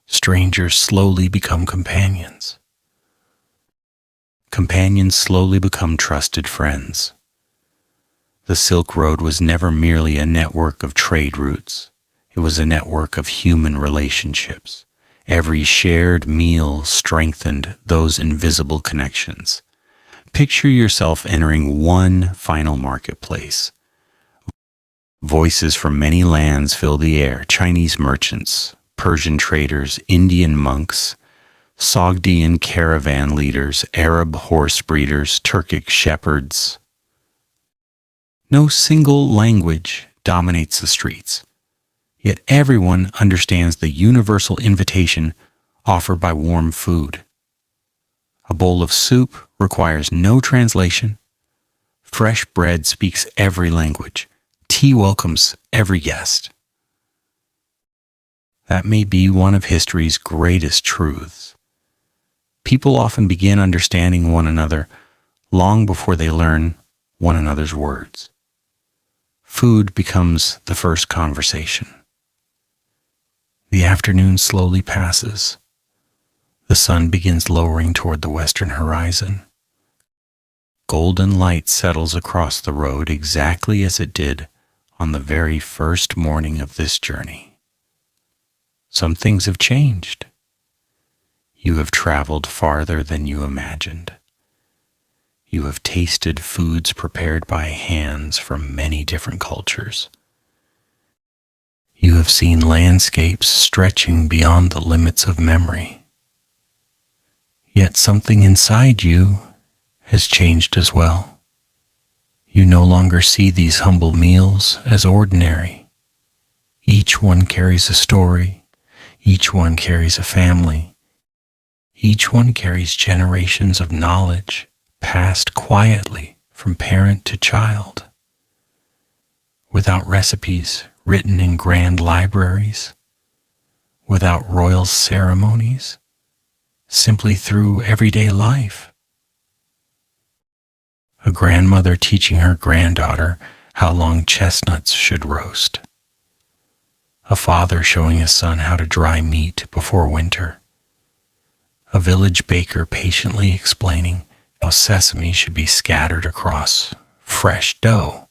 strangers slowly become companions. Companions slowly become trusted friends. The Silk Road was never merely a network of trade routes. It was a network of human relationships. Every shared meal strengthened those invisible connections. Picture yourself entering one final marketplace. Voices from many lands fill the air: Chinese merchants, Persian traders, Indian monks, Sogdian caravan leaders, Arab horse breeders, Turkic shepherds. No single language dominates the streets, yet everyone understands the universal invitation offered by warm food. A bowl of soup requires no translation. Fresh bread speaks every language. Tea welcomes every guest. That may be one of history's greatest truths. People often begin understanding one another long before they learn one another's words. Food becomes the first conversation. The afternoon slowly passes. The sun begins lowering toward the western horizon. Golden light settles across the road exactly as it did on the very first morning of this journey. Some things have changed. You have traveled farther than you imagined. You have tasted foods prepared by hands from many different cultures. You have seen landscapes stretching beyond the limits of memory. Yet something inside you has changed as well. You no longer see these humble meals as ordinary. Each one carries a story. Each one carries a family. Each one carries generations of knowledge passed quietly from parent to child. Without recipes written in grand libraries, without royal ceremonies, simply through everyday life. A grandmother teaching her granddaughter how long chestnuts should roast. A father showing his son how to dry meat before winter. A village baker patiently explaining how sesame should be scattered across fresh dough.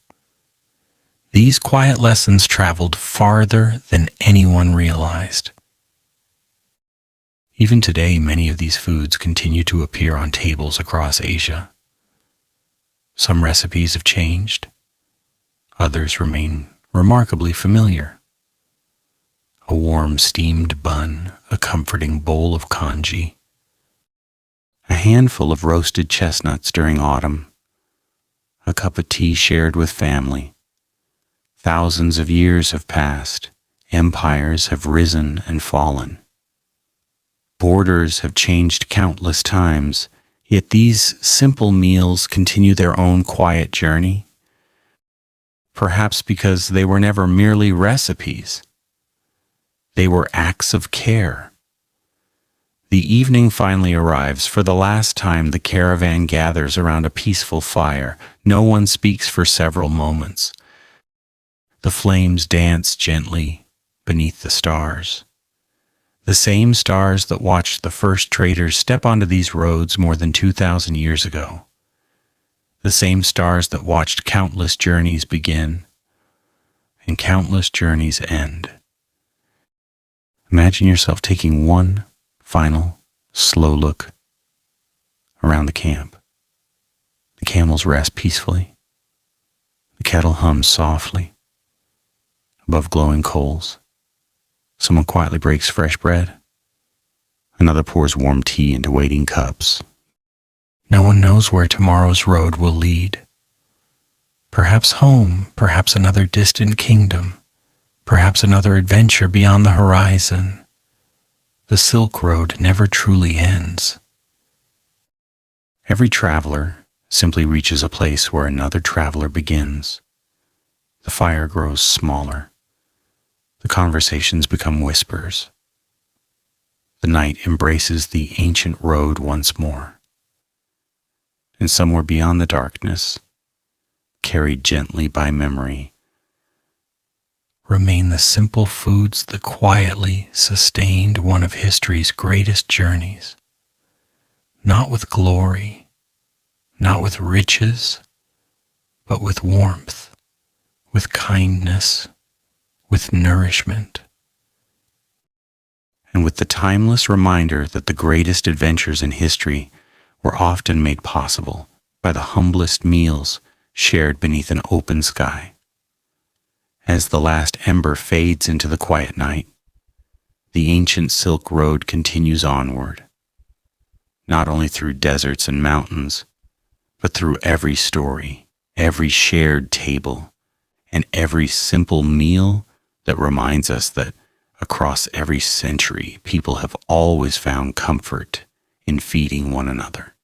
These quiet lessons traveled farther than anyone realized. Even today, many of these foods continue to appear on tables across Asia. Some recipes have changed. Others remain remarkably familiar. A warm steamed bun, a comforting bowl of congee, a handful of roasted chestnuts during autumn, a cup of tea shared with family. Thousands of years have passed. Empires have risen and fallen. Borders have changed countless times, yet these simple meals continue their own quiet journey. Perhaps because they were never merely recipes. They were acts of care. The evening finally arrives. For the last time, the caravan gathers around a peaceful fire. No one speaks for several moments. The flames dance gently beneath the stars. The same stars that watched the first traders step onto these roads more than 2,000 years ago. The same stars that watched countless journeys begin and countless journeys end. Imagine yourself taking one final, slow look around the camp. The camels rest peacefully. The kettle hums softly above glowing coals. Someone quietly breaks fresh bread. Another pours warm tea into waiting cups. No one knows where tomorrow's road will lead. Perhaps home, perhaps another distant kingdom, perhaps another adventure beyond the horizon. The Silk Road never truly ends. Every traveler simply reaches a place where another traveler begins. The fire grows smaller. The conversations become whispers. the night embraces the ancient road once more. And somewhere beyond the darkness, carried gently by memory, remain the simple foods that quietly sustained one of history's greatest journeys. Not with glory, not with riches, but with warmth, with kindness, with nourishment, and with the timeless reminder that the greatest adventures in history were often made possible by the humblest meals shared beneath an open sky. As the last ember fades into the quiet night, the ancient Silk Road continues onward, not only through deserts and mountains, but through every story, every shared table, and every simple meal that reminds us that across every century, people have always found comfort in feeding one another.